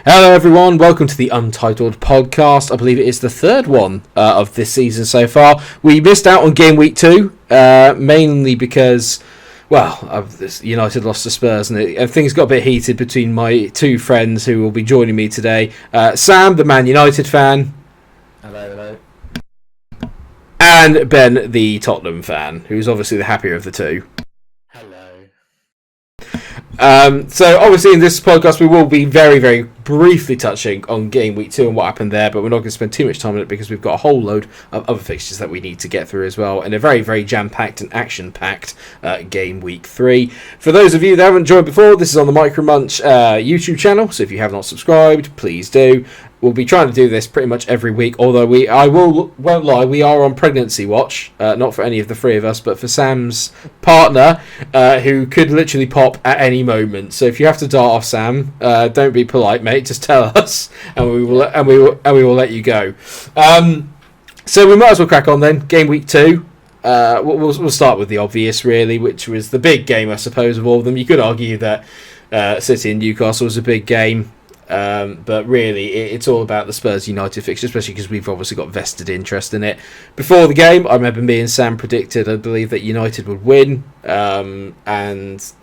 Hello everyone, welcome to the Untitled Podcast. I believe it is the third one of this season so far. We missed out on Game Week 2, mainly because, United lost to Spurs and things got a bit heated between my two friends who will be joining me today. Sam, the Man United fan. Hello. And Ben, the Tottenham fan, who's obviously the happier of the two. So obviously in this podcast we will be very, very briefly touching on Game Week 2 and what happened there, but we're not going to spend too much time on it because we've got a whole load of other fixtures that we need to get through as well, and a very, very jam-packed and action-packed Game Week 3. For those of you that haven't joined before, this is on the Micro Munch YouTube channel, so if you have not subscribed, please do. We'll be trying to do this pretty much every week, although won't lie, we are on pregnancy watch, not for any of the three of us, but for Sam's partner, who could literally pop at any moment. So if you have to dart off Sam, don't be polite, mate. Just tell us, and we will let you go. So we might as well crack on then. Game Week 2. We'll start with the obvious, really, which was the big game, I suppose, of all of them. You could argue that City and Newcastle was a big game. But really, it's all about the Spurs United fixture, especially because we've obviously got vested interest in it. Before the game, I remember me and Sam predicted, I believe, that United would win, and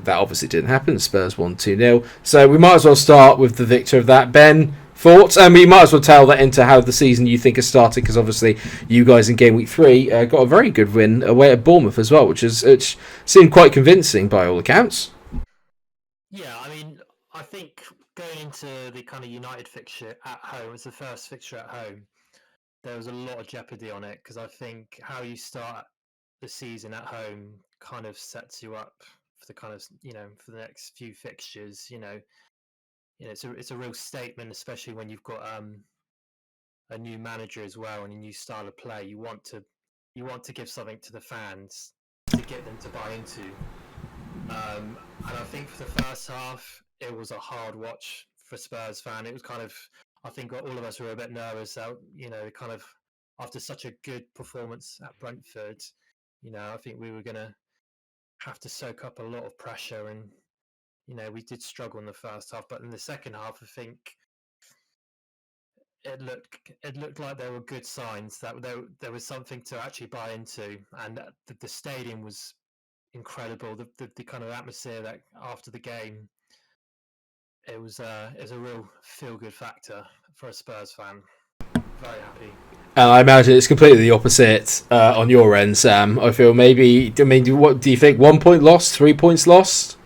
that obviously didn't happen. Spurs won 2-0. So we might as well start with the victor of that. Ben, thoughts? And we might as well tell that into how the season you think has started, because obviously you guys in Game Week 3 got a very good win away at Bournemouth as well, which seemed quite convincing by all accounts. Yeah, I think going into the kind of United fixture at home, it's the first fixture at home, there was a lot of jeopardy on it, because I think how you start the season at home kind of sets you up for the kind of, for the next few fixtures. It's a real statement, especially when you've got a new manager as well and a new style of play. You want to give something to the fans to get them to buy into. And I think for the first half, it was a hard watch for Spurs fan. It was kind of, I think all of us were a bit nervous that, kind of after such a good performance at Brentford, I think we were going to have to soak up a lot of pressure, and, we did struggle in the first half, but in the second half, I think it looked like there were good signs that there was something to actually buy into, and the stadium was incredible. The kind of atmosphere that after the game, it was a real feel-good factor for a Spurs fan. Very happy. And I imagine it's completely the opposite on your end, Sam. I feel what do you think? 1 point lost, 3 points lost?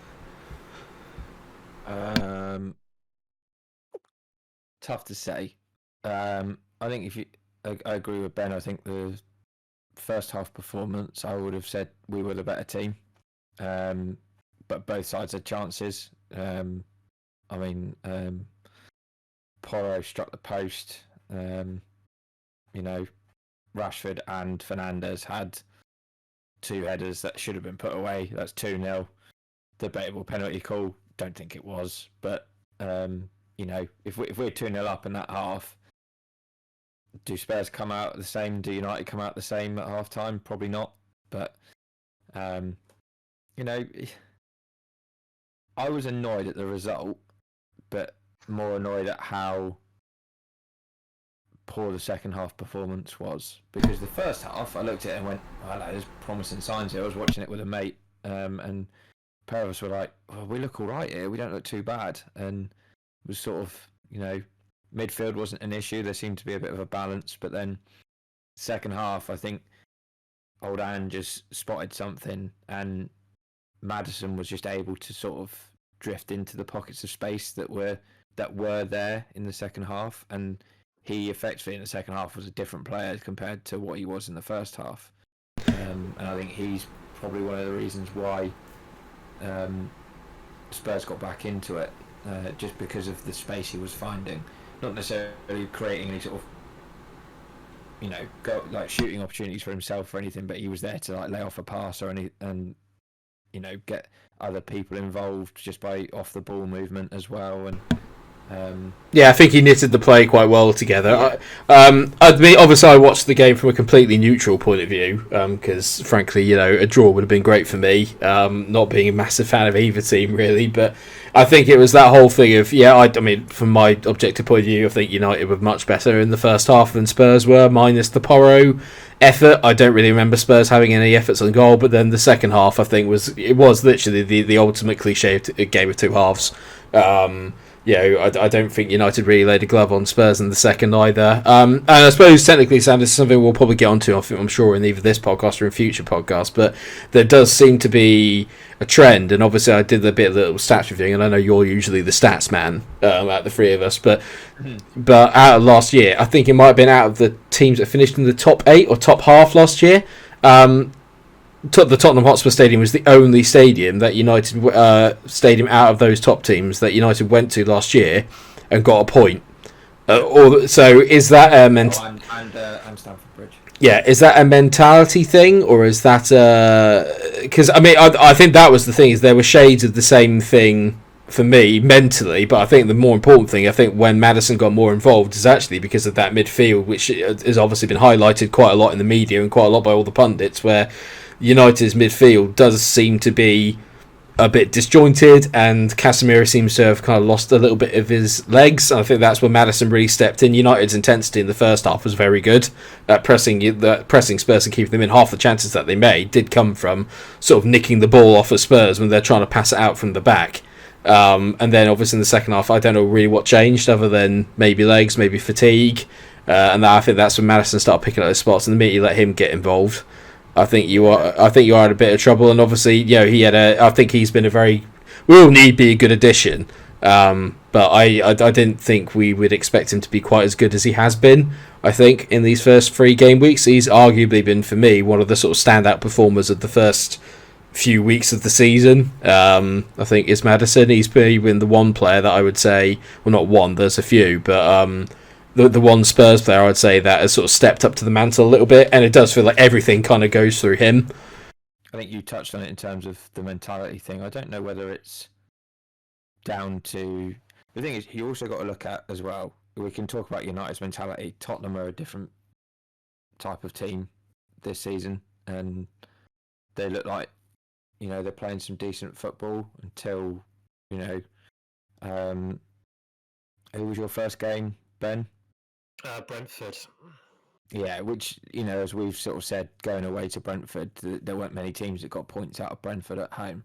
Tough to say. I think I agree with Ben. I think the first half performance, I would have said we were the better team. But both sides had chances. Porro struck the post. Rashford and Fernandes had two headers that should have been put away. That's 2-0. Debatable penalty call. Don't think it was. But, if we're 2-0 up in that half, do Spurs come out the same? Do United come out the same at half time? Probably not. But, I was annoyed at the result, but more annoyed at how poor the second half performance was. Because the first half, I looked at it and went, there's promising signs here. I was watching it with a mate, and a pair of us were like, we look all right here. We don't look too bad. And it was sort of, midfield wasn't an issue. There seemed to be a bit of a balance. But then second half, I think old Anne just spotted something, and Maddison was just able to sort of drift into the pockets of space that were there in the second half, and he effectively in the second half was a different player compared to what he was in the first half. And I think he's probably one of the reasons why Spurs got back into it, just because of the space he was finding, not necessarily creating any sort of shooting opportunities for himself or anything, but he was there to lay off a pass or get other people involved just by off the ball movement as well. And Yeah, I think he knitted the play quite well together. Obviously, I watched the game from a completely neutral point of view because, frankly, a draw would have been great for me. Not being a massive fan of either team, really, but I think it was that whole thing of from my objective point of view, I think United were much better in the first half than Spurs were, minus the Porro effort. I don't really remember Spurs having any efforts on goal, but then the second half, I think, was literally the ultimate cliche game of two halves. I don't think United really laid a glove on Spurs in the second either. And I suppose technically, Sam, this is something we'll probably get onto, I'm sure, in either this podcast or in future podcasts, but there does seem to be a trend, and obviously I did a bit of little stats reviewing, and I know you're usually the stats man out of the three of us, but out of last year, I think it might have been out of the teams that finished in the top 8 or top half last year, the Tottenham Hotspur Stadium was the only stadium that United stadium out of those top teams that United went to last year and got a point. So is that and Stamford Bridge? Yeah, is that a mentality thing, or is that because I think that was the thing, is there were shades of the same thing for me mentally, but I think the more important thing, I think when Maddison got more involved, is actually because of that midfield, which has obviously been highlighted quite a lot in the media and quite a lot by all the pundits, where United's midfield does seem to be a bit disjointed, and Casemiro seems to have kind of lost a little bit of his legs. And I think that's where Maddison really stepped in. United's intensity in the first half was very good at pressing Spurs and keeping them in. Half the chances that they made did come from sort of nicking the ball off of Spurs when they're trying to pass it out from the back. And then obviously in the second half, I don't know really what changed other than maybe legs, maybe fatigue. And I think that's when Maddison started picking up those spots, and the minute you let him get involved, I think you are in a bit of trouble. And obviously, I think he's been will need be a good addition. But I didn't think we would expect him to be quite as good as he has been. I think in these first 3 game weeks, he's arguably been, for me, one of the sort of standout performers of the first few weeks of the season. I think is Maddison. He's been the one player that I would say, well, not one, there's a few, but the one Spurs player I would say that has sort of stepped up to the mantle a little bit, and it does feel like everything kind of goes through him. I think you touched on it in terms of the mentality thing. I don't know whether it's down to... The thing is, you also got to look at as well, we can talk about United's mentality. Tottenham are a different type of team this season, and they look like, they're playing some decent football until, who was your first game, Ben? Brentford. Yeah, which, as we've sort of said, going away to Brentford, there weren't many teams that got points out of Brentford at home.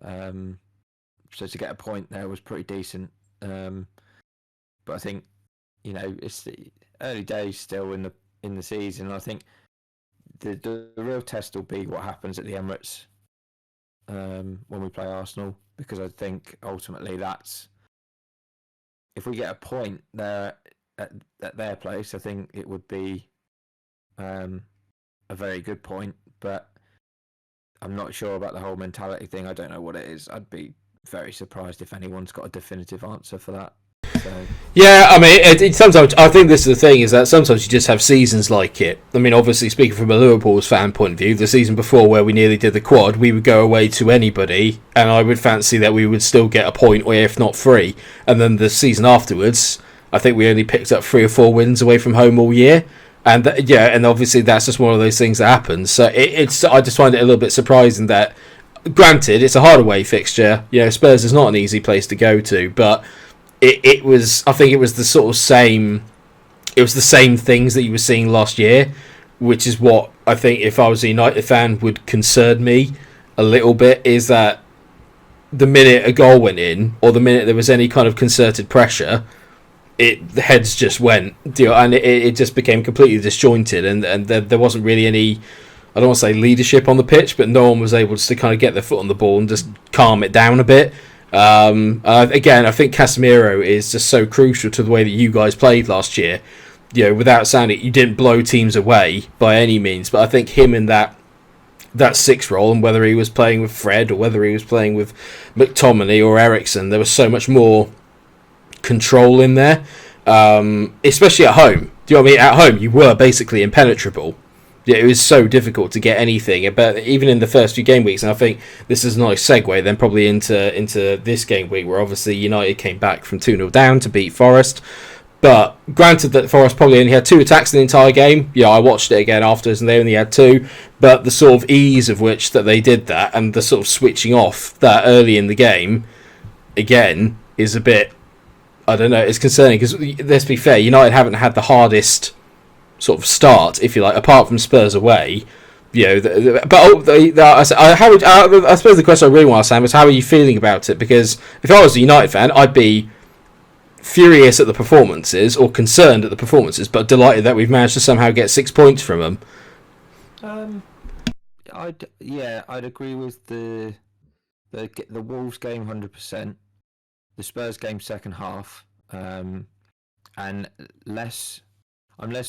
So to get a point there was pretty decent. But I think, it's the early days still in the season. I think the real test will be what happens at the Emirates when we play Arsenal, because I think ultimately that's, if we get a point there at their place, I think it would be a very good point, but I'm not sure about the whole mentality thing. I don't know what it is. I'd be very surprised if anyone's got a definitive answer for that. So. Yeah, sometimes I think this is the thing, is that sometimes you just have seasons like it. Obviously, speaking from a Liverpool's fan point of view, the season before where we nearly did the quad, we would go away to anybody, and I would fancy that we would still get a point, or if not 3. And then the season afterwards, I think we only picked up 3 or 4 wins away from home all year. And and obviously that's just one of those things that happens. So I just find it a little bit surprising that, granted, it's a hard away fixture. Spurs is not an easy place to go to, but it was. I think it was the sort of same. It was the same things that you were seeing last year, which is what I think, if I was a United fan, would concern me a little bit. Is that the minute a goal went in, or the minute there was any kind of concerted pressure, the heads just went, and it just became completely disjointed, and there wasn't really any, I don't want to say leadership on the pitch, but no one was able to kind of get their foot on the ball and just calm it down a bit. Again, I think Casemiro is just so crucial to the way that you guys played last year. Without sounding, you didn't blow teams away by any means, but I think him in that 6 role, and whether he was playing with Fred or whether he was playing with McTominay or Eriksen, there was so much more control in there, especially at home. Do you know what I mean? At home, you were basically impenetrable. it was so difficult to get anything. But even in the first few game weeks, and I think this is a nice segue then probably into this game week, where obviously United came back from 2-0 down to beat Forest. But granted that Forest probably only had 2 attacks in the entire game. Yeah, I watched it again afterwards and they only had 2. But the sort of ease of which that they did that, and the sort of switching off that early in the game, again, is a bit, I don't know, it's concerning. Because let's be fair, United haven't had the hardest sort of start, if you like, apart from Spurs away. I suppose the question I really want to ask Sam is, how are you feeling about it? Because if I was a United fan, I'd be furious at the performances, or concerned at the performances, but delighted that we've managed to somehow get 6 points from them. I'd agree with the Wolves game 100%, the Spurs game second half, and I'm less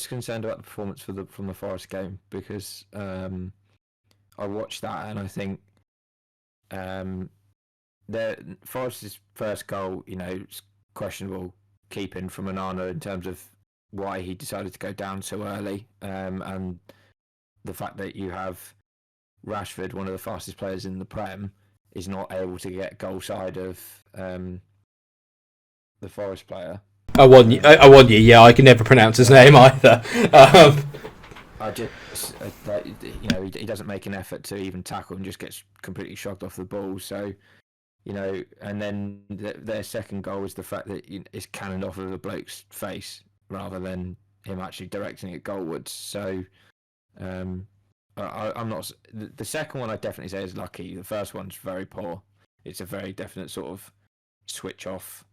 concerned about the performance from the Forest game, because I watched that and I think Forest's first goal, it's questionable keeping from Onana in terms of why he decided to go down so early, and the fact that you have Rashford, one of the fastest players in the Prem, is not able to get goal side of the Forest player. I want you. Yeah, I can never pronounce his name either. I just, he doesn't make an effort to even tackle and just gets completely shrugged off the ball. So, and then their second goal is the fact that it's cannoned off of the bloke's face rather than him actually directing it goalwards. So, I'm not. The second one I definitely say is lucky. The first one's very poor. It's a very definite sort of switch off,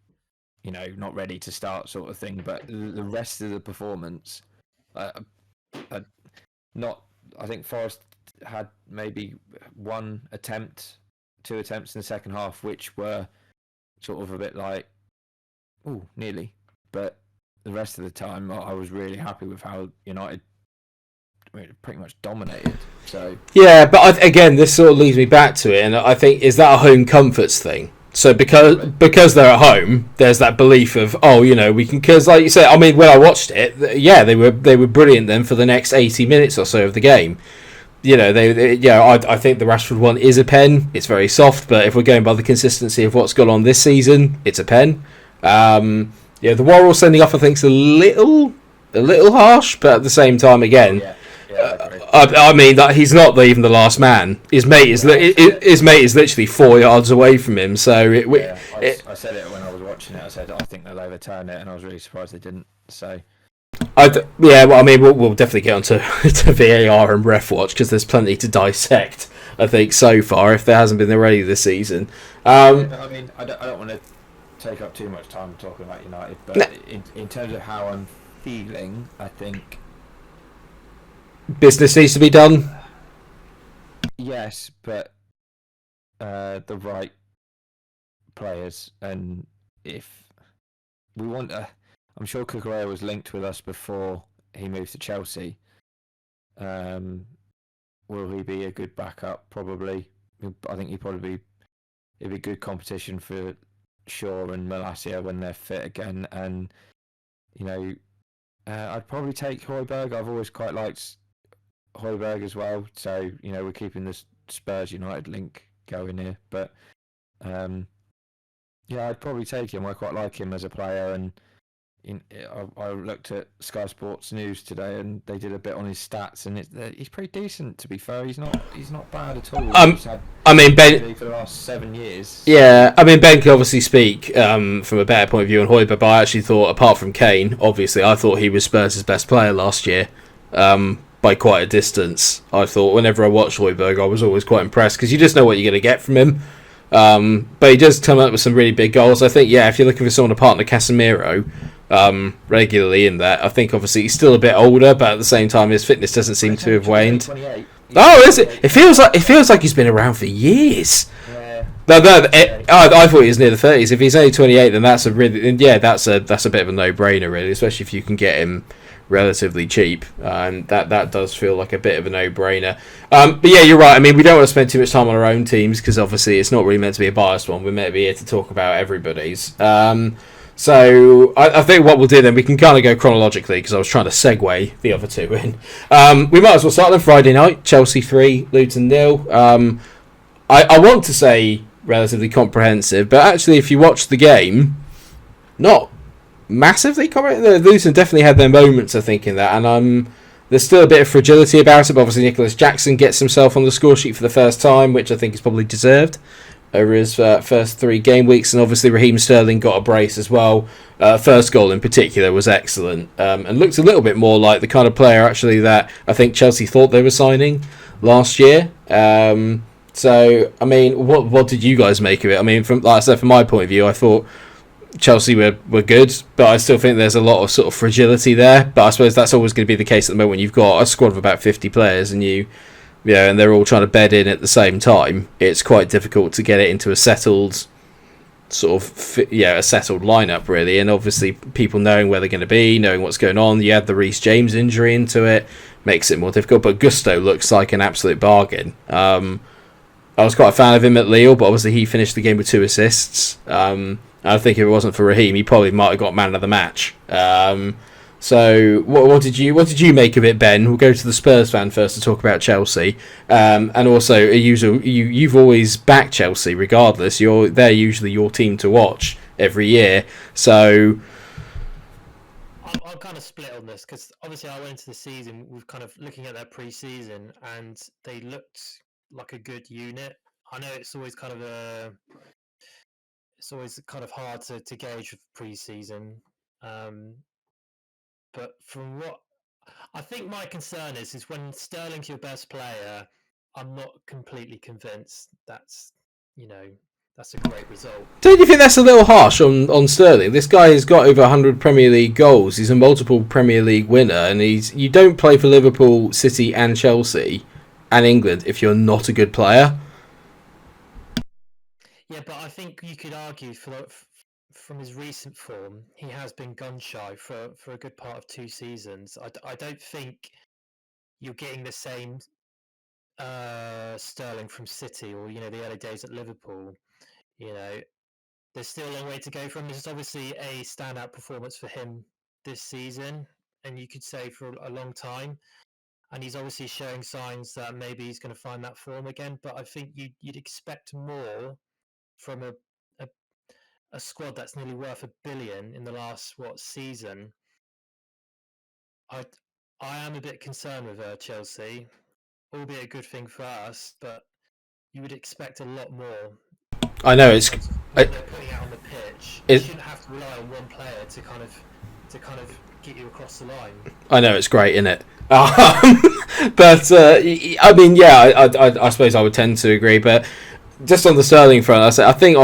not ready to start sort of thing. But the rest of the performance, I think Forest had maybe 2 attempts in the second half, which were sort of a bit like, ooh, nearly. But the rest of the time, I was really happy with how United pretty much dominated. So yeah, but again, this sort of leads me back to it, and I think, is that a home comforts thing? So because they're at home, there's that belief of, we can, because like you said, I mean, when I watched it, yeah, they were brilliant then for the next 80 minutes or so of the game. I think the Rashford one is a pen. It's very soft, but if we're going by the consistency of what's gone on this season, it's a pen. The Worrell sending off, I think, is a little harsh, but at the same time, again, I mean that he's not even the last man. His mate is literally 4 yards away from him. So I said it when I was watching it. I said I think they'll overturn it, and I was really surprised they didn't. So. We'll definitely get onto to VAR and ref watch, because there's plenty to dissect, I think, so far, if there hasn't been already this season. I don't want to take up too much time talking about United, but in terms of how I'm feeling, I think business needs to be done. Yes, but the right players, and if we want I'm sure Cucurella was linked with us before he moved to Chelsea. Will he be a good backup? Probably. I think it'd be good competition for Shaw and Malacia when they're fit again. And I'd probably take Højbjerg. I've always quite liked Højbjerg as well. So we're keeping this Spurs United link going here. But I'd probably take him. I quite like him as a player, and I looked at Sky Sports News today, and they did a bit on his stats, and he's pretty decent, to be fair. He's not bad at all. Ben, for the last 7 years. Yeah, Ben can obviously speak from a better point of view on Højbjerg, but I actually thought, apart from Kane, obviously, I thought he was Spurs' best player last year, by quite a distance. I thought whenever I watched Højbjerg, I was always quite impressed, because you just know what you're going to get from him. But he does come up with some really big goals. I think, if you're looking for someone to partner Casemiro regularly in that, I think obviously he's still a bit older, but at the same time his fitness doesn't seem to have waned. Oh, is it? It feels like he's been around for years. Yeah. I thought he was near the 30s. If he's only 28, then that's a bit of a no-brainer, really, especially if you can get him relatively cheap, and that does feel like a bit of a no-brainer. But yeah, you're right. I mean, we don't want to spend too much time on our own teams, because obviously it's not really meant to be a biased one. We're meant to be here to talk about everybody's. So I think what we'll do then, we can kind of go chronologically because I was trying to segue the other two in. We might as well start on Friday night. Chelsea 3, Luton 0. I want to say relatively comprehensive, but actually if you watch the game, not massively comprehensive. Luton definitely had their moments, I think, in that, and there's still a bit of fragility about it, but obviously Nicholas Jackson gets himself on the score sheet for the first time, which I think is probably deserved over his first 3 game weeks, and obviously Raheem Sterling got a brace as well. First goal in particular was excellent, and looked a little bit more like the kind of player actually that I think Chelsea thought they were signing last year. So I mean, what did you guys make of it? I mean, from like I said, from my point of view, I thought Chelsea were good, but I still think there's a lot of sort of fragility there. But I suppose that's always going to be the case at the moment when you've got a squad of about 50 players and and they're all trying to bed in at the same time. It's quite difficult to get it into a settled sort of a settled lineup really. And obviously people knowing where they're going to be, knowing what's going on. You add the Reece James injury into it, makes it more difficult. But Gusto looks like an absolute bargain. I was quite a fan of him at Lille, but obviously he finished the game with 2 assists. I think if it wasn't for Raheem, he probably might have got man of the match. So what did you make of it, Ben? We'll go to the Spurs fan first to talk about Chelsea, and also you've always backed Chelsea regardless. They're usually your team to watch every year. So I'm kind of split on this because obviously I went into the season with kind of looking at their pre-season and they looked like a good unit. I know it's always kind of hard to gauge with pre-season. But from what I think my concern is when Sterling's your best player, I'm not completely convinced that's a great result. Don't you think that's a little harsh on Sterling? This guy has got over 100 Premier League goals. He's a multiple Premier League winner, and you don't play for Liverpool, City, and Chelsea, and England if you're not a good player. Yeah, but I think you could argue from his recent form, he has been gun shy for a good part of 2 seasons. I don't think you're getting the same Sterling from City or the early days at Liverpool. There's still a long way to go from. This is obviously a standout performance for him this season, and you could say for a long time. And he's obviously showing signs that maybe he's going to find that form again. But I think you'd expect more from a squad that's nearly worth $1 billion in the last season. I am a bit concerned with Chelsea, albeit a good thing for us, but you would expect a lot more. I know it's they're putting out on the pitch. You shouldn't have to rely on one player to kind of get you across the line. I know it's great, isn't it? But I mean, yeah, I suppose I would tend to agree, but. Just on the Sterling front, I think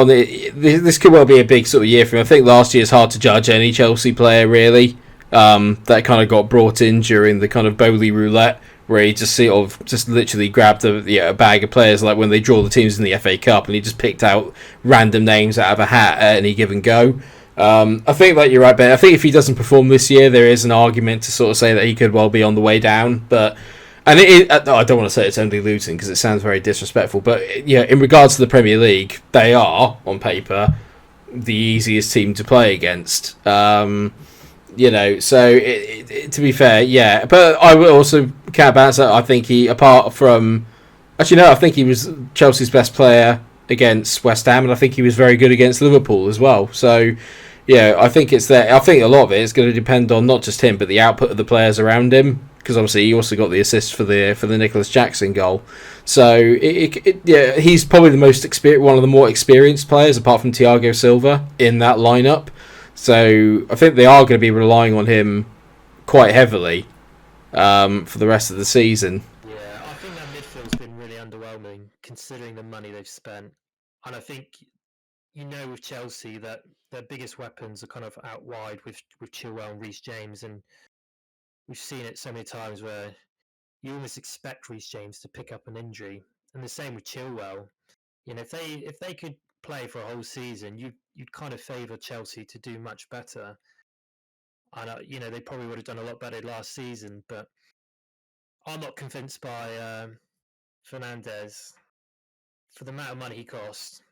this could well be a big sort of year for him. I think last year is hard to judge any Chelsea player really. That kind of got brought in during the kind of Bowley roulette, where he just literally grabbed a bag of players like when they draw the teams in the FA Cup, and he just picked out random names out of a hat at any given go. I think that you're right, Ben. I think if he doesn't perform this year, there is an argument to sort of say that he could well be on the way down, but. And I don't want to say it's only Luton because it sounds very disrespectful, but yeah, in regards to the Premier League, they are on paper the easiest team to play against. So to be fair, yeah. But I would also counterbalance that. I think I think he was Chelsea's best player against West Ham, and I think he was very good against Liverpool as well. So yeah, I think it's there. I think a lot of it is going to depend on not just him, but the output of the players around him. Because obviously he also got the assist for the Nicholas Jackson goal, so he's probably one of the more experienced players apart from Thiago Silva in that lineup. So I think they are going to be relying on him quite heavily for the rest of the season. Yeah, I think that midfield's been really underwhelming considering the money they've spent, and I think with Chelsea that their biggest weapons are kind of out wide with Chilwell and Reece James and. We've seen it so many times where you almost expect Reece James to pick up an injury, and the same with Chilwell. If they could play for a whole season, you'd kind of favour Chelsea to do much better. And they probably would have done a lot better last season, but I'm not convinced by Fernandes for the amount of money he cost.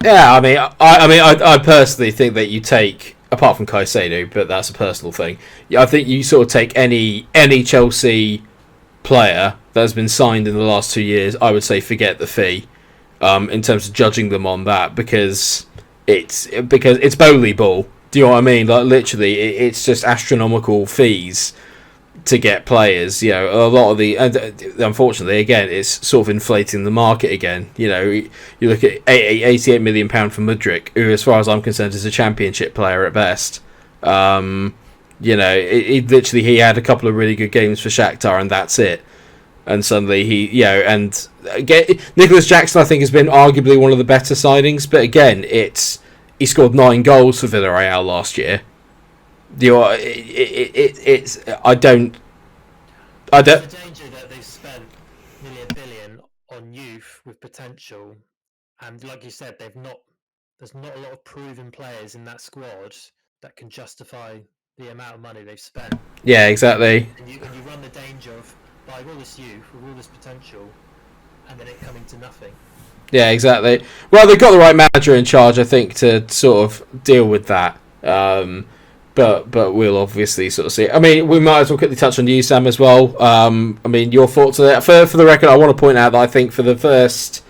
Yeah, I personally think that you take, apart from Caicedo, but that's a personal thing. I think you sort of take any Chelsea player that has been signed in the last 2 years. I would say forget the fee, in terms of judging them on that, because it's Bowley ball. Do you know what I mean? Like literally, it's just astronomical fees to get players. You know, a lot of the, and unfortunately, again, it's sort of inflating the market again. You know, you look at £88 million for Mudryk, who, as far as I'm concerned, is a championship player at best. You know, he had a couple of really good games for Shakhtar, and that's it. And suddenly and again, Nicholas Jackson, I think, has been arguably one of the better signings. But again, he scored 9 goals for Villarreal last year. I don't. The danger that they've spent nearly £1 billion on youth with potential, and like you said, there's not a lot of proven players in that squad that can justify the amount of money they've spent. Yeah, exactly. And you run the danger of buying all this youth with all this potential, and then it coming to nothing. Yeah, exactly. Well, they've got the right manager in charge, I think, to sort of deal with that. But we'll obviously sort of see. I mean, we might as well quickly touch on you, Sam, as well. I mean, your thoughts on it. For the record, I want to point out that I think for the first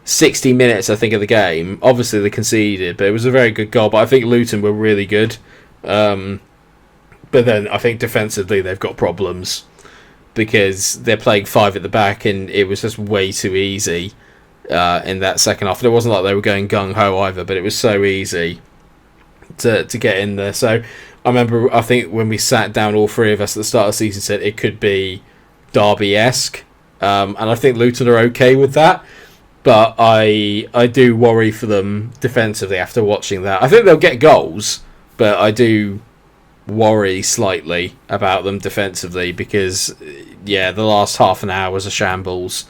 60 minutes, I think, of the game, obviously they conceded, but it was a very good goal. But I think Luton were really good. But then I think defensively they've got problems because they're playing 5 at the back, and it was just way too easy in that second half. It wasn't like they were going gung-ho either, but it was so easy to get in there. So I remember, I think when we sat down, all 3 of us at the start of the season said it could be Derby-esque, and I think Luton are okay with that, but I do worry for them defensively after watching that. I think they'll get goals, but I do worry slightly about them defensively because, the last half an hour was a shambles.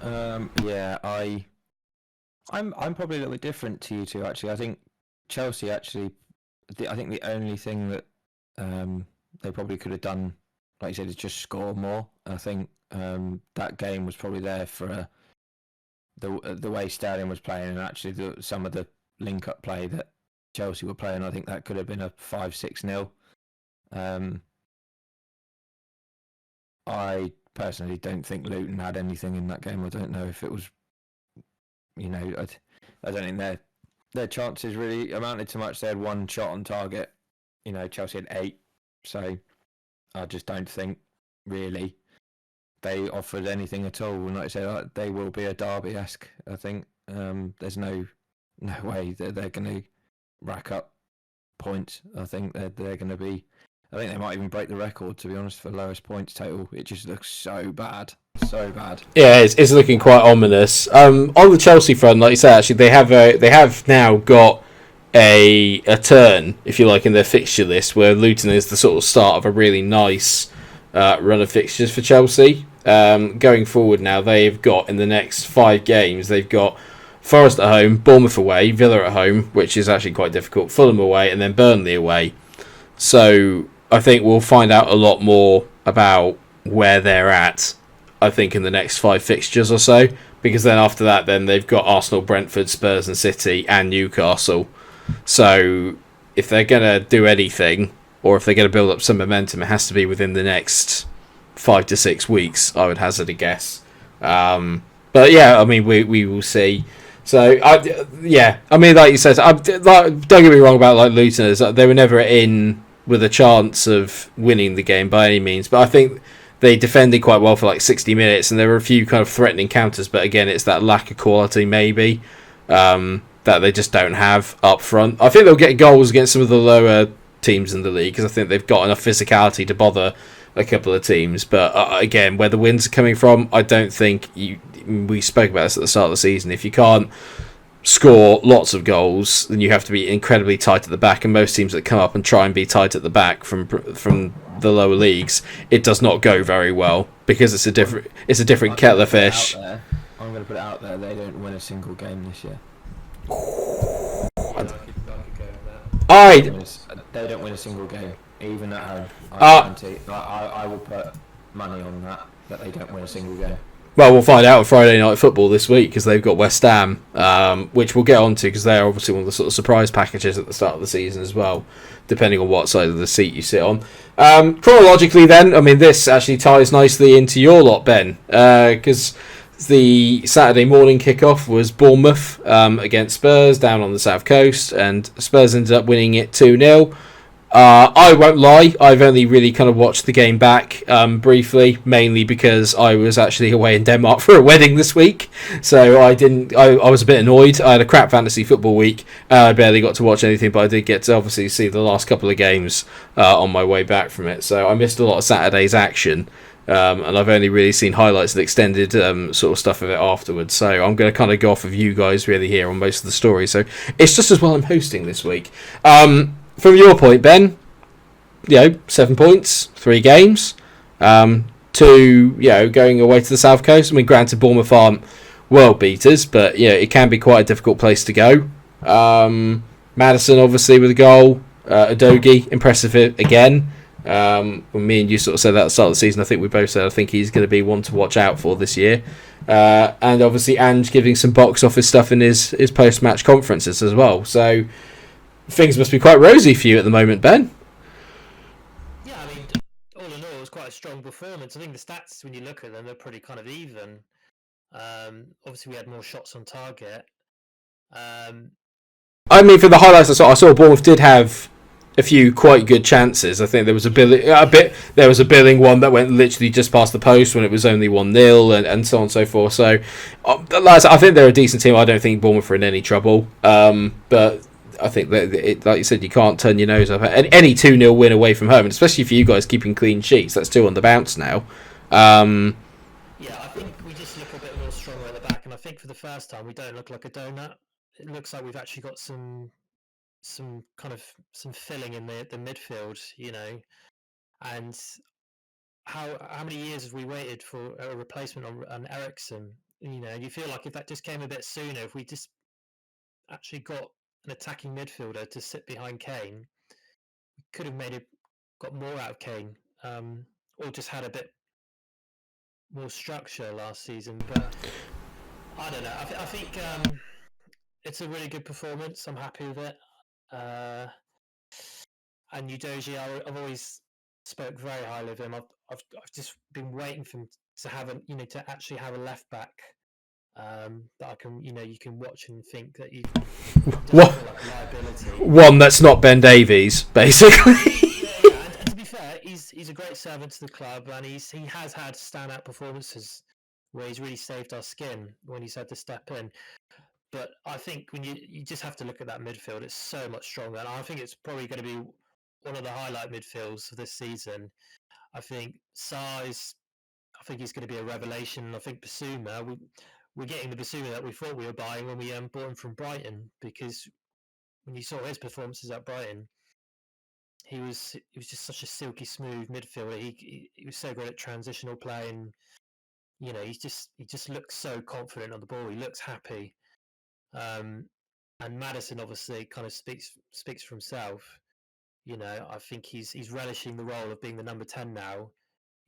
I'm probably a little bit different to you two, actually. I think Chelsea, actually, I think the only thing that they probably could have done, like you said, is just score more. I think that game was probably there for the way Sterling was playing, and actually some of the link-up play that Chelsea were playing. I think that could have been a 5-6-0. I personally don't think Luton had anything in that game. I don't know if it was, I don't think their chances really amounted to much. They had 1 shot on target. Chelsea had 8. So I just don't think really they offered anything at all. And like I said, they will be a Derby-esque. I think there's no way that they're going to rack up points. I think they're going to be. I think they might even break the record, to be honest, for lowest points total. It just looks so bad. So bad. Yeah, it's looking quite ominous. On the Chelsea front, like you said, actually, they have now got a turn, if you like, in their fixture list, where Luton is the sort of start of a really nice run of fixtures for Chelsea. Going forward now, they've got, in the next 5 games, they've got Forest at home, Bournemouth away, Villa at home, which is actually quite difficult, Fulham away, and then Burnley away. So I think we'll find out a lot more about where they're at, I think, in the next 5 fixtures or so, because then after that, then they've got Arsenal, Brentford, Spurs and City and Newcastle. So if they're going to do anything, or if they're going to build up some momentum, it has to be within the next 5 to 6 weeks, I would hazard a guess. But yeah, I mean, we will see. So, I mean, like you said, don't get me wrong about like Luton, they were never in with a chance of winning the game by any means, but I think they defended quite well for like 60 minutes, and there were a few kind of threatening counters, but again, it's that lack of quality maybe that they just don't have up front. I think they'll get goals against some of the lower teams in the league, because I think they've got enough physicality to bother a couple of teams, but again, where the wins are coming from, I don't think we spoke about this at the start of the season. If you can't score lots of goals, then you have to be incredibly tight at the back, and most teams that come up and try and be tight at the back from the lower leagues, it does not go very well, because it's a different kettle of fish. I'm going to put it out there, they don't win a single game this year. They don't win a single game, even at home. I will put money on that they don't win a single game. Well, we'll find out on Friday Night Football this week because they've got West Ham, which we'll get onto because they're obviously one of the sort of surprise packages at the start of the season as well, depending on what side of the seat you sit on. Chronologically then, I mean, this actually ties nicely into your lot, Ben, because the Saturday morning kickoff was Bournemouth against Spurs down on the south coast, and Spurs ended up winning it 2-0. I won't lie, I've only really kind of watched the game back briefly, mainly because I was actually away in Denmark for a wedding this week, so I was a bit annoyed. I had a crap fantasy football week, I barely got to watch anything, but I did get to obviously see the last couple of games on my way back from it, so I missed a lot of Saturday's action. And I've only really seen highlights and extended sort of stuff of it afterwards, so I'm going to kind of go off of you guys really here on most of the story, so it's just as well I'm hosting this week. From your point, Ben, 7 points, 3 games, 2, going away to the south coast. I mean, granted, Bournemouth aren't world beaters, but it can be quite a difficult place to go. Maddison, obviously, with a goal. Udogie, impressive again. When me and you sort of said that at the start of the season, I think we both said I think he's going to be one to watch out for this year. And obviously, Ange giving some box office stuff in his post-match conferences as well. So things must be quite rosy for you at the moment, Ben. Yeah, I mean, all in all, it was quite a strong performance. I think the stats, when you look at them, they're pretty kind of even. Obviously, we had more shots on target. I mean, for the highlights I saw Bournemouth did have a few quite good chances. I think there was there was a billing one that went literally just past the post when it was only 1-0 and so on and so forth. So, I think they're a decent team. I don't think Bournemouth are in any trouble. But I think that like you said, you can't turn your nose up at any 2-0 win away from home, and especially for you guys keeping clean sheets. That's 2 on the bounce now. Yeah, I think we just look a bit more stronger at the back, and I think for the first time we don't look like a donut. It looks like we've actually got some filling in the midfield, and how many years have we waited for a replacement on Eriksen? You feel like if that just came a bit sooner, if we just actually got an attacking midfielder to sit behind Kane, we could have got more out of Kane, or just had a bit more structure last season. But I don't know. I think it's a really good performance. I'm happy with it. And Udogie, I've always spoke very highly of him. I've just been waiting for him to have to actually have a left back that I can you can watch and think that you what like a liability. One that's not Ben Davies, basically. Yeah. And to be fair, he's a great servant to the club, and he has had standout performances where he's really saved our skin when he's had to step in. But I think when you just have to look at that midfield, it's so much stronger. And I think it's probably going to be one of the highlight midfields of this season. I think Sarr I think he's going to be a revelation. I think Basuma, we're getting the Basuma that we thought we were buying when we bought him from Brighton, because when you saw his performances at Brighton, he was just such a silky smooth midfielder. He was so good at transitional play, and he just looks so confident on the ball. He looks happy. And Maddison obviously kind of speaks for himself. I think he's relishing the role of being the number 10 now,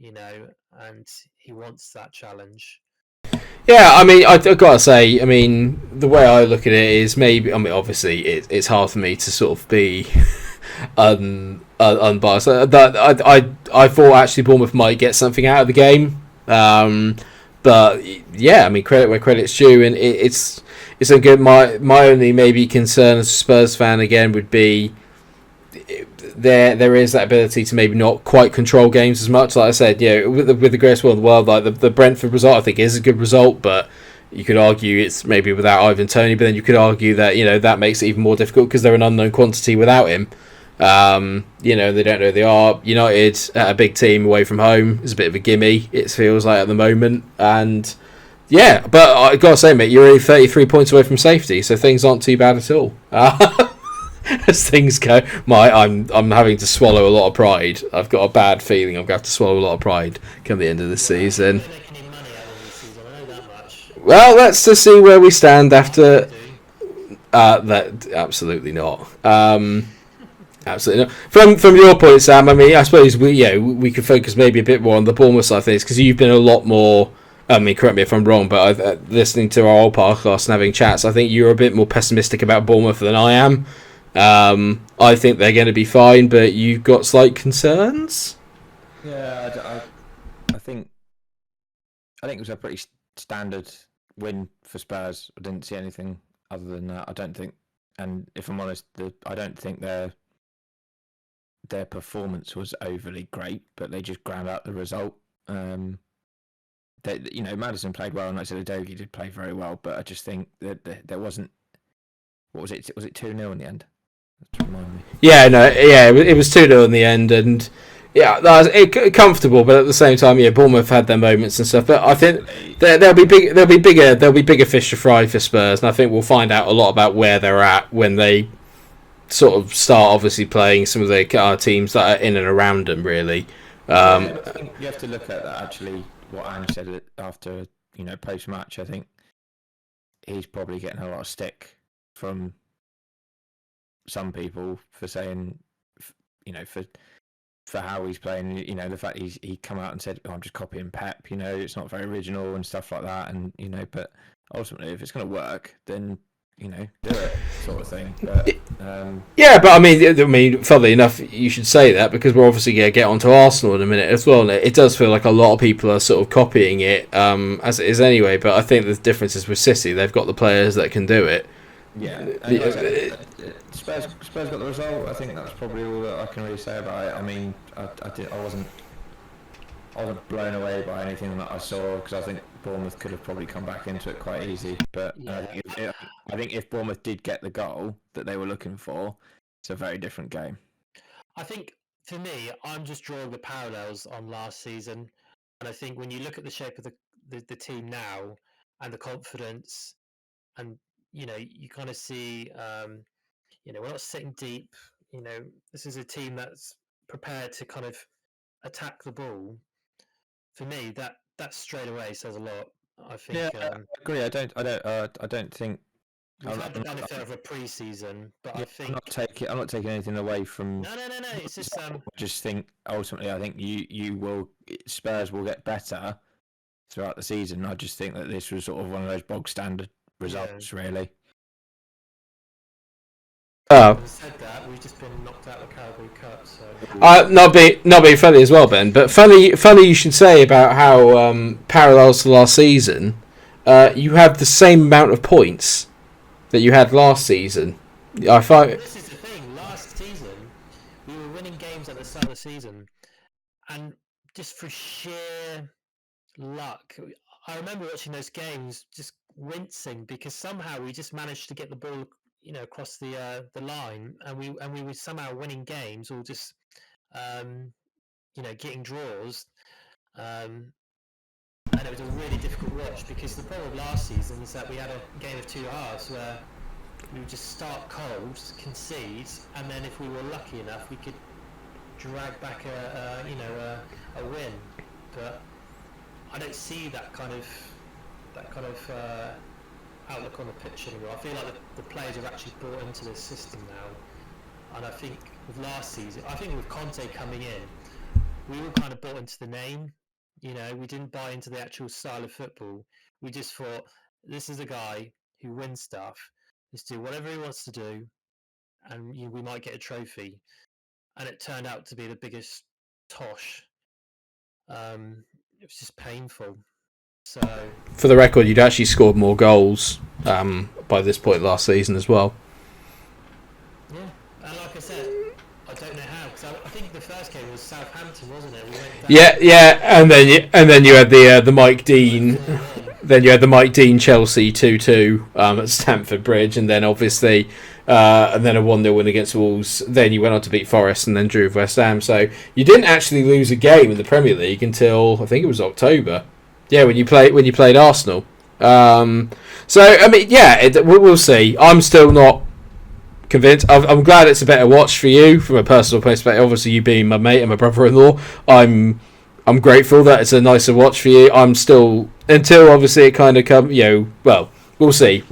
and he wants that challenge. Yeah, I mean, I've got to say, I mean, the way I look at it is obviously it's hard for me to sort of be unbiased. I thought actually Bournemouth might get something out of the game. But yeah, I mean, credit where credit's due, and it's a good. My only maybe concern as a Spurs fan again would be there is that ability to maybe not quite control games as much. Like I said, with the greatest will in the world, like the Brentford result, I think is a good result, but you could argue it's maybe without Ivan Toney. But then you could argue that that makes it even more difficult because they're an unknown quantity without him. They don't know they are. United, a big team away from home, is a bit of a gimme, it feels like at the moment. And yeah, but I gotta say, mate, you're only 33 points away from safety, so things aren't too bad at all. As things go, I'm having to swallow a lot of pride. I've got a bad feeling I'm going to have to swallow a lot of pride come the end of this season. Well, let's just see where we stand after. That absolutely not. Absolutely not. From your point, Sam, I mean, I suppose we could focus maybe a bit more on the Bournemouth side of things, because you've been a lot more I mean, correct me if I'm wrong, but listening to our old podcast and having chats, I think you're a bit more pessimistic about Bournemouth than I am. I think they're going to be fine, but you've got slight concerns. Yeah, I think it was a pretty standard win for Spurs. I didn't see anything other than that. I don't think, and if I'm honest, I don't think their performance was overly great, but they just ground out the result. Maddison played well, and like I said, Udogie did play very well, but I just think that there wasn't. What was it? Was it 2-0 in the end? To remind me. Yeah, no, yeah, it was 2-0 in the end, and yeah, that was comfortable, but at the same time, yeah, Bournemouth had their moments and stuff. But I think there'll be bigger fish to fry for Spurs, and I think we'll find out a lot about where they're at when they sort of start obviously playing some of the teams that are in and around them. Really, I think you have to look at that. Actually, what Ange said after post match, I think he's probably getting a lot of stick from some people for saying, for how he's playing, the fact he come out and said, I'm just copying Pep, it's not very original and stuff like that, and but ultimately if it's going to work, then do it, sort of thing. But, yeah, but I mean, funnily enough, you should say that because we're obviously going to get onto Arsenal in a minute as well, and it does feel like a lot of people are sort of copying it, as it is anyway. But I think the difference is with City, they've got the players that can do it. Yeah, Spurs got the result. I think that's probably all that I can really say about it. I mean, I wasn't blown away by anything that I saw because I think Bournemouth could have probably come back into it quite easy. But I think if Bournemouth did get the goal that they were looking for, it's a very different game. I think for me, I'm just drawing the parallels on last season, and I think when you look at the shape of the team now and the confidence, and you kind of see, we're not sitting deep. This is a team that's prepared to kind of attack the ball. For me, that straight away says a lot. I think. Yeah, I agree. I don't think we've had the benefit of a pre-season, but I think I'm not taking anything away from. No. It's just. I just think ultimately, I think Spurs will get better throughout the season. I just think that this was sort of one of those bog standard results, really. Having said that, we've just been knocked out of the Carabao Cup, so Not being funny as well, Ben. But funny you should say about how parallels to last season. You have the same amount of points that you had last season. I find this is the thing. Last season, we were winning games at the start of the season, and just for sheer luck, I remember watching those games just wincing because somehow we just managed to get the ball, across the line, and we were somehow winning games or just, getting draws, and it was a really difficult watch because the problem last season is that we had a game of two halves where we would just start cold, concede, and then if we were lucky enough, we could drag back a win, but I don't see that kind of outlook on the pitch anymore. I feel like the players have actually bought into this system now, and I think with last season, I think with Conte coming in, we all kind of bought into the name. We didn't buy into the actual style of football. We just thought, this is a guy who wins stuff. Let's do whatever he wants to do, and we might get a trophy. And it turned out to be the biggest tosh. It was just painful. So, for the record, you'd actually scored more goals by this point last season as well. Yeah, and like I said, I don't know how, because I think the first game was Southampton, wasn't it? We went down. Yeah, and then you had the Mike Dean. Then you had the Mike Dean Chelsea 2-2 at Stamford Bridge, and then obviously, and then a 1-0 win against Wolves. Then you went on to beat Forest, and then drew with West Ham. So you didn't actually lose a game in the Premier League until I think it was October. Yeah, when you played Arsenal. So I mean, yeah, we'll see. I'm still not convinced. I'm glad it's a better watch for you from a personal perspective. Obviously, you being my mate and my brother-in-law, I'm grateful that it's a nicer watch for you. I'm still, until obviously it kind of come. Well, we'll see.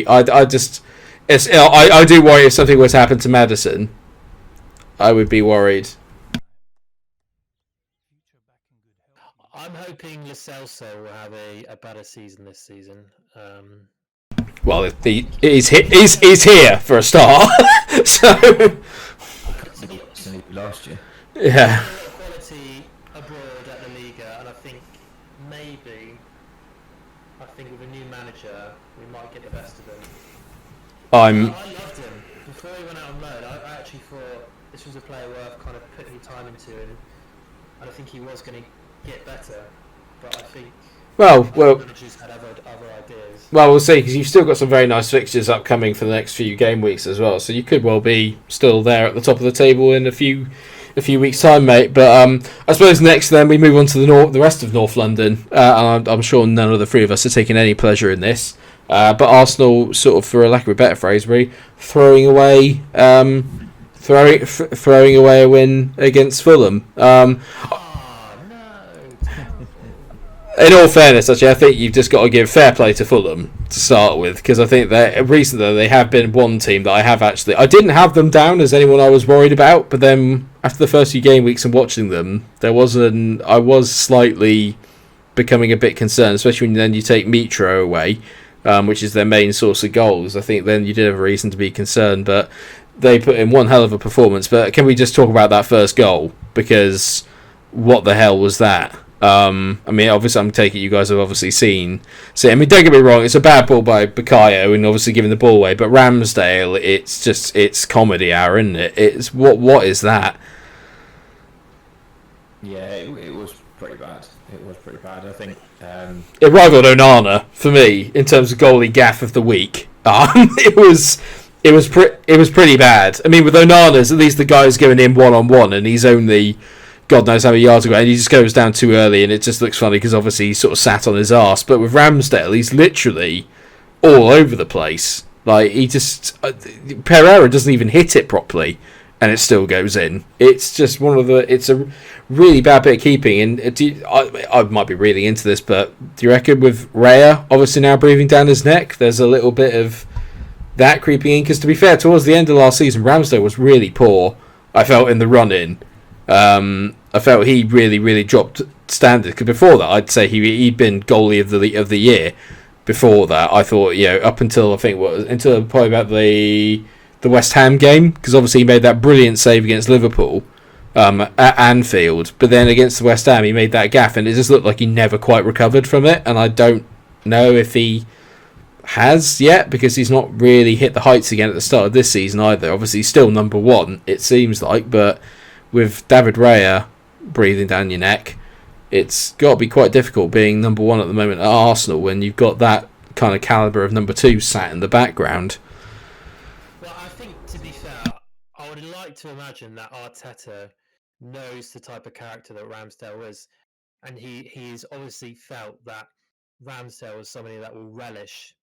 I do worry if something were to happen to Maddison. I would be worried. I'm hoping Lo Celso will have a better season this season. Well, he's here for a start. So last year. Yeah. Quality abroad at La Liga, and I think with a new manager we might get the best of him. I loved him before he went out on loan. I actually thought this was a player worth kind of putting your time into, and I think he was going to get better. But I think managers had other ideas. Well, we'll see, because you've still got some very nice fixtures upcoming for the next few game weeks as well. So you could well be still there at the top of the table in a few weeks' time, mate. But I suppose next then we move on to the rest of North London. And I'm sure none of the three of us are taking any pleasure in this. But Arsenal, sort of, for a lack of a better phrase, really throwing away a win against Fulham. In all fairness, actually, I think you've just got to give fair play to Fulham to start with, because I think that recently they have been one team that I didn't have them down as anyone I was worried about, but then after the first few game weeks and watching them, I was slightly becoming a bit concerned, especially when then you take Mitro away, which is their main source of goals. I think then you did have a reason to be concerned, but they put in one hell of a performance. But can we just talk about that first goal? Because what the hell was that? I mean, obviously, I'm taking you guys have obviously seen. So, I mean, don't get me wrong, it's a bad ball by Bukayo and obviously giving the ball away. But Ramsdale, it's comedy hour, isn't it? It's what is that? Yeah, it was pretty bad. It was pretty bad. I think it rivaled Onana for me in terms of goalie gaff of the week. It was pretty bad. I mean, with Onana's, at least the guy's going in 1-on-1, and he's only God knows how many yards ago, and he just goes down too early, and it just looks funny because obviously he sort of sat on his arse. But with Ramsdale, he's literally all over the place. Like, he just Pereira doesn't even hit it properly, and it still goes in. It's just it's a really bad bit of keeping. And I might be reading into this, but do you reckon with Raya obviously now breathing down his neck, there's a little bit of that creeping in? Because to be fair, towards the end of last season, Ramsdale was really poor, I felt, in the run-in. I felt he really, really dropped standard. Because before that, I'd say he'd been goalie of the year. Before that, I thought, up until until probably about the West Ham game, because obviously he made that brilliant save against Liverpool at Anfield. But then against the West Ham, he made that gaff, and it just looked like he never quite recovered from it. And I don't know if he has yet, because he's not really hit the heights again at the start of this season either. Obviously, he's still number one, it seems like, but with David Raya breathing down your neck, it's got to be quite difficult being number one at the moment at Arsenal when you've got that kind of calibre of number two sat in the background. Well, I think, to be fair, I would like to imagine that Arteta knows the type of character that Ramsdale is, and he's obviously felt that Ramsdale is somebody that will relish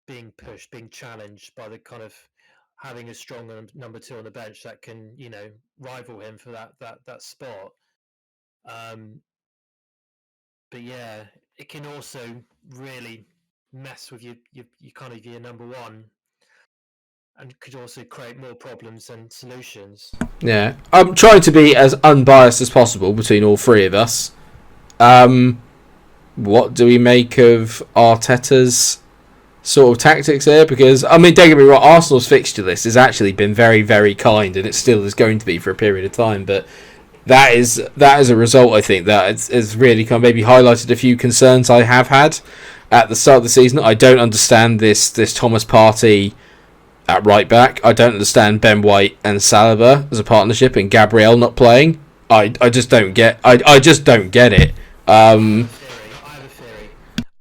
being pushed, being challenged by the kind of having a strong number two on the bench that can, rival him for that spot. But yeah, it can also really mess with your kind of your number one, and could also create more problems and solutions. Yeah, I'm trying to be as unbiased as possible between all three of us. What do we make of Arteta's sort of tactics here? Because, I mean, don't get me wrong, Arsenal's fixture list has actually been very, very kind, and it still is going to be for a period of time, but that is a result, I think, that has really kind of maybe highlighted a few concerns I have had at the start of the season. I don't understand this Thomas Partey at right back. I don't understand Ben White and Saliba as a partnership and Gabriel not playing. I just don't get it. I have a theory.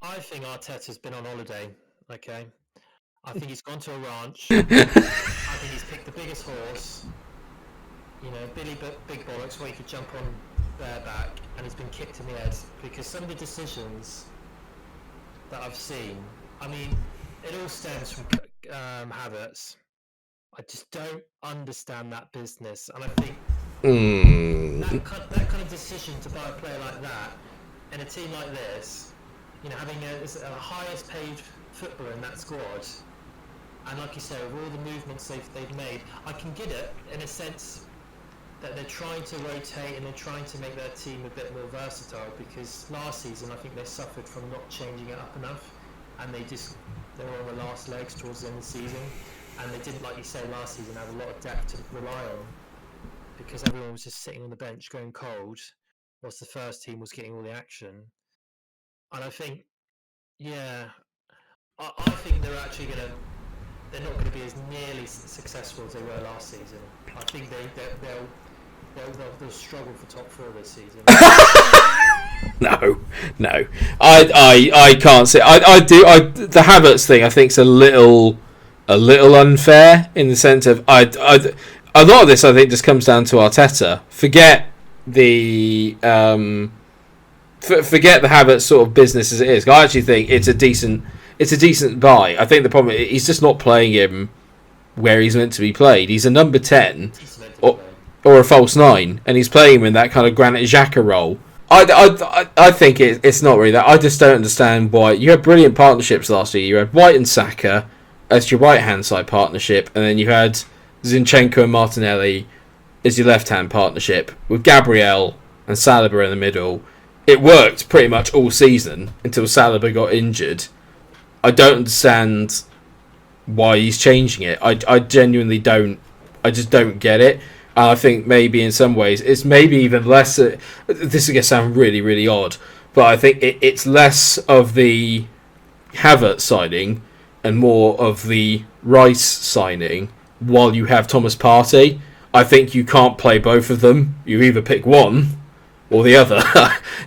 I think Arteta's been on holiday. Okay, I think he's gone to a ranch. I think he's picked the biggest horse. Billy Big Bollocks, where he could jump on bareback, and he's been kicked in the head because some of the decisions that I've seen. I mean, it all stems from Havertz. I just don't understand that business, and I think that kind of decision to buy a player like that in a team like this, having a highest paid footballer in that squad, and like you say, with all the movements they've made, I can get it in a sense. that they're trying to rotate and they're trying to make their team a bit more versatile, because last season I think they suffered from not changing it up enough, and they were on the last legs towards the end of the season, and they didn't, like you say, last season have a lot of depth to rely on, because everyone was just sitting on the bench going cold whilst the first team was getting all the action. And I think, I think they're not going to be as nearly successful as they were last season. I think they'll struggle for top 4 this season. No, I can't say. The Havertz thing I think is a little unfair in the sense of a lot of this I think just comes down to Arteta. Forget the Havertz sort of business as it is. I actually think it's a decent buy. I think the problem is he's just not playing him where he's meant to be played. He's a number 10 or a false 9, and he's playing him in that kind of Granit Xhaka role. I think it's not really that. I just don't understand why. You had brilliant partnerships last year. You had White and Saka as your right-hand side partnership, and then you had Zinchenko and Martinelli as your left-hand partnership, with Gabriel and Saliba in the middle. It worked pretty much all season until Saliba got injured. I don't understand why he's changing it. I genuinely don't. I just don't get it. And I think maybe in some ways it's maybe even less. This is going to sound really, really odd, but I think it's less of the Havertz signing and more of the Rice signing while you have Thomas Partey. I think you can't play both of them. You either pick one or the other.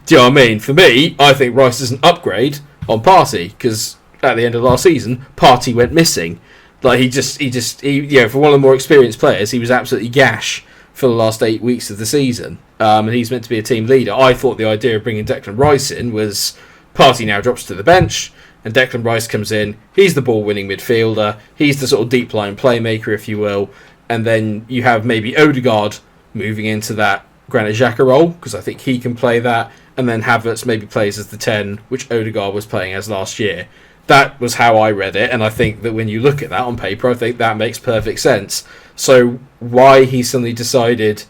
Do you know what I mean? For me, I think Rice is an upgrade on Partey, because at the end of last season, Partey went missing. Like he for one of the more experienced players, he was absolutely gash for the last 8 weeks of the season. And he's meant to be a team leader. I thought the idea of bringing Declan Rice in was Partey now drops to the bench and Declan Rice comes in. He's the ball-winning midfielder. He's the sort of deep-line playmaker, if you will. And then you have maybe Odegaard moving into that Granit Xhaka role, because I think he can play that. And then Havertz maybe plays as the 10, which Odegaard was playing as last year. That was how I read it, and I think that when you look at that on paper, I think that makes perfect sense. So why he suddenly decided,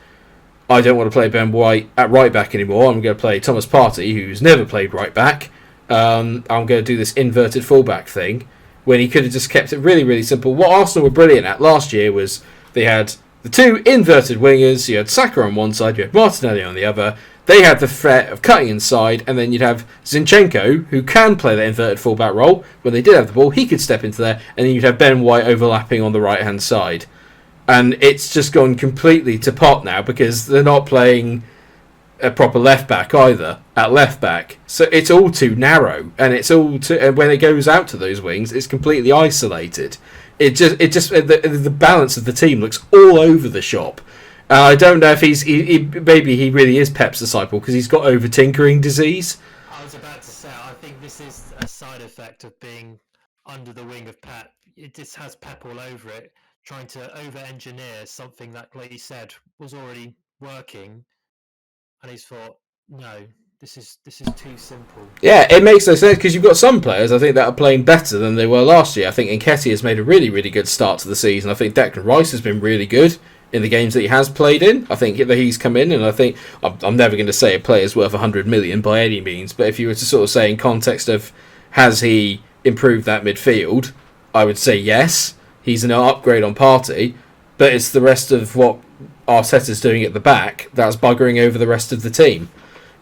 I don't want to play Ben White at right back anymore, I'm going to play Thomas Partey, who's never played right back, I'm going to do this inverted fullback thing, when he could have just kept it really, really simple. What Arsenal were brilliant at last year was they had the two inverted wingers, you had Saka on one side, you had Martinelli on the other. They had the threat of cutting inside, and then you'd have Zinchenko, who can play that inverted fullback role. When they did have the ball, he could step into there, and then you'd have Ben White overlapping on the right-hand side. And it's just gone completely to pot now, because they're not playing a proper left-back either, at left-back. So it's all too narrow, and and when it goes out to those wings, it's completely isolated. The balance of the team looks all over the shop. I don't know if maybe he really is Pep's disciple, because he's got over-tinkering disease. I was about to say, I think this is a side effect of being under the wing of Pep. It just has Pep all over it, trying to over-engineer something that, like you said, was already working, and he's thought, no, this is too simple. Yeah, it makes no sense, because you've got some players, I think, that are playing better than they were last year. I think Nketiah has made a really, really good start to the season. I think Declan Rice has been really good in the games that he has played in. I think that he's come in, and I think I'm never going to say a player's worth 100 million by any means, but if you were to sort of say in context of has he improved that midfield, I would say yes. He's an upgrade on Partey, but it's the rest of what Arteta's doing at the back that's buggering over the rest of the team.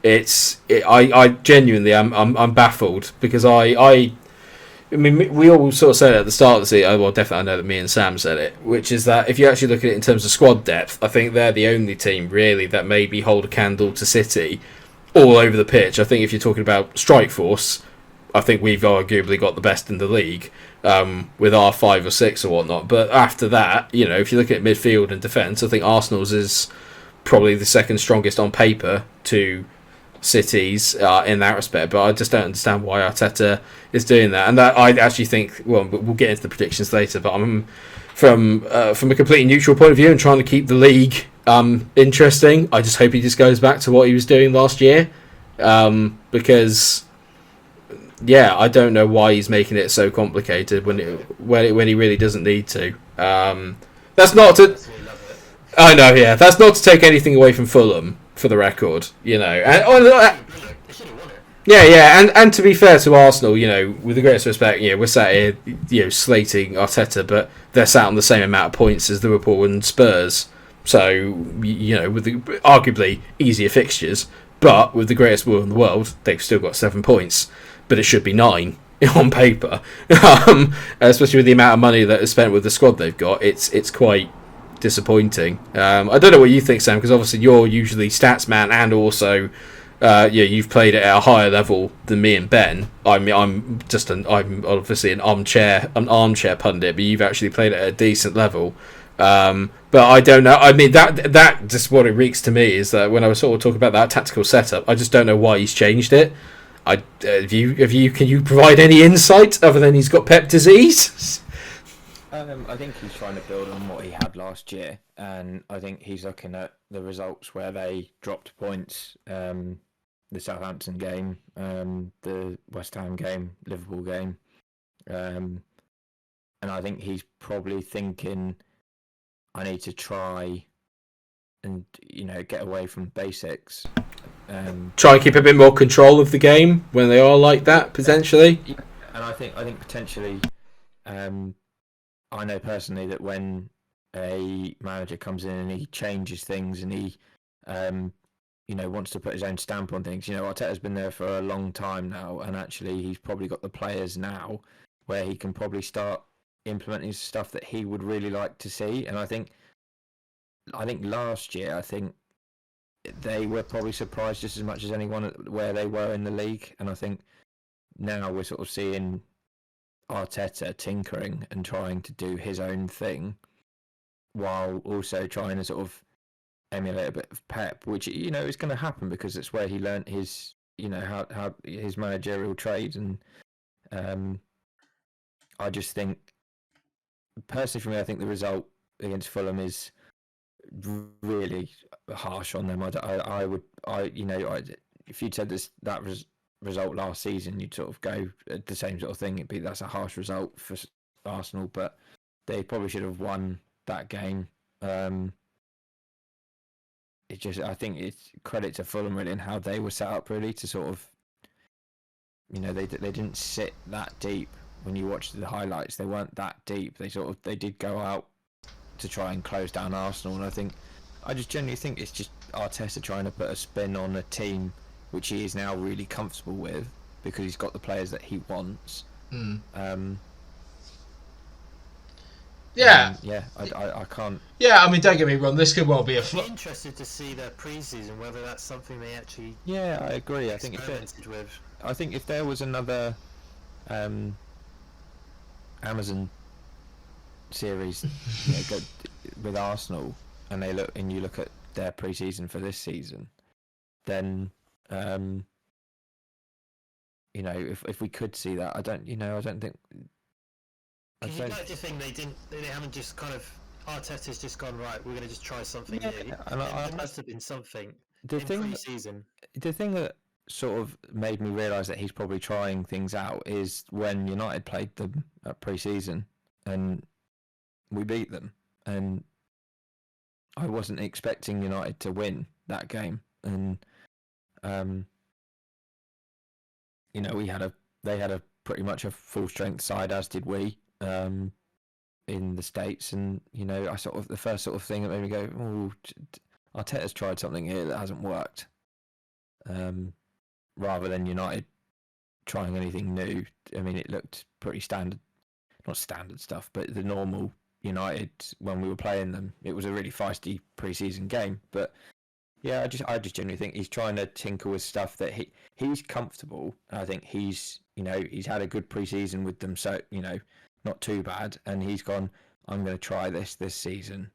I genuinely I'm baffled, because I mean, we all sort of said it at the start of the season. Well, definitely, I know that me and Sam said it, which is that if you actually look at it in terms of squad depth, I think they're the only team really that maybe hold a candle to City all over the pitch. I think if you're talking about strike force, I think we've arguably got the best in the league, with our 5 or 6 or whatnot. But after that, if you look at midfield and defence, I think Arsenal's is probably the second strongest on paper to Cities in that respect, but I just don't understand why Arteta is doing that. And that I actually think, well, we'll get into the predictions later, but I'm from a completely neutral point of view and trying to keep the league interesting. I just hope he just goes back to what he was doing last year, because I don't know why he's making it so complicated when he really doesn't need to. That's not to. I know, yeah. That's not to take anything away from Fulham, for the record, you know. And, They should have won it. yeah, and to be fair to Arsenal, you know, with the greatest respect, you know, we're sat here, you know, slating Arteta, but they're sat on the same amount of points as Liverpool and Spurs. So, you know, with the arguably easier fixtures, but with the greatest will in the world, they've still got 7 points, but it should be 9 on paper. Especially with the amount of money that is spent with the squad they've got, it's quite disappointing. I don't know what you think, Sam, because obviously you're usually stats man, and also you've played it at a higher level than me and Ben. I mean, I'm obviously an armchair pundit, but you've actually played it at a decent level. But I don't know. I mean, that just what it reeks to me is that when I was sort of talking about that tactical setup, I just don't know why he's changed it. Can you provide any insight other than he's got Pep disease? I think he's trying to build on what he had last year, and I think he's looking at the results where they dropped points. The Southampton game, the West Ham game, Liverpool game, and I think he's probably thinking, I need to try and, you know, get away from basics. Try and keep a bit more control of the game when they are like that, potentially. And I think potentially, I know personally that when a manager comes in and he changes things and he, you know, wants to put his own stamp on things. You know, Arteta's been there for a long time now, and actually he's probably got the players now where he can probably start implementing stuff that he would really like to see. And I think last year, I think they were probably surprised just as much as anyone at where they were in the league. And I think now we're sort of seeing Arteta tinkering and trying to do his own thing, while also trying to sort of emulate a bit of Pep, which, you know, is going to happen because it's where he learnt his, you know, how his managerial trade. And I just think, personally for me, I think the result against Fulham is really harsh on them. If you'd said that result last season, you'd sort of go the same sort of thing. That's a harsh result for Arsenal, but they probably should have won that game. I think it's credit to Fulham really and how they were set up really to sort of, you know, they didn't sit that deep. When you watch the highlights, they weren't that deep. They did go out to try and close down Arsenal, and I just genuinely think it's just Arteta trying to put a spin on a team which he is now really comfortable with because he's got the players that he wants. Yeah. I can't. Yeah, I mean, don't get me wrong. This could well be a flop. I'm interested to see their pre-season, whether that's something they actually. Yeah, I agree. I think if there was another Amazon series with Arsenal, and you look at their pre-season for this season, then you know, if we could see that, I don't think. Because you'd like to think they haven't just kind of, Arteta's just gone, right, we're going to just try something new. And there must have been something in pre-season. The thing that sort of made me realise that he's probably trying things out is when United played them at pre-season and we beat them, and I wasn't expecting United to win that game, and you know, they had a pretty much a full strength side, as did we, in the States. And, you know, the first sort of thing that made me go, oh, Arteta's tried something here that hasn't worked, rather than United trying anything new. I mean, it looked pretty standard, not standard stuff, but the normal United when we were playing them. It was a really feisty pre-season game, but yeah, I just genuinely think he's trying to tinker with stuff that he's comfortable. And I think he's had a good pre-season with them, so, you know, not too bad. And he's gone, I'm going to try this season.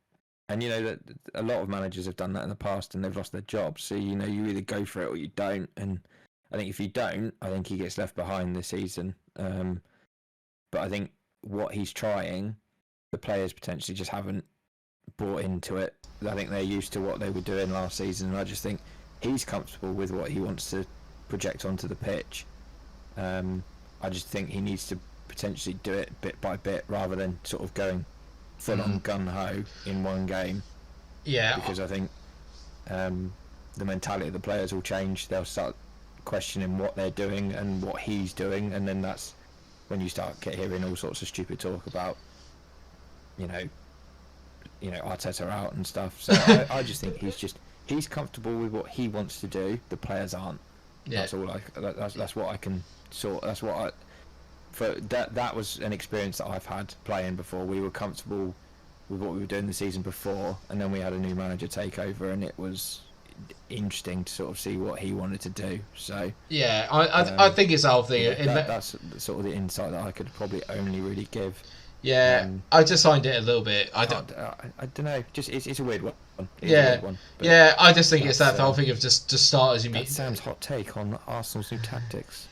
And, you know, that a lot of managers have done that in the past and they've lost their jobs. So, you know, you either go for it or you don't. And I think if you don't, I think he gets left behind this season. But I think what he's trying, the players potentially just haven't bought into it. I think they're used to what they were doing last season, and I just think he's comfortable with what he wants to project onto the pitch. I just think he needs to potentially do it bit by bit rather than sort of going full on gun ho in one game. Yeah. Because I think the mentality of the players will change. They'll start questioning what they're doing and what he's doing, and then that's when you start hearing all sorts of stupid talk about, you know, Arteta out and stuff. So I just think he's comfortable with what he wants to do. The players aren't. Yeah. That's all. That's what I can sort. That's what I. For that was an experience that I've had playing before. We were comfortable with what we were doing the season before, and then we had a new manager take over, and it was interesting to sort of see what he wanted to do. So yeah, I think it's the whole thing. That's sort of the insight that I could probably only really give. Yeah, I just find it a little bit. I don't know. Just it's a weird one. It's yeah, a weird one, yeah. I just think it's that whole thing of just start as you meet. That sounds hot take on Arsenal's new tactics.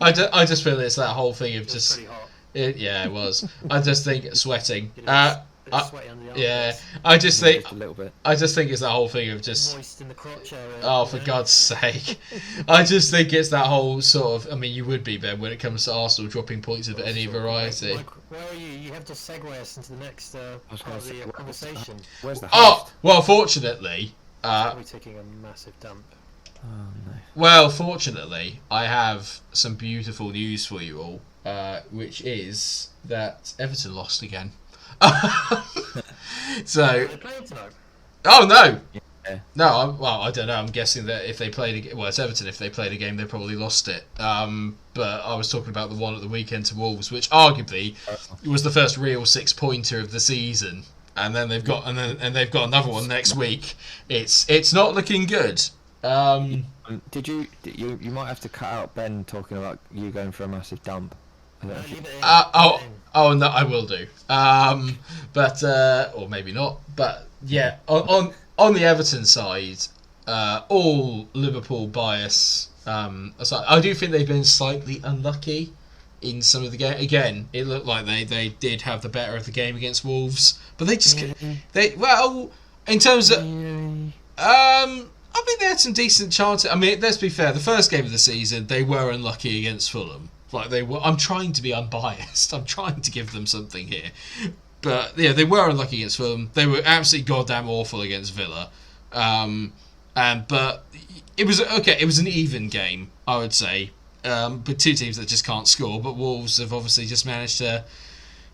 I just feel it's that whole thing of It was just. pretty hot. It was. I just think sweating. You know, bit of sweaty under the Yeah, armpits, I just think. Just a little bit. I just think it's that whole thing of just. moist in the crotch area. Oh, for God's sake! I just think it's that whole sort of. I mean, you would be Ben when it comes to Arsenal dropping points of any variety. Mike, where are you? You have to segue us into the next part of the conversation. Where's the Oh host? well, fortunately. Probably taking a massive dump. Oh no. Well, fortunately, I have some beautiful news for you all, which is that Everton lost again. So, Are they playing tonight? oh no, Yeah. no. I don't know. I'm guessing that if they played, it's Everton. If they played a game, they probably lost it. But I was talking about the one at the weekend to Wolves, which arguably was the first real 6-pointer of the season. And then they've got they've got another one next week. It's not looking good. Did you might have to cut out Ben talking about you going for a massive dump. I don't know if you- Leave it in. Oh no, I will do. But or maybe not. But yeah, on the Everton side, all Liverpool bias aside, I do think they've been slightly unlucky in some of the game. Again, it looked like they did have the better of the game against Wolves, but they just in terms of I think they had some decent chances. I mean, let's be fair. The first game of the season, they were unlucky against Fulham. Like they were. I'm trying to be unbiased. I'm trying to give them something here. But yeah, they were unlucky against Fulham. They were absolutely goddamn awful against Villa. But it was okay. It was an even game, I would say. But two teams that just can't score. But Wolves have obviously just managed to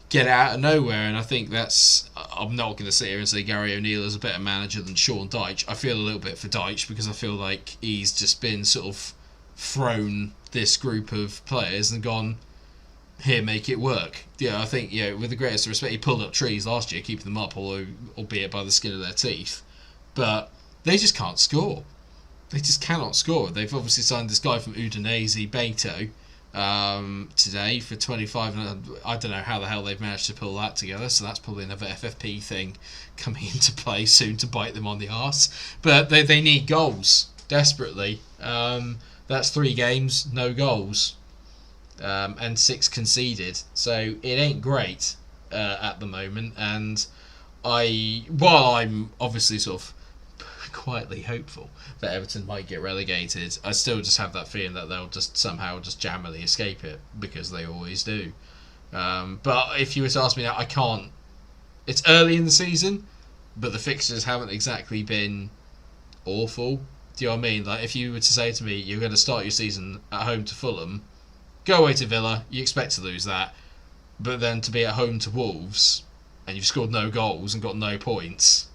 get out of nowhere, and I think that's. I'm not going to sit here and say Gary O'Neill is a better manager than Sean Dyche. I feel a little bit for Dyche because I feel like he's just been sort of thrown this group of players and gone, here, make it work. Yeah, I think with the greatest respect, he pulled up trees last year, keeping them up, albeit by the skin of their teeth. But they just can't score. They just cannot score. They've obviously signed this guy from Udinese, Beto, today for 25, and I don't know how the hell they've managed to pull that together, so that's probably another FFP thing coming into play soon to bite them on the arse. But they need goals desperately. That's 3 games, no goals, and 6 conceded, so it ain't great at the moment. And while I'm obviously sort of quietly hopeful that Everton might get relegated, I still just have that feeling that they'll just somehow just jammily escape it, because they always do. But if you were to ask me now, I can't. It's early in the season, but the fixtures haven't exactly been awful. Do you know what I mean? Like, if you were to say to me, you're going to start your season at home to Fulham, go away to Villa, you expect to lose that, but then to be at home to Wolves, and you've scored no goals and got no points,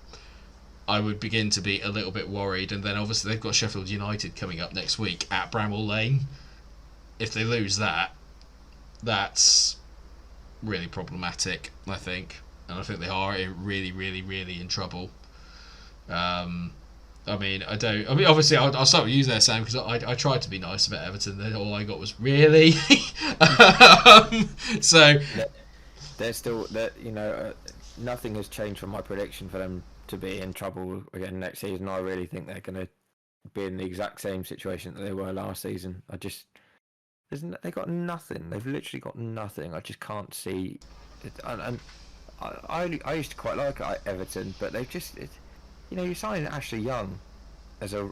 I would begin to be a little bit worried. And then obviously they've got Sheffield United coming up next week at Bramall Lane. If they lose that, that's really problematic, I think. And I think they are really, really, really in trouble. Obviously, I'll start with you there, Sam, because I tried to be nice about Everton. Then all I got was really. So they're still nothing has changed from my prediction for them to be in trouble again next season. I really think they're going to be in the exact same situation that they were last season. They got nothing. They've literally got nothing. I just can't see it. And I used to quite like Everton, but they've just. You're signing Ashley Young as a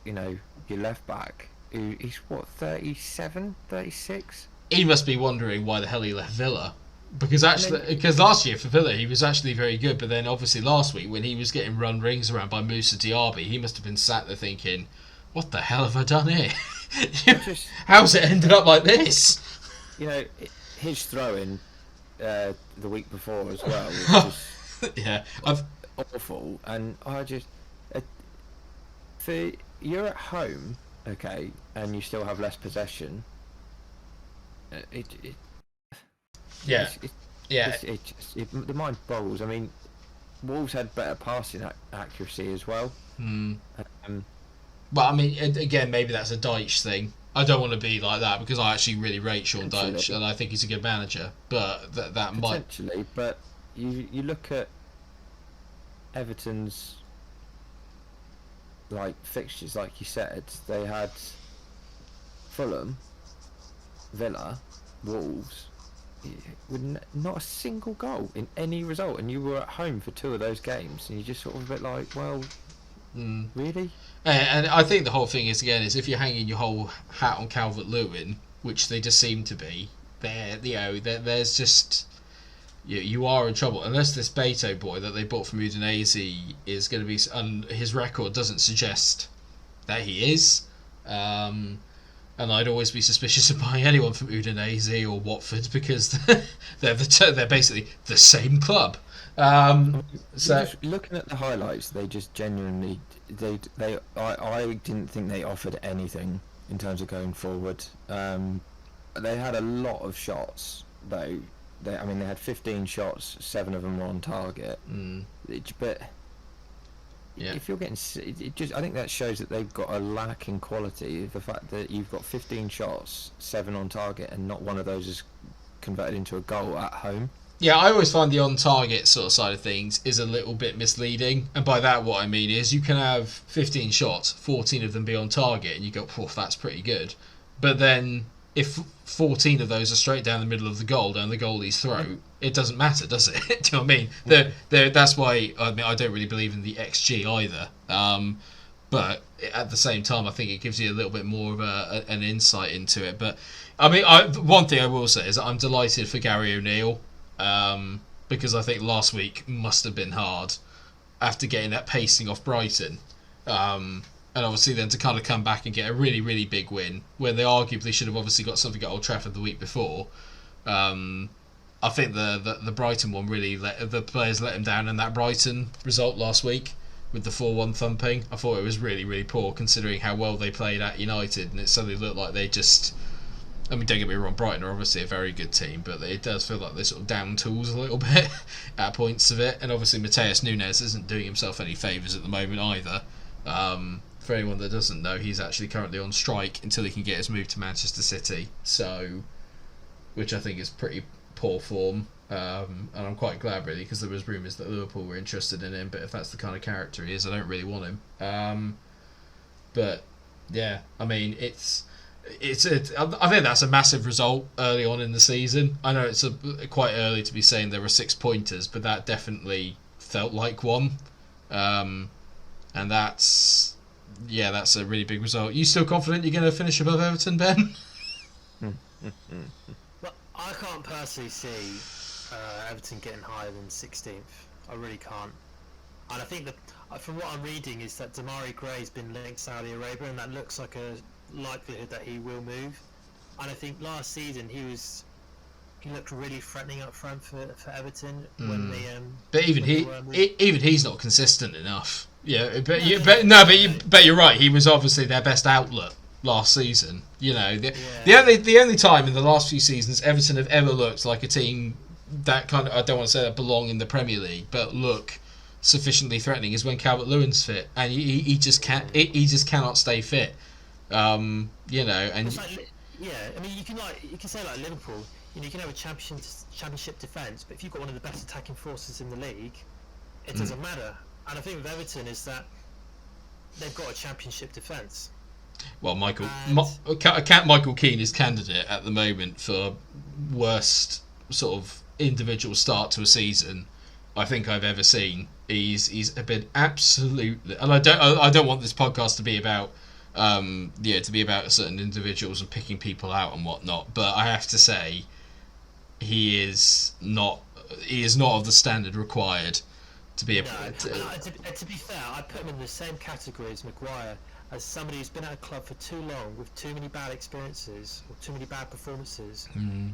your left back. He's what, 37, 36? He must be wondering why the hell he left Villa. Because last year for Villa he was actually very good, but then obviously last week when he was getting run rings around by Moussa Diaby, he must have been sat there thinking, "What the hell have I done here? How's it ended up like this?" You know, his throw-in the week before as well was yeah, awful, and I just you're at home, okay, and you still have less possession. The mind boggles. I mean, Wolves had better passing accuracy as well. But I mean, again, maybe that's a Deitch thing. I don't want to be like that because I actually really rate Sean Deitch and I think he's a good manager. But that might potentially. But you look at Everton's fixtures, like you said, they had Fulham, Villa, Wolves, with not a single goal in any result, and you were at home for 2 of those games, and you're just sort of a bit like, well, really? And I think the whole thing is if you're hanging your whole hat on Calvert-Lewin, which they just seem to be, there's just you are in trouble unless this Beto boy that they bought from Udinese is going to be, and his record doesn't suggest that he is. And I'd always be suspicious of buying anyone from Udinese or Watford because they're basically the same club. So just looking at the highlights, they just genuinely I didn't think they offered anything in terms of going forward. They had a lot of shots though. They had 15 shots, 7 of them were on target. But if you're getting, I think that shows that they've got a lack in quality. The fact that you've got 15 shots, 7 on target, and not one of those is converted into a goal at home. Yeah, I always find the on-target sort of side of things is a little bit misleading. And by that, what I mean is you can have 15 shots, 14 of them be on target, and you go, "Poof, that's pretty good." But then if 14 of those are straight down the middle of the goal, down the goalie's throat, it doesn't matter, does it? Do you know what I mean? That's why I don't really believe in the XG either. But at the same time, I think it gives you a little bit more of an insight into it. But I mean, one thing I will say is that I'm delighted for Gary O'Neill because I think last week must have been hard after getting that pacing off Brighton. And obviously then to kind of come back and get a really, really big win when they arguably should have obviously got something at Old Trafford the week before. I think the Brighton one really the players let him down in that Brighton result last week with the 4-1 thumping. I thought it was really, really poor considering how well they played at United, and it suddenly looked like they just... I mean, don't get me wrong, Brighton are obviously a very good team, but it does feel like they sort of down tools a little bit at points of it. And obviously Mateus Nunez isn't doing himself any favours at the moment either. For anyone that doesn't know, he's actually currently on strike until he can get his move to Manchester City, so which I think is pretty poor form. And I'm quite glad really because there was rumours that Liverpool were interested in him, but if that's the kind of character he is, I don't really want him. But yeah, I mean I think that's a massive result early on in the season. I know it's quite early to be saying there were 6 pointers, but that definitely felt like one. And that's a really big result. You still confident you're going to finish above Everton, Ben? Well, I can't personally see Everton getting higher than 16th. I really can't. And I think that from what I'm reading is that Damari Gray's been linked to Saudi Arabia, and that looks like a likelihood that he will move. And I think last season he looked really threatening up front for Everton when they. But even he's not consistent enough. Yeah, but you're right. He was obviously their best outlet last season. You know, the only time in the last few seasons Everton have ever looked like a team that kind of, I don't want to say that belong in the Premier League, but look sufficiently threatening is when Calvert-Lewin's fit, and he just can't. He just cannot stay fit. You know, and I mean, you can say like Liverpool. You know, you can have a championship defence, but if you've got one of the best attacking forces in the league, it doesn't matter. And I think with Everton is that they've got a championship defence. Well, Michael Keane is candidate at the moment for worst sort of individual start to a season I think I've ever seen. He's been absolutely, and I don't want this podcast to be about to be about certain individuals and picking people out and whatnot, but I have to say he is not of the standard required to be a. To be fair, I put him in the same category as Maguire, as somebody who's been at a club for too long with too many bad experiences or too many bad performances,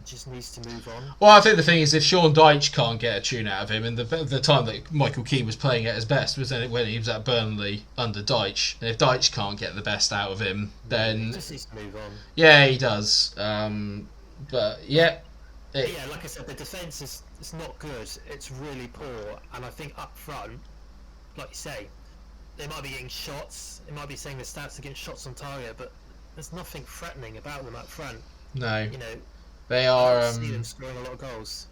just needs to move on. Well, I think the thing is, if Sean Dyche can't get a tune out of him, and the time that Michael Keane was playing at his best was when he was at Burnley under Dyche, and if Dyche can't get the best out of him, then He just needs to move on. yeah, he does. But yeah. Yeah, like I said, the defence is not good. It's really poor, and I think up front, like you say, they might be getting shots. It might be saying the stats are getting shots on target, but there's nothing threatening about them up front. No, You know, they I are. don't see them scoring a lot of goals.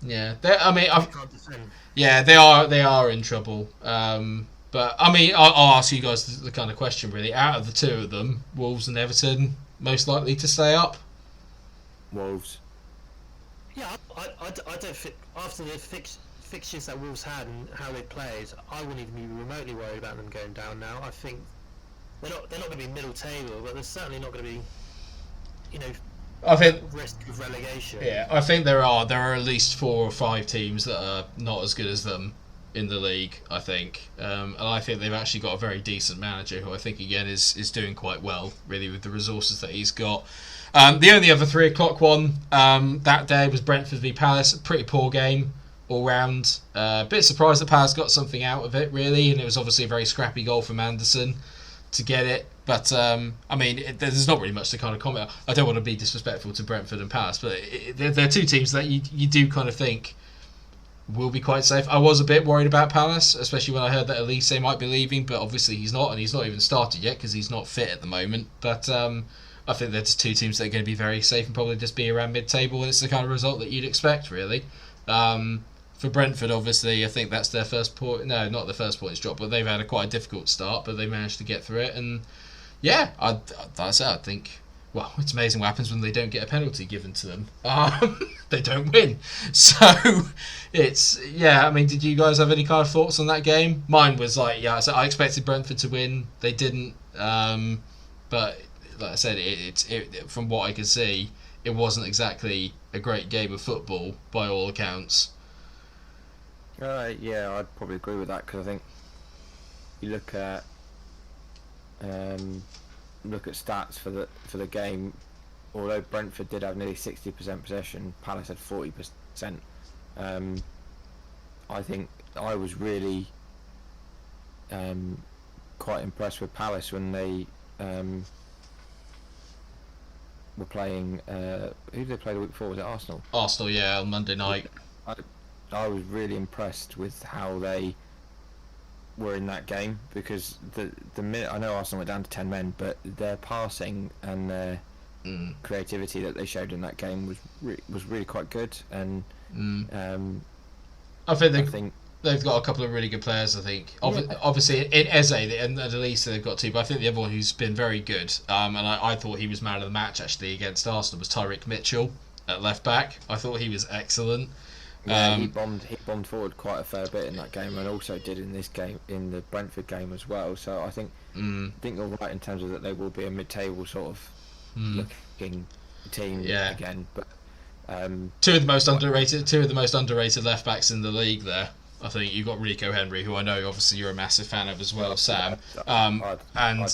Yeah, They can't defend. yeah, they are in trouble. But I mean, I'll ask you guys the kind of question really. Out of the two of them, Wolves and Everton most likely to stay up. Wolves. Yeah, I don't think after the fixtures that Wolves had and how they played, I wouldn't even be remotely worried about them going down now. I think they're not going to be middle table, but they're certainly not going to be, I think. risk of relegation. Yeah, I think there are at least 4 or 5 teams that are not as good as them in the league. I think, and I think they've actually got a very decent manager who I think again is doing quite well, really, with the resources that he's got. The only other 3 o'clock one that day was Brentford v Palace. A pretty poor game all round. A bit surprised that Palace got something out of it, really, and it was obviously a very scrappy goal from Anderson to get it. But I mean, there's not really much to kind of comment. I don't want to be disrespectful to Brentford and Palace, but they're 2 teams that you do kind of think will be quite safe. I was a bit worried about Palace, especially when I heard that Elise might be leaving, but obviously he's not, and he's not even started yet because he's not fit at the moment. But I think they're just 2 teams that are going to be very safe and probably just be around mid-table, and it's the kind of result that you'd expect, really. For Brentford, obviously, I think that's their first point. No, not the first points drop, but they've had quite a difficult start, but they managed to get through it. And yeah, I think, well, it's amazing what happens when they don't get a penalty given to them. They don't win. So it's, yeah, I mean, did you guys have any kind of thoughts on that game? Mine was like, yeah, so I expected Brentford to win. They didn't. But like I said, it from what I could see, it wasn't exactly a great game of football by all accounts. Yeah, I'd probably agree with that, because I think you look at stats for the game. Although Brentford did have nearly 60% possession, Palace had 40%. I think I was really quite impressed with Palace when they were playing. Who did they play the week before? Was it Arsenal? Arsenal, yeah, on Monday night. I was really impressed with how they were in that game, because the minute, I know Arsenal went down to 10 men, but their passing and their creativity that they showed in that game was really quite good. And I think they've got a couple of really good players. I think obviously in Eze and Elise they've got 2, but I think the other one who's been very good, and I thought he was man of the match actually against Arsenal, was Tyreek Mitchell at left back. I thought he was excellent. Yeah, he bombed forward quite a fair bit in that game, and also did in this game, in the Brentford game as well. So I think you're right in terms of that they will be a mid-table sort of looking team again. But two of the most underrated left backs in the league there. I think you've got Rico Henry, who I know obviously you're a massive fan of as well, Sam. I'd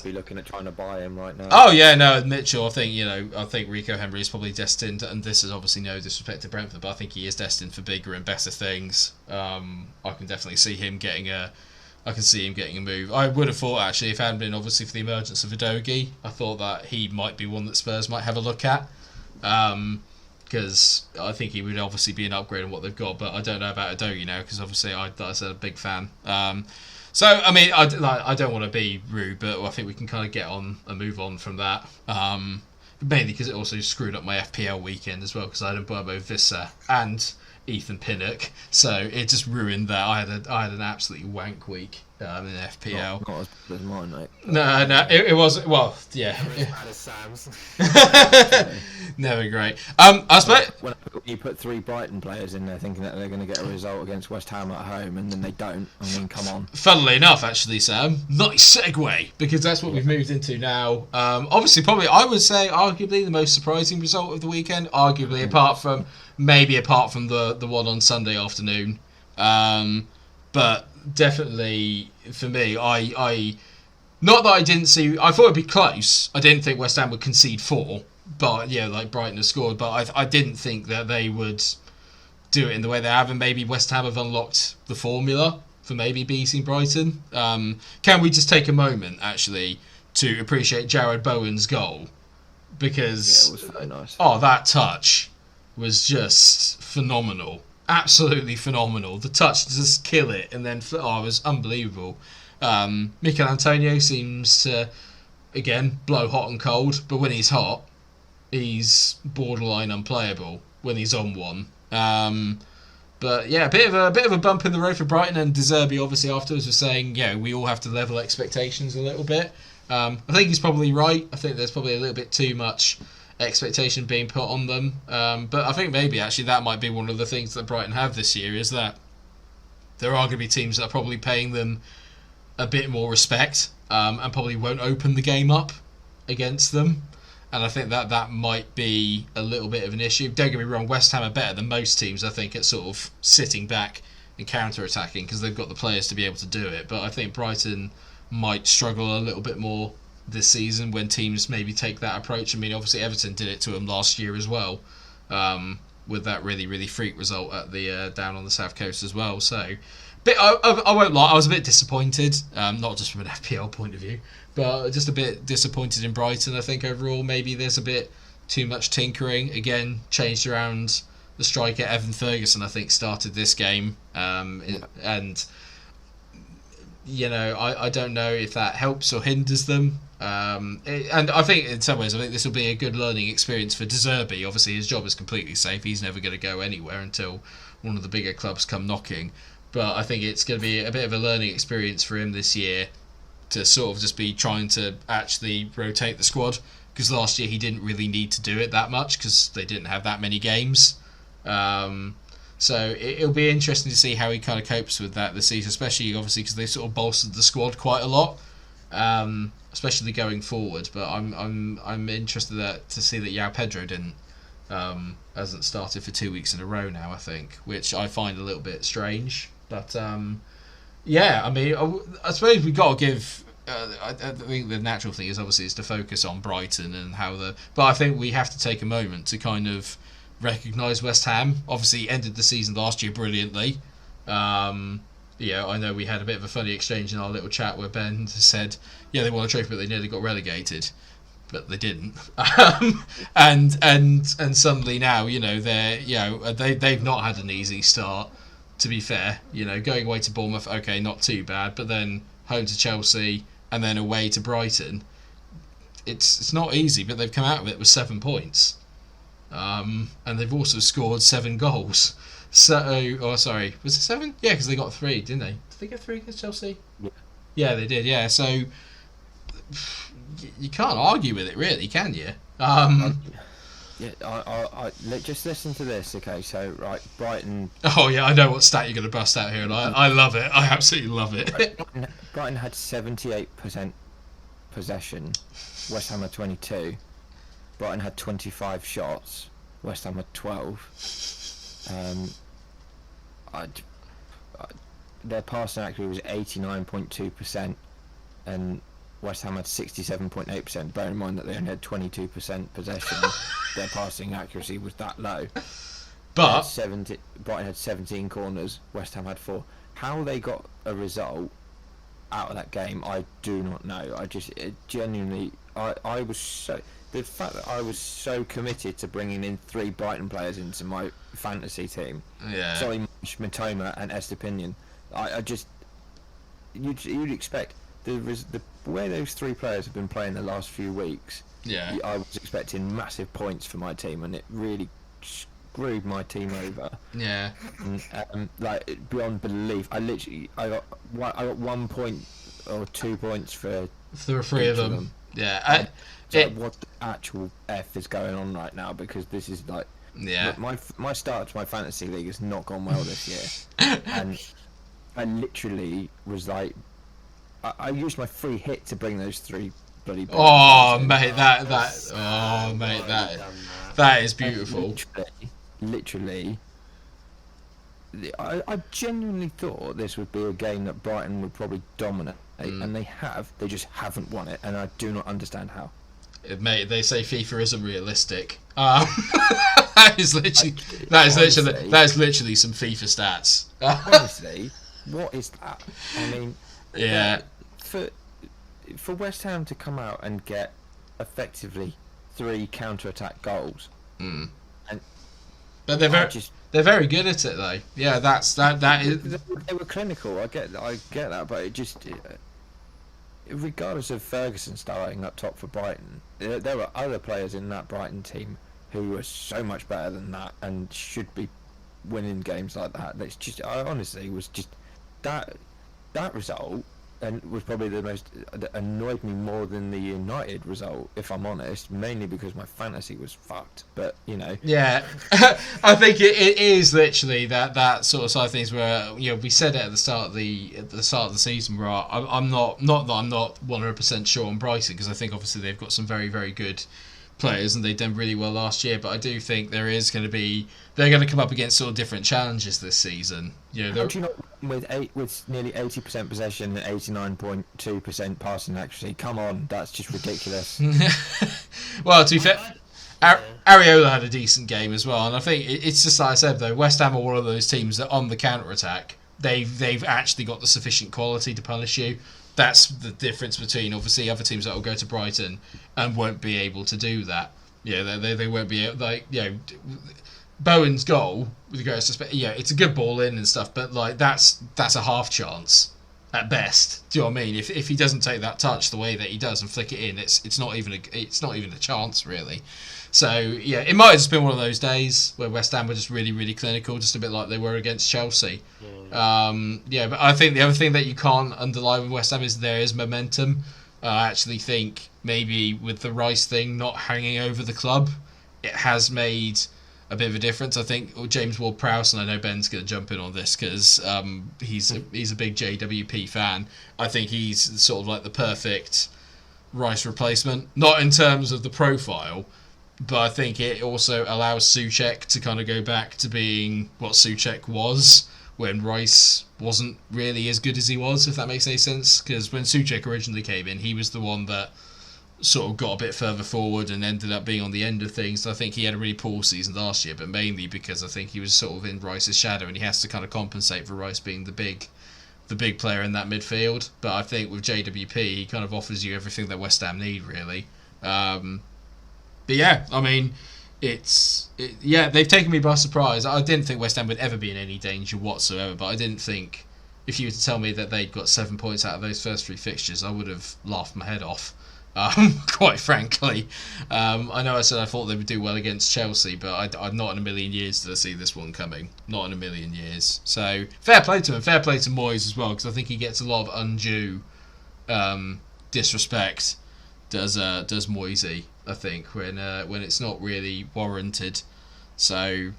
be looking at trying to buy him right now. Oh yeah, no, Mitchell. I think Rico Henry is probably destined, and this is obviously no disrespect to Brentford, but I think he is destined for bigger and better things. I can definitely see him getting a move. I would have thought actually, if it hadn't been obviously for the emergence of Udogie, I thought that he might be one that Spurs might have a look at. Because I think he would obviously be an upgrade on what they've got, but I don't know about Udogie now, because obviously I said a big fan. So I mean, I don't want to be rude, but I think we can kind of get on and move on from that. Mainly because it also screwed up my FPL weekend as well, because I had Burbo Visser and Ethan Pinnock, so it just ruined that. I had an absolutely wank week in FPL. Not as good as mine, mate. No, it was, well, yeah. As bad as Sam's. Never great. I suppose when you put 3 Brighton players in there thinking that they're going to get a result against West Ham at home, and then they don't. I mean, come on. funnily enough, actually, Sam, nice segue, because that's what we've moved into now. Obviously, probably, I would say, arguably the most surprising result of the weekend, arguably, apart from the one on Sunday afternoon. But definitely, for me, I not that I didn't see, I thought it'd be close. I didn't think West Ham would concede 4, but yeah, like Brighton has scored, but I didn't think that they would do it in the way they have, and maybe West Ham have unlocked the formula for maybe beating Brighton. Can we just take a moment, actually, to appreciate Jared Bowen's goal? Because it was very nice. Oh, that touch was just phenomenal. Absolutely phenomenal. The touch to just kill it, and then it was unbelievable. Mikel Antonio seems to, again, blow hot and cold, but when he's hot, he's borderline unplayable when he's on one. But yeah, a bit of a bump in the road for Brighton, and De Zerbi obviously afterwards was saying, we all have to level expectations a little bit. I think he's probably right. I think there's probably a little bit too much expectation being put on them. But I think maybe actually that might be one of the things that Brighton have this year, is that there are going to be teams that are probably paying them a bit more respect, and probably won't open the game up against them. And I think that might be a little bit of an issue. Don't get me wrong, West Ham are better than most teams, I think, at sort of sitting back and counter-attacking, because they've got the players to be able to do it. But I think Brighton might struggle a little bit more this season when teams maybe take that approach. I mean, obviously Everton did it to them last year as well, with that really, really freak result at the down on the South Coast as well. So, I won't lie, I was a bit disappointed, not just from an FPL point of view, but just a bit disappointed in Brighton. I think overall maybe there's a bit too much tinkering. Again, changed around the striker. Evan Ferguson, I think, started this game, and I don't know if that helps or hinders them. And I think in some ways, I think this will be a good learning experience for De Zerbi. Obviously, his job is completely safe. He's never going to go anywhere until one of the bigger clubs come knocking. But I think it's going to be a bit of a learning experience for him this year to sort of just be trying to actually rotate the squad, because last year he didn't really need to do it that much because they didn't have that many games. So it'll be interesting to see how he kind of copes with that this season, especially obviously because they sort of bolstered the squad quite a lot, especially going forward. But I'm interested to see that João Pedro hasn't started for 2 weeks in a row now, I think, which I find a little bit strange. But I mean, I suppose we've got to give. I think the natural thing is obviously is to focus on Brighton and but I think we have to take a moment to kind of recognise West Ham. Obviously, ended the season last year brilliantly. I know we had a bit of a funny exchange in our little chat where Ben said, they won a trophy, but they nearly got relegated, but they didn't. And suddenly now, they've not had an easy start. To be fair, going away to Bournemouth, okay, not too bad, but then home to Chelsea and then away to Brighton, it's not easy, but they've come out of it with 7 points, and they've also scored 7 goals. So, was it 7? Yeah, because they got 3, didn't they? Did they get 3 against Chelsea? Yeah, they did. Yeah, so you can't argue with it, really, can you? I just listen to this, okay? So, right, Brighton. Oh yeah, I know what stat you're going to bust out here, and I love it. I absolutely love it. Brighton had 78% possession. West Ham had 22. Brighton had 25 shots. West Ham had 12. Their passing accuracy was 89.2%, and West Ham had 67.8%. Bear in mind that they only had 22% possession. Their passing accuracy was that low. But Brighton had 17 corners. West Ham had 4. How they got a result out of that game, I do not know. I was so. The fact that I was so committed to bringing in 3 Brighton players into my fantasy team. Yeah. Solly Matoma and Estepinian. You'd expect the way those 3 players have been playing the last few weeks. Yeah. I was expecting massive points for my team, and it really screwed my team over. Yeah. And, beyond belief. I got 1 point or 2 points for there were 3 of them. Yeah. actual F is going on right now, because this is like, Yeah. my start to my fantasy league has not gone well this year, and I literally was like, I used my free hit to bring those 3 bloody. Oh, in. mate, that is beautiful. Literally, I genuinely thought this would be a game that Brighton would probably dominate, and they just haven't won it, and I do not understand how. Mate, they say FIFA isn't realistic. That is literally some FIFA stats. Honestly, what is that? I mean, yeah. For West Ham to come out and get effectively 3 counter-attack goals, But they're very good at it though. Yeah, that is. They were clinical. I get that, but it just. Regardless of Ferguson starting up top for Brighton, there were other players in that Brighton team who were so much better than that and should be winning games like that. That's just, I honestly was just that result, and was probably the most that annoyed me more than the United result, if I'm honest. Mainly because my fantasy was fucked. But Yeah, I think it is literally that sort of side of things where we said it at the start of the season where I'm not 100% sure on Brighton, because I think obviously they've got some very, very good players and they've done really well last year, but I do think they're going to come up against sort of different challenges this season. How do you not with nearly 80% possession and 89.2% passing accuracy? Come on, that's just ridiculous. Well, to be fair, Areola had a decent game as well, and I think it's just like I said though, West Ham are one of those teams that on the counter attack they've actually got the sufficient quality to punish you. That's the difference between obviously other teams that will go to Brighton and won't be able to do that. Yeah, they won't be able, like Bowen's goal with regards to it's a good ball in and stuff, but like that's a half chance at best. Do you know what I mean? If he doesn't take that touch the way that he does and flick it in, it's not even a chance really. So yeah, it might have just been one of those days where West Ham were just really, really clinical, just a bit like they were against Chelsea. But I think the other thing that you can't underline with West Ham is there is momentum. I actually think maybe with the Rice thing not hanging over the club, it has made a bit of a difference. I think James Ward-Prowse, and I know Ben's going to jump in on this because he's a big JWP fan. I think he's sort of like the perfect Rice replacement, not in terms of the profile, but I think it also allows Souček to kind of go back to being what Souček was when Rice wasn't really as good as he was, if that makes any sense. Because when Souček originally came in, he was the one that sort of got a bit further forward and ended up being on the end of things. I think he had a really poor season last year, but mainly because I think he was sort of in Rice's shadow and he has to kind of compensate for Rice being the big player in that midfield. But I think with JWP, he kind of offers you everything that West Ham need, really. But yeah, I mean, they've taken me by surprise. I didn't think West Ham would ever be in any danger whatsoever, but I didn't think, if you were to tell me that they'd got 7 points out of those first 3 fixtures, I would have laughed my head off, quite frankly. I know I said I thought they would do well against Chelsea, but I'd not in a million years did I see this one coming. Not in a million years. So, fair play to him. Fair play to Moyes as well, because I think he gets a lot of undue disrespect, does Moisey, I think, when it's not really warranted. So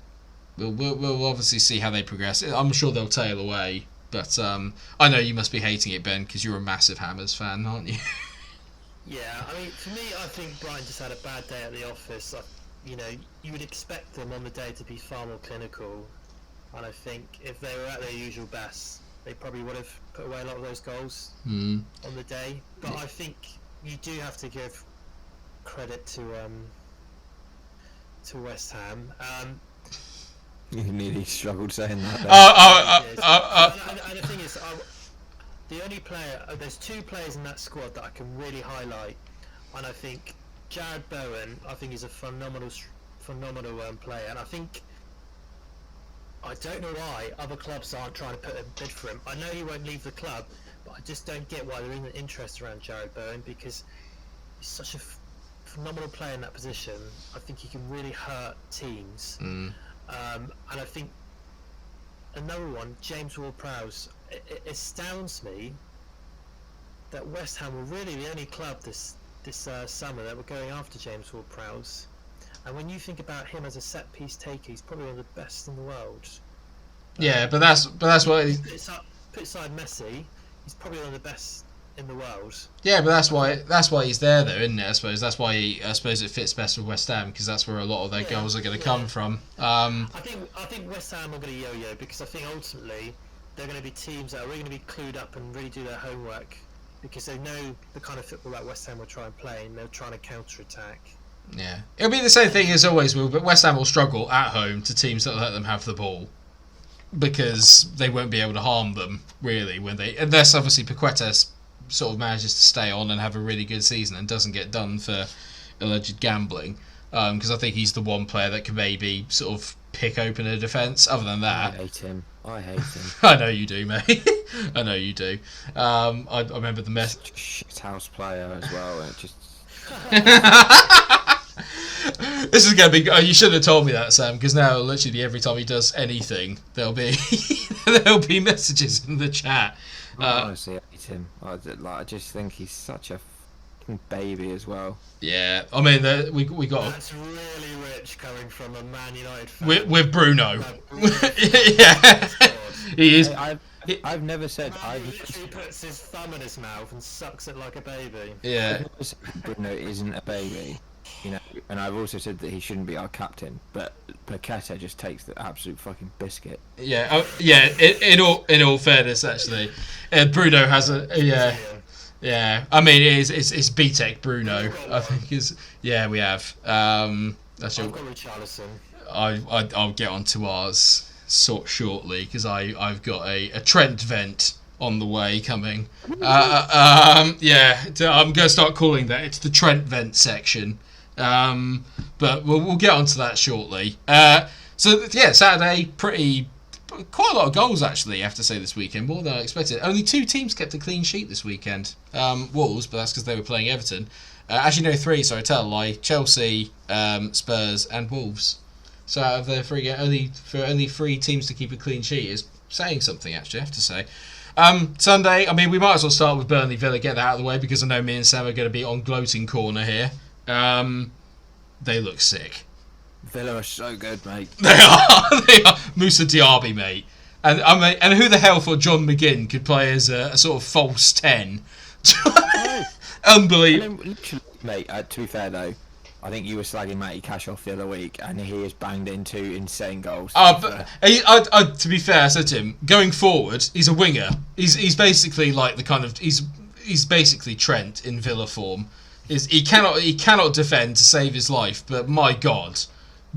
we'll obviously see how they progress. I'm sure they'll tail away, but I know you must be hating it, Ben, because you're a massive Hammers fan, aren't you? Yeah, I mean, for me, I think Brighton just had a bad day at the office. You would expect them on the day to be far more clinical, and I think if they were at their usual best, they probably would have put away a lot of those goals on the day. But I think you do have to give credit to West Ham. You nearly struggled saying that. And the thing is, the only player, there's 2 players in that squad that I can really highlight, and I think Jared Bowen, I think he's a phenomenal player, and I don't know why other clubs aren't trying to put a bid for him. I know he won't leave the club, but I just don't get why there isn't interest around Jared Bowen, because he's such a phenomenal player in that position. I think he can really hurt teams. And I think another one, James Ward-Prowse, it astounds me that West Ham were really the only club this this summer that we're going after James Ward-Prowse, and when you think about him as a set piece taker, he's probably one of the best in the world. Yeah, but that's what. Put aside Messi, he's probably one of the best in the world. Yeah, but that's why he's there, though, isn't it? I suppose that's why I suppose it fits best with West Ham, because that's where a lot of their goals are going to come from. I think West Ham are going to yo-yo, because I think ultimately they're going to be teams that are really going to be clued up and really do their homework, because they know the kind of football that West Ham will try and play, and they're trying to counter-attack. Yeah, it'll be the same thing as always will, but West Ham will struggle at home to teams that let them have the ball, because they won't be able to harm them really unless obviously Paqueta sort of manages to stay on and have a really good season and doesn't get done for alleged gambling, because I think he's the one player that can maybe sort of pick open a defence. Other than that, I hate him. I know you do, mate. I know you do. I remember the message. Shit house player as well, and it just. This is going to be... you should have told me that, Sam, because now literally every time he does anything, there'll be messages in the chat. I honestly hate him. I just think he's such a fucking baby as well. Yeah, I mean, we got... That's really rich coming from a Man United fan. With Bruno. Yeah. He is... I've never said... He literally puts his thumb in his mouth and sucks it like a baby. Yeah. I've never said Bruno isn't a baby. You know, and I've also said that he shouldn't be our captain, but Paqueta just takes the absolute fucking biscuit. Yeah, in all fairness, actually, Bruno has a yeah. I mean, it's B-Tech Bruno. I think is we have. That's I've got Richarlison. I'll get on to ours shortly because I've got a Trent vent on the way coming. I'm going to start calling that. It's the Trent vent section. But we'll get onto that shortly. Saturday, quite a lot of goals actually, I have to say, this weekend, more than I expected. Only 2 teams kept a clean sheet this weekend. Wolves, but that's because they were playing Everton. Actually, no, 3, sorry, tell a lie. Chelsea, Spurs, and Wolves. So out of the 3, only 3 teams to keep a clean sheet is saying something, actually, I have to say. Sunday, I mean, we might as well start with Burnley Villa, get that out of the way, because I know me and Sam are going to be on gloating corner here. They look sick. Villa are so good, mate. They are. Moussa Diaby, mate. And who the hell thought John McGinn could play as a sort of false 10? Unbelievable. Literally, mate, to be fair though, I think you were slagging Matty Cash off the other week, and he has banged in 2 insane goals. To be fair, I said to him, going forward, he's a winger. He's basically like the kind of he's basically Trent in Villa form. He cannot defend to save his life, but my God,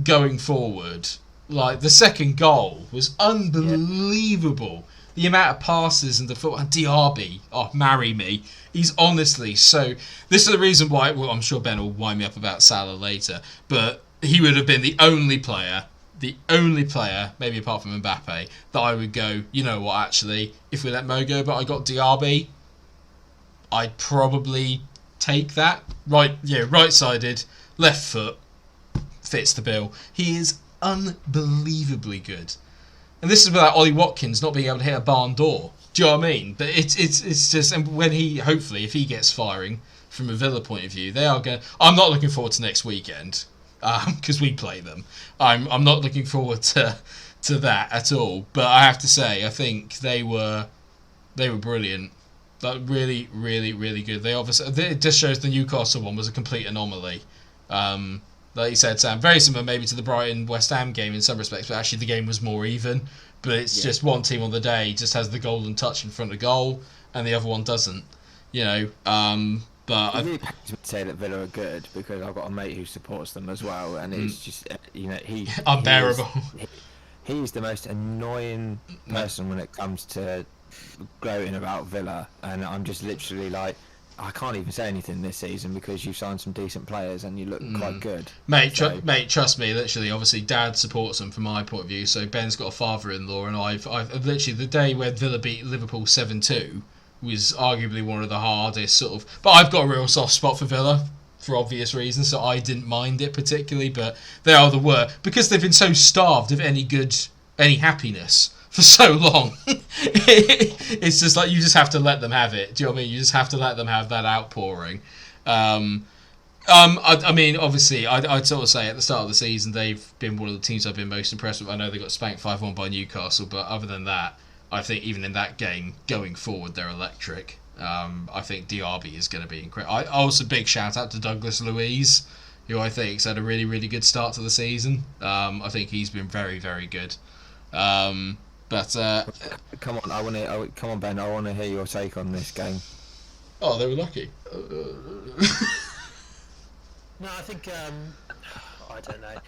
going forward, like the second goal was unbelievable. The amount of passes and the foot and Diaby, marry me. He's honestly so. This is the reason why. Well, I'm sure Ben will wind me up about Salah later, but he would have been the only player, maybe apart from Mbappe, that I would go, you know what? Actually, if we let Mo go, but I got Diaby, I'd probably take that. Right-sided, left foot, fits the bill. He is unbelievably good. And this is without Ollie Watkins not being able to hit a barn door. Do you know what I mean? But it's just, and when hopefully, if he gets firing from a Villa point of view, they are going. I'm not looking forward to next weekend because we play them. I'm not looking forward to that at all. But I have to say, I think they were brilliant. Like really, really, really good. It just shows the Newcastle one was a complete anomaly. Like you said, Sam, very similar maybe to the Brighton West Ham game in some respects, but actually the game was more even. But it's just one team on the day just has the golden touch in front of goal, and the other one doesn't. You know, but I really pains me to say that Villa are good because I've got a mate who supports them as well, and it's just he unbearable. He's the most annoying person when it comes to gloating about Villa, and I'm just literally like, I can't even say anything this season because you've signed some decent players and you look quite good. Mate, trust me, literally, obviously Dad supports them from my point of view, so Ben's got a father-in-law, and I've literally, the day where Villa beat Liverpool 7-2 was arguably one of the hardest sort of, but I've got a real soft spot for Villa for obvious reasons, so I didn't mind it particularly, but they are the worst because they've been so starved of any good any happiness for so long. It's just like you just have to let them have it. Do you know what I mean? You just have to let them have that outpouring. I mean, obviously, I'd sort of say at the start of the season they've been one of the teams I've been most impressed with. I know they got spanked 5-1 by Newcastle, but other than that, I think even in that game, going forward, they're electric. I think Diaby is going to be incredible. Also, big shout out to Douglas Luiz, who I think's had a really, really good start to the season. I think he's been very, very good. Come on, come on, Ben. I want to hear your take on this game. Oh, they were lucky. No, I think I don't know.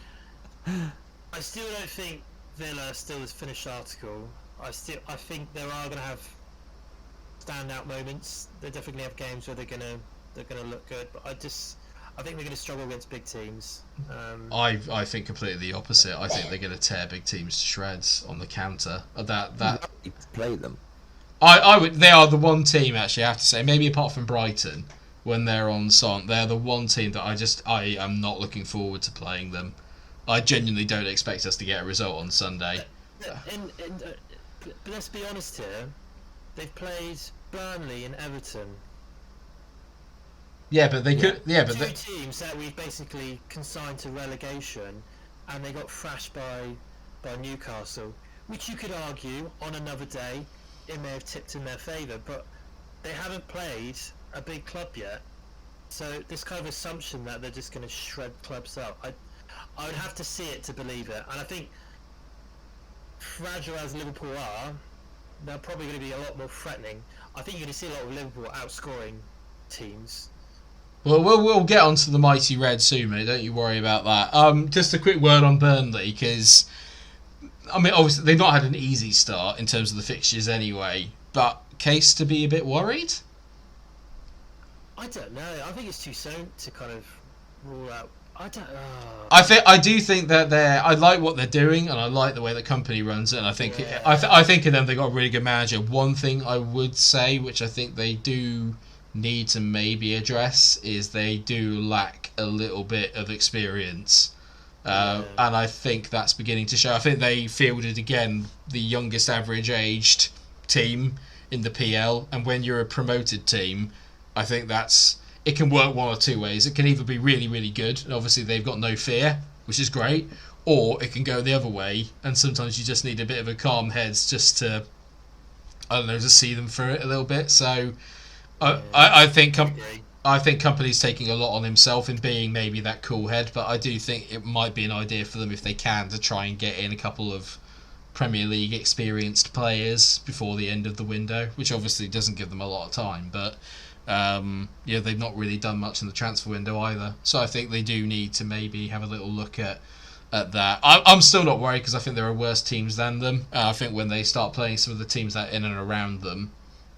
I still don't think Villa still has finished article. I think there are going to have standout moments. They definitely have games where they're gonna look good, but I think they're going to struggle against big teams. I think completely the opposite. I think they're going to tear big teams to shreds on the counter. That play them. I would. They are the one team, actually, I have to say, maybe apart from Brighton, when they're on Sant, they're the one team that I am not looking forward to playing them. I genuinely don't expect us to get a result on Sunday. But let's be honest here. They've played Burnley and Everton. Yeah, but they could. Yeah, but two teams that we've basically consigned to relegation, and they got thrashed by Newcastle, which you could argue on another day it may have tipped in their favour, but they haven't played a big club yet. So this kind of assumption that they're just going to shred clubs up, I would have to see it to believe it. And I think, fragile as Liverpool are, they're probably going to be a lot more threatening. I think you're going to see a lot of Liverpool outscoring teams. Well, we'll get onto the mighty Red soon, mate. Don't you worry about that. Just a quick word on Burnley, because I mean, obviously they've not had an easy start in terms of the fixtures anyway. But case to be a bit worried. I don't know. I think it's too soon to kind of rule out. I do think that I like what they're doing, and I like the way the company runs it. And I think I think in them they got a really good manager. One thing I would say, which I think they do need to maybe address, is they do lack a little bit of experience, and I think that's beginning to show. I think they fielded again the youngest average aged team in the PL, and when you're a promoted team, I think it can work one or two ways. It can either be really, really good, and obviously they've got no fear, which is great, or it can go the other way, and sometimes you just need a bit of a calm heads just to, I don't know, just see them through it a little bit. So I think company's taking a lot on himself in being maybe that cool head, but I do think it might be an idea for them if they can to try and get in a couple of Premier League experienced players before the end of the window, which obviously doesn't give them a lot of time, but they've not really done much in the transfer window either. So I think they do need to maybe have a little look at that. I'm still not worried because I think there are worse teams than them. I think when they start playing some of the teams that are in and around them,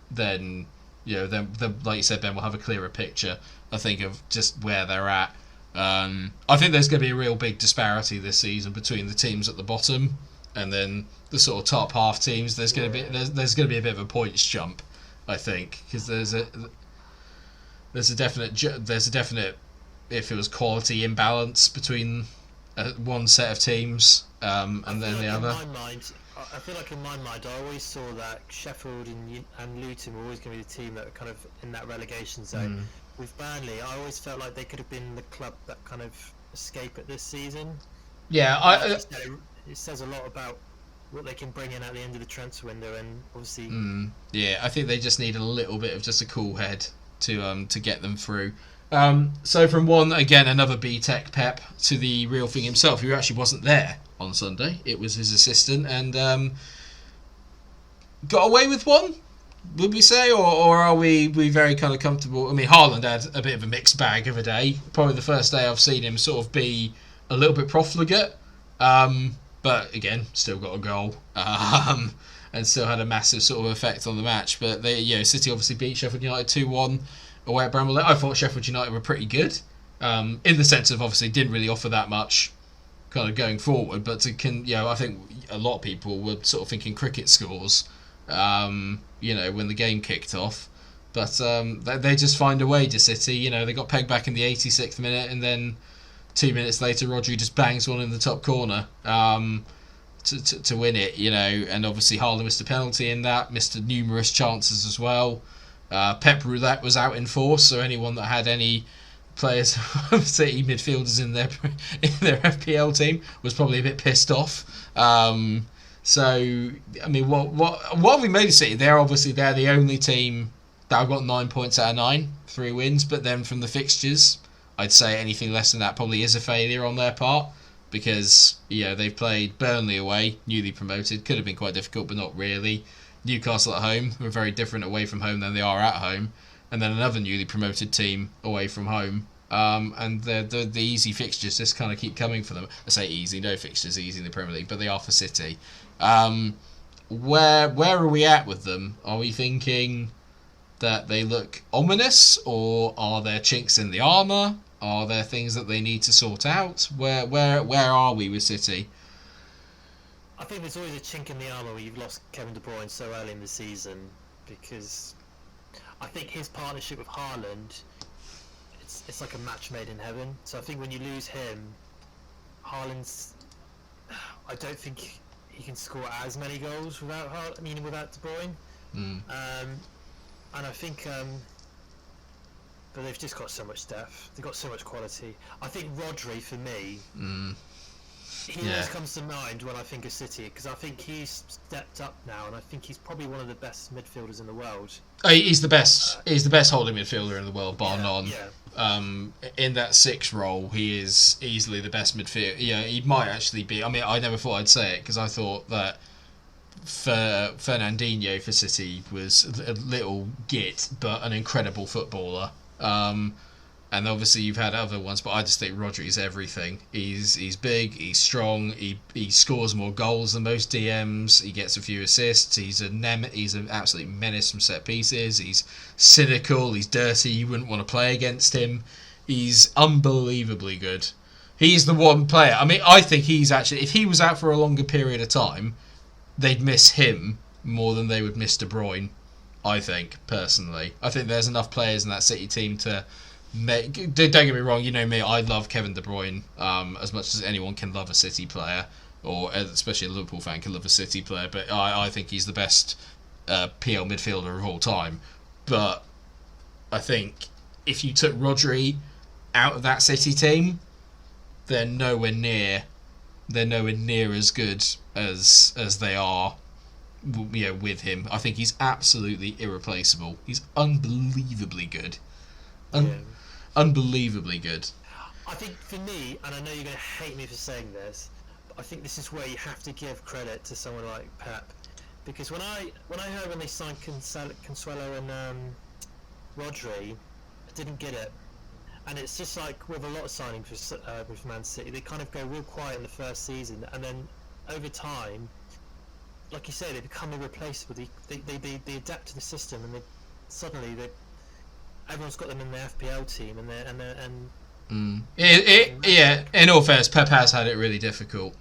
then then like you said, Ben, we'll have a clearer picture, I think, of just where they're at. I think there's going to be a real big disparity this season between the teams at the bottom and then the sort of top half teams. There's going to be a bit of a points jump, I think, because there's a definite it feels quality imbalance between one set of teams and then the other. I feel like in my mind, I always saw that Sheffield and Luton were always going to be the team that were kind of in that relegation zone. With Burnley, I always felt like they could have been the club that kind of escape it this season. Yeah, it says a lot about what they can bring in at the end of the transfer window, and obviously. I think they just need a little bit of just a cool head to get them through. So from another B-Tech Pep to the real thing himself, who actually wasn't there on Sunday. It was his assistant, and got away with one, would we say, or are we very kind of comfortable? I mean, Haaland had a bit of a mixed bag of a day. Probably the first day I've seen him sort of be a little bit profligate, but again, still got a goal, and still had a massive sort of effect on the match. But City obviously beat Sheffield United 2-1 away at Bramall. I thought Sheffield United were pretty good, in the sense of obviously didn't really offer that much kind of going forward, but I think a lot of people were sort of thinking cricket scores, when the game kicked off. But they just find a way to City. They got pegged back in the 86th minute, and then 2 minutes later, Rodri just bangs one in the top corner. to win it, and obviously Haaland missed a penalty in that, missed numerous chances as well. Pep Roulette was out in force, so anyone that had any players, City midfielders in their FPL team was probably a bit pissed off. So I mean, what have we made of City? They're the only team that have got 9 points out of 9, 3 wins. But then from the fixtures, I'd say anything less than that probably is a failure on their part, because they've played Burnley away, newly promoted, could have been quite difficult, but not really. Newcastle at home, who are very different away from home than they are at home, and then another newly promoted team away from home. And the easy fixtures just kind of keep coming for them. I say easy, no fixtures easy in the Premier League, but they are for City. Where are we at with them? Are we thinking that they look ominous, or are there chinks in the armour? Are there things that they need to sort out? Where are we with City? I think there's always a chink in the armour where you've lost Kevin De Bruyne so early in the season, because I think his partnership with Haaland, it's like a match made in heaven. So I think when you lose him, Haaland's, I don't think he can score as many goals without De Bruyne. And I think, but they've just got so much depth. They've got so much quality. I think Rodri, for me, he always comes to mind when I think of City, because I think he's stepped up now, and I think he's probably one of the best midfielders in the world. He's the best. He's the best holding midfielder in the world, bar none. Yeah. In that 6 role, he is easily the best midfielder. Yeah, he might actually be. I mean, I never thought I'd say it, because I thought that Fernandinho for City was a little git, but an incredible footballer. And obviously you've had other ones, but I just think Rodri's everything. He's big, he's strong, he scores more goals than most DMs, he gets a few assists, he's an absolute menace from set pieces, he's cynical, he's dirty, you wouldn't want to play against him. He's unbelievably good. He's the one player, I mean, I think he's actually, if he was out for a longer period of time, they'd miss him more than they would miss De Bruyne, I think, personally. I think there's enough players in that City team to don't get me wrong, you know me, I love Kevin De Bruyne as much as anyone can love a City player, or especially a Liverpool fan can love a City player, but I think he's the best PL midfielder of all time. But I think if you took Rodri out of that City team, they're nowhere near as good as they are with him. I think he's absolutely irreplaceable. He's unbelievably good. Unbelievably good. I think for me, and I know you're going to hate me for saying this, but I think this is where you have to give credit to someone like Pep, because when I heard when they signed Consuelo and Rodri, I didn't get it. And it's just like with a lot of signings with Man City, they kind of go real quiet in the first season, and then over time, like you say, they become irreplaceable. They adapt to the system, and suddenly everyone's got them in their FPL team, Yeah, in all fairness, Pep has had it really difficult.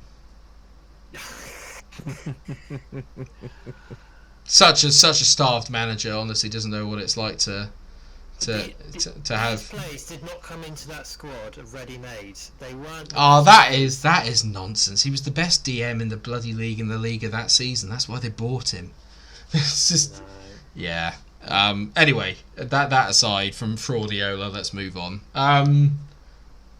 such a starved manager, honestly, doesn't know what it's like to have. Players did not come into that squad ready-made. They weren't. Oh, that is nonsense. He was the best DM in the bloody league in the Liga that season. That's why they bought him. It's just, yeah. Anyway, that aside from Fraudiola, let's move on.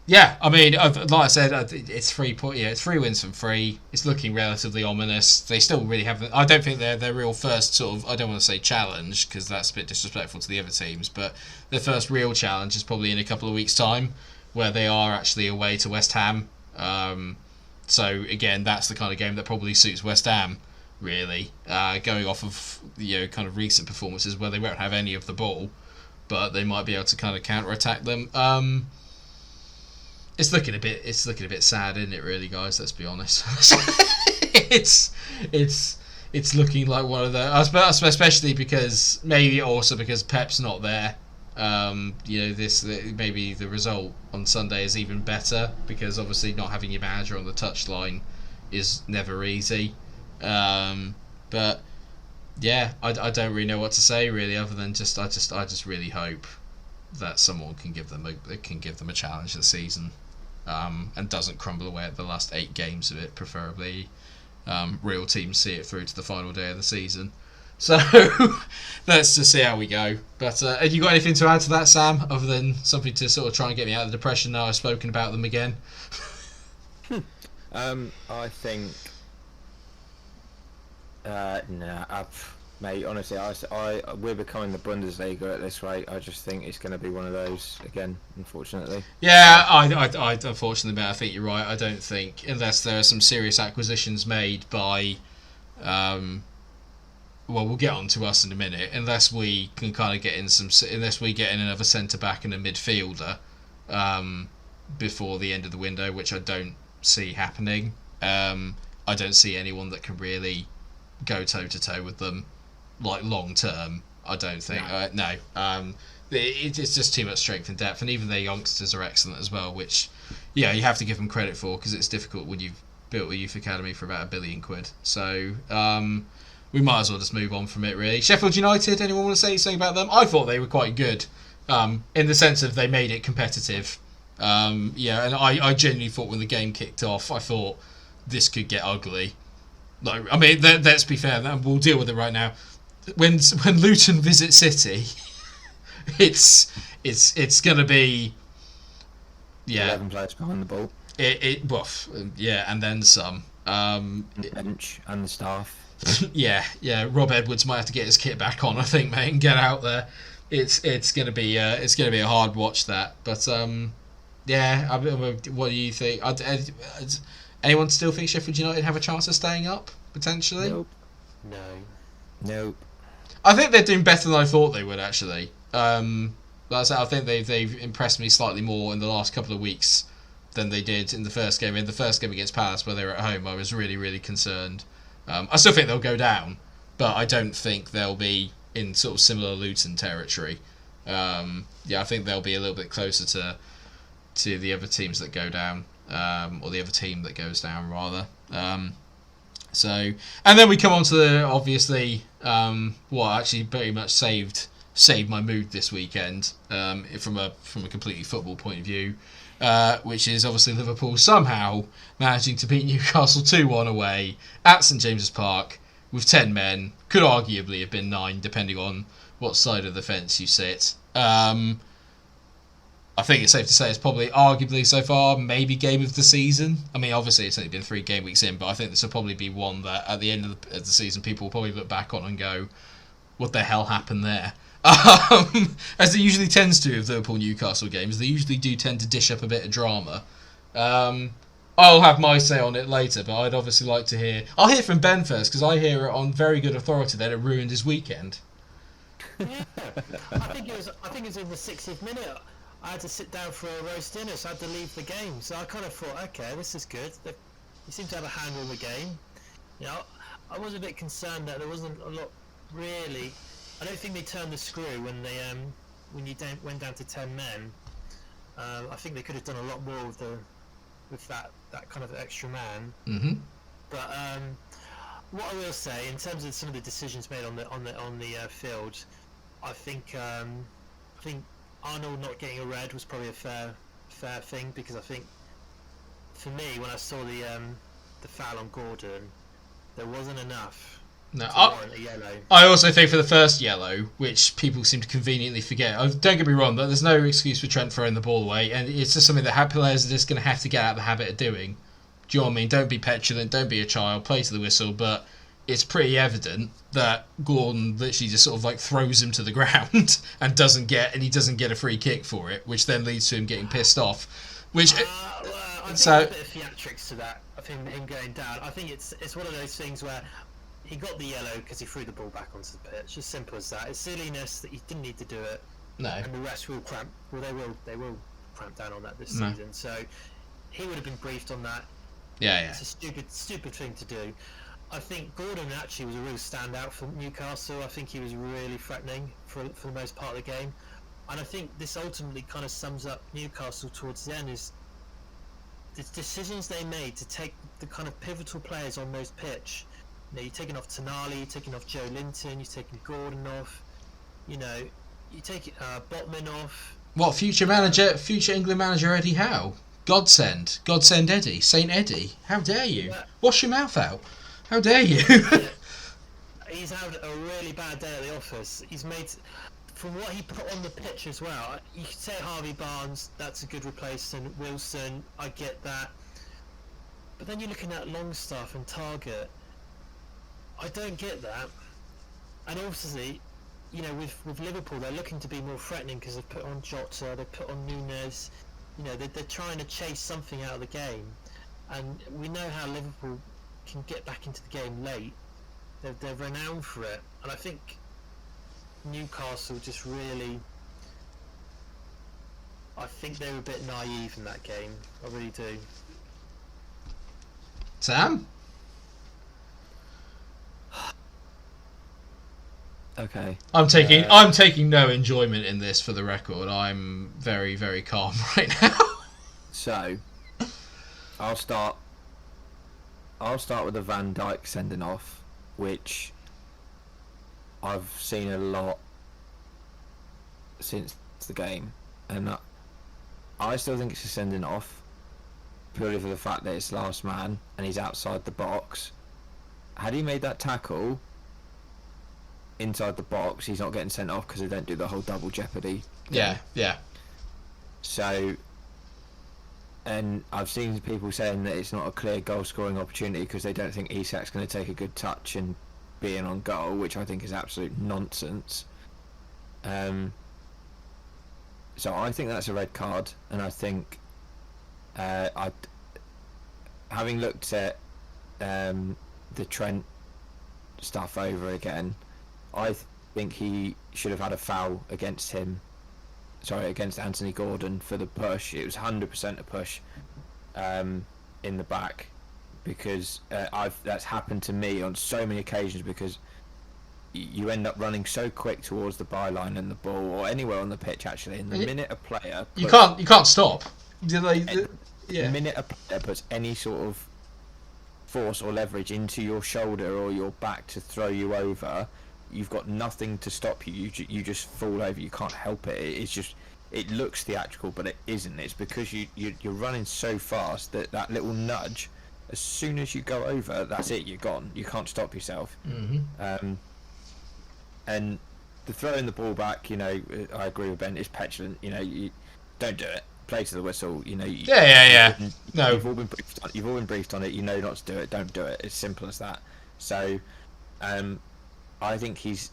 Yeah, I mean, like I said, it's 3 points. Yeah, it's 3 wins from 3. It's looking relatively ominous. They still really haven't. I don't think they're their real first sort of. I don't want to say challenge, because that's a bit disrespectful to the other teams. But their first real challenge is probably in a couple of weeks' time, where they are actually away to West Ham. So again, that's the kind of game that probably suits West Ham, really. Going off of kind of recent performances where they won't have any of the ball, but they might be able to kind of counter-attack them. It's looking a bit sad, isn't it, really, guys? Let's be honest. it's looking like one of the, especially because maybe also because Pep's not there. Maybe the result on Sunday is even better, because obviously not having your manager on the touchline is never easy. But yeah, I don't really know what to say, really, other than I just really hope that someone can give them a challenge this season, and doesn't crumble away at the last 8 games of it, preferably. real teams see it through to the final day of the season. So let's just see how we go. But have you got anything to add to that, Sam, other than something to sort of try and get me out of the depression now I've spoken about them again? I think... mate, honestly, we're becoming the Bundesliga at this rate. I just think it's going to be one of those again, unfortunately. Yeah, I unfortunately, I think you're right. I don't think, unless there are some serious acquisitions made by... well, we'll get on to us in a minute. Unless we can kind of get in unless we get in another centre back and a midfielder before the end of the window, which I don't see happening. I don't see anyone that can really go toe to toe with them, like long term. I don't think. No. It's just too much strength and depth, and even their youngsters are excellent as well. Which, yeah, you have to give them credit for, because it's difficult when you've built a youth academy for about £1 billion. So. We might as well just move on from it, really. Sheffield United, anyone want to say something about them? I thought they were quite good, in the sense of they made it competitive. Yeah, and I genuinely thought when the game kicked off, I thought this could get ugly. Like, I mean, let's be fair, we'll deal with it right now. When Luton visit City, it's going to be... Yeah. 11 players behind the ball. Yeah, and then some. Bench and the staff. Yeah. Rob Edwards might have to get his kit back on, I think, mate, and get out there. It's gonna be a hard watch, that. But yeah. What do you think? Anyone still think Sheffield United have a chance of staying up potentially? Nope. No. I think they're doing better than I thought they would, actually. Like I said, I think they've impressed me slightly more in the last couple of weeks than they did in the first game. In the first game against Palace, where they were at home, I was really, really concerned. I still think they'll go down, but I don't think they'll be in sort of similar Luton territory. Yeah, I think they'll be a little bit closer to the other teams that go down, or the other team that goes down, rather. So, and then we come on to the, obviously, what actually very much saved my mood this weekend, from a completely football point of view. Which is obviously Liverpool somehow managing to beat Newcastle 2-1 away at St James's Park with 10 men. Could arguably have been 9, depending on what side of the fence you sit. I think it's safe to say it's probably arguably so far maybe game of the season. I mean, obviously it's only been 3 game weeks in, but I think this will probably be one that at the end of the season people will probably look back on and go, what the hell happened there? As it usually tends to with Liverpool Newcastle games, they usually do tend to dish up a bit of drama. I'll have my say on it later, but I'd obviously like to hear. I'll hear from Ben first, because I hear it on very good authority that it ruined his weekend. Yeah. I think it was in the 60th minute. I had to sit down for a roast dinner, so I had to leave the game. So I kind of thought, okay, this is good. They seem to have a handle on the game. You know, I was a bit concerned that there wasn't a lot really. I don't think they turned the screw when you went down to 10 men. I think they could have done a lot more with that kind of extra man. Mm-hmm. But what I will say, in terms of some of the decisions made on the field, I think Arnold not getting a red was probably a fair thing, because I think for me, when I saw the foul on Gordon, there wasn't enough. No, a yellow. I also think for the first yellow, which people seem to conveniently forget, don't get me wrong, but there's no excuse for Trent throwing the ball away, and it's just something that players are just going to have to get out of the habit of doing. Do you know what I mean? Don't be petulant, don't be a child, play to the whistle, but it's pretty evident that Gordon literally just sort of like throws him to the ground and doesn't get a free kick for it, which then leads to him getting pissed off. Which I think so there's a bit of theatrics to that, of him going down. I think it's one of those things where he got the yellow because he threw the ball back onto the pitch. As simple as that. It's silliness that he didn't need to do it. No. And the rest will cramp. Well, they will cramp down on that this season. So he would have been briefed on that. Yeah. It's a stupid thing to do. I think Gordon actually was a real standout for Newcastle. I think he was really threatening for the most part of the game. And I think this ultimately kind of sums up Newcastle towards the end, is the decisions they made to take the kind of pivotal players on most pitch. You know, you're taking off Tonali, you're taking off Joe Linton, you're taking Gordon off. You know, you take Botman off. What, future England manager Eddie Howe? Godsend Eddie, Saint Eddie. How dare you? Yeah. Wash your mouth out. How dare you? He's had a really bad day at the office. He's made, from what he put on the pitch as well, you could say Harvey Barnes, that's a good replacement. Wilson, I get that. But then you're looking at Longstaff and Target. I don't get that. And obviously, you know, with Liverpool, they're looking to be more threatening because they've put on Jota, they've put on Nunez. You know, they're trying to chase something out of the game. And we know how Liverpool can get back into the game late. They're renowned for it, and I think Newcastle just really, I think they were a bit naive in that game. I really do. Sam? Okay. I'm taking no enjoyment in this, for the record. I'm very, very calm right now. So, I'll start with the Van Dijk sending off, which I've seen a lot since the game, and I still think it's a sending off purely for the fact that it's last man and he's outside the box. Had he made that tackle inside the box, he's not getting sent off because they don't do the whole double jeopardy thing. Yeah. So, and I've seen people saying that it's not a clear goal scoring opportunity because they don't think Isak's going to take a good touch and be in on goal, which I think is absolute nonsense. So I think that's a red card, and I think having looked at the Trent stuff over again, I think he should have had a foul against Anthony Gordon for the push. It was 100% a push in the back, because that's happened to me on so many occasions, because you end up running so quick towards the byline and the ball, or anywhere on the pitch actually, and the minute a player you can't stop. The minute a player puts any sort of force or leverage into your shoulder or your back to throw you over, you've got nothing to stop you. You just fall over. You can't help it. It's just, it looks theatrical, but it isn't. It's because you're running so fast that little nudge, as soon as you go over, that's it. You're gone. You can't stop yourself. Mm-hmm. And the throwing the ball back, you know, I agree with Ben. It's petulant. You know, you don't do it. Play to the whistle. You know. Yeah. No. You've all been briefed on it. You know not to do it. Don't do it. It's simple as that. So, I think if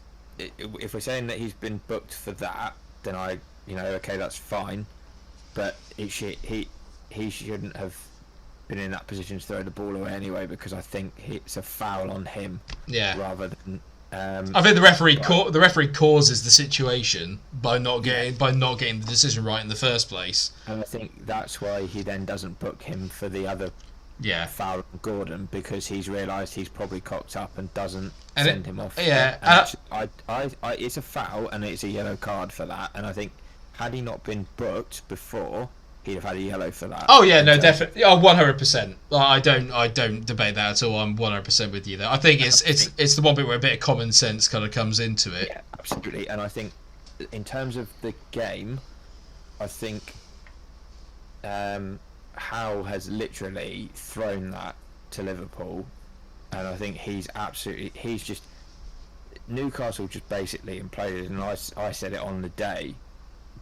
we're saying that he's been booked for that, then okay, that's fine. But he shouldn't have been in that position to throw the ball away anyway, because I think it's a foul on him. Yeah. Rather than. I think the referee causes the situation by not getting the decision right in the first place. And I think that's why he then doesn't book him for the other. Yeah, foul on Gordon, because he's realised he's probably cocked up and doesn't send him off. Yeah, it's a foul and it's a yellow card for that. And I think had he not been booked before, he'd have had a yellow for that. Oh yeah, no, definitely. Oh, 100%. I don't debate that at all. I'm 100% with you there. I think it's the one bit where a bit of common sense kind of comes into it. Yeah, absolutely. And I think in terms of the game, I think Howe has literally thrown that to Liverpool, and I think he's just Newcastle just basically imploded. And I said it on the day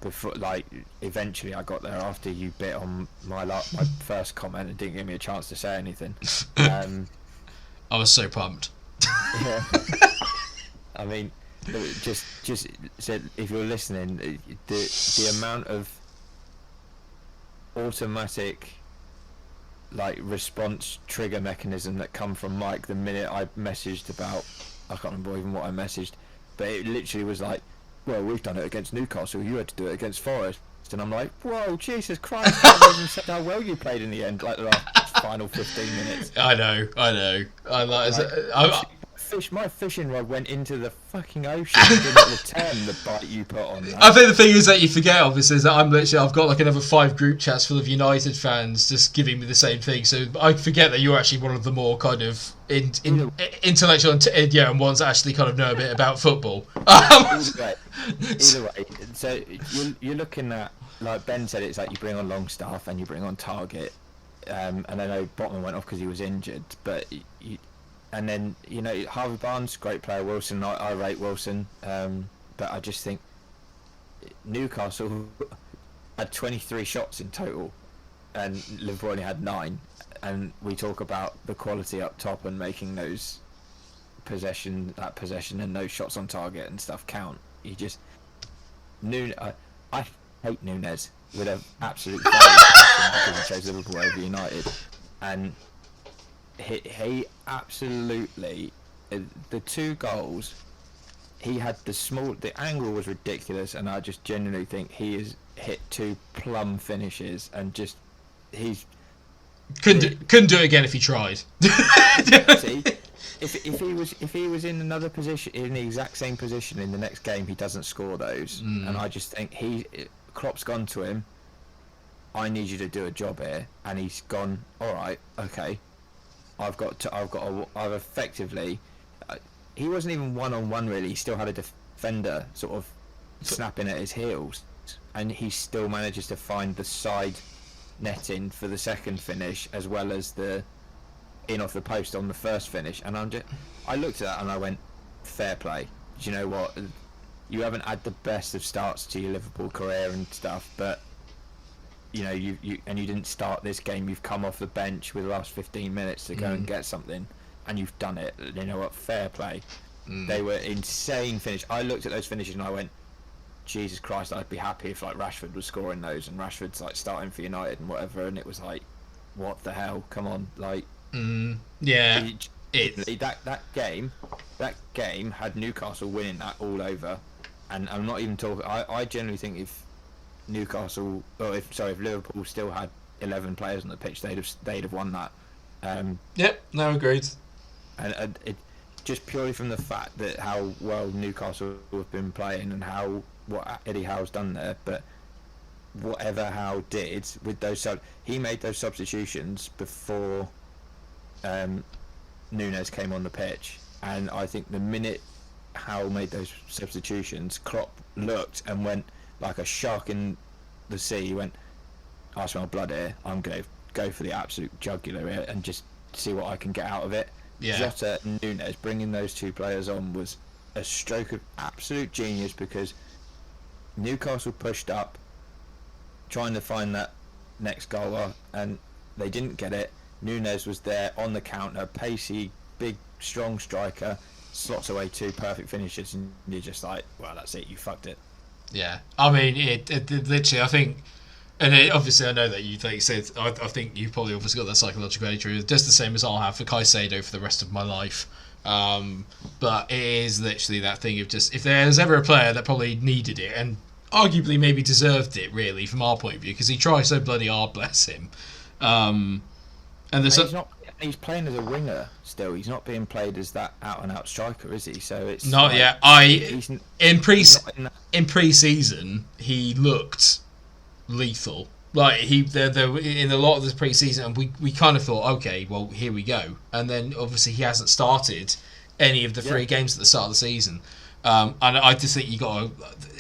before, like, eventually I got there after you bit on my first comment and didn't give me a chance to say anything. I was so pumped. Yeah. I mean, just said, if you're listening, the amount of automatic response trigger mechanism that come from Mike the minute I messaged about, I can't remember even what I messaged, but it literally was like, well, we've done it against Newcastle, you had to do it against Forest, and I'm like, whoa, Jesus Christ, I haven't even said how well you played in the end, like the last final 15 minutes. I know. My fishing rod went into the fucking ocean and didn't return the bite you put on that. I think the thing is that you forget, obviously, is that I've got another 5 group chats full of United fans just giving me the same thing. So I forget that you're actually one of the more kind of intellectual and ones that actually kind of know a bit about football. Either way, so you're looking at, like Ben said, it's like you bring on Longstaff and you bring on Target, and I know Botman went off because he was injured, but And then, Harvey Barnes, great player. Wilson, I rate Wilson. But I just think Newcastle had 23 shots in total, and Liverpool only had 9. And we talk about the quality up top and making those possession and those shots on target and stuff count. I hate Nunez with an absolute because he chose Liverpool over United, and he absolutely, the 2 goals he had, the angle was ridiculous, and I just genuinely think he has hit 2 plum finishes, and just couldn't do it again if he tried. See, if he was in another position, in the exact same position in the next game, he doesn't score those. And I just think Klopp's gone to him, I need you to do a job here, and he's gone, all right, okay, I've effectively, he wasn't even one-on-one really, he still had a defender sort of snapping at his heels, and he still manages to find the side netting for the second finish, as well as the in off the post on the first finish. And I looked at that and I went, fair play. Do you know what? You haven't had the best of starts to your Liverpool career and stuff, but you didn't start this game. You've come off the bench with the last 15 minutes to go and get something, and you've done it. You know what? Fair play. They were insane finish. I looked at those finishes and I went, Jesus Christ, I'd be happy if like Rashford was scoring those, and Rashford's like starting for United and whatever, and it was like, what the hell? Come on, like. Yeah. That game had Newcastle winning that all over, and I'm not even talking. I generally think if Liverpool still had 11 players on the pitch, they'd have won that. Yep. No, agreed. And it just purely from the fact that how well Newcastle have been playing and what Eddie Howe's done there, but whatever Howe did with those he made those substitutions before Nunez came on the pitch, and I think the minute Howe made those substitutions, Klopp looked and went like a shark in the sea. He went, I smell blood here, I'm going to go for the absolute jugular here and just see what I can get out of it. Jota and Nunez, bringing those 2 players on was a stroke of absolute genius, because Newcastle pushed up trying to find that next goal, and they didn't get it. Nunez was there on the counter, pacey, big, strong striker, slots away 2 perfect finishes, and you're just like, well, that's it, you fucked it. Yeah, I mean, it literally, I think, and obviously I know that you, like you said, I think you've probably obviously got that psychological entry, just the same as I'll have for Caicedo for the rest of my life. But it is literally that thing of just, if there's ever a player that probably needed it, and arguably maybe deserved it, really, from our point of view, because he tries so bloody hard, bless him. And he's playing as a winger still. He's not being played as that out-and-out striker, is he? So it's not yet. In pre-season, he looked lethal. Like there in a lot of this pre-season, and we kind of thought, okay, well, here we go. And then obviously he hasn't started any of the 3 games at the start of the season. And I just think you got to.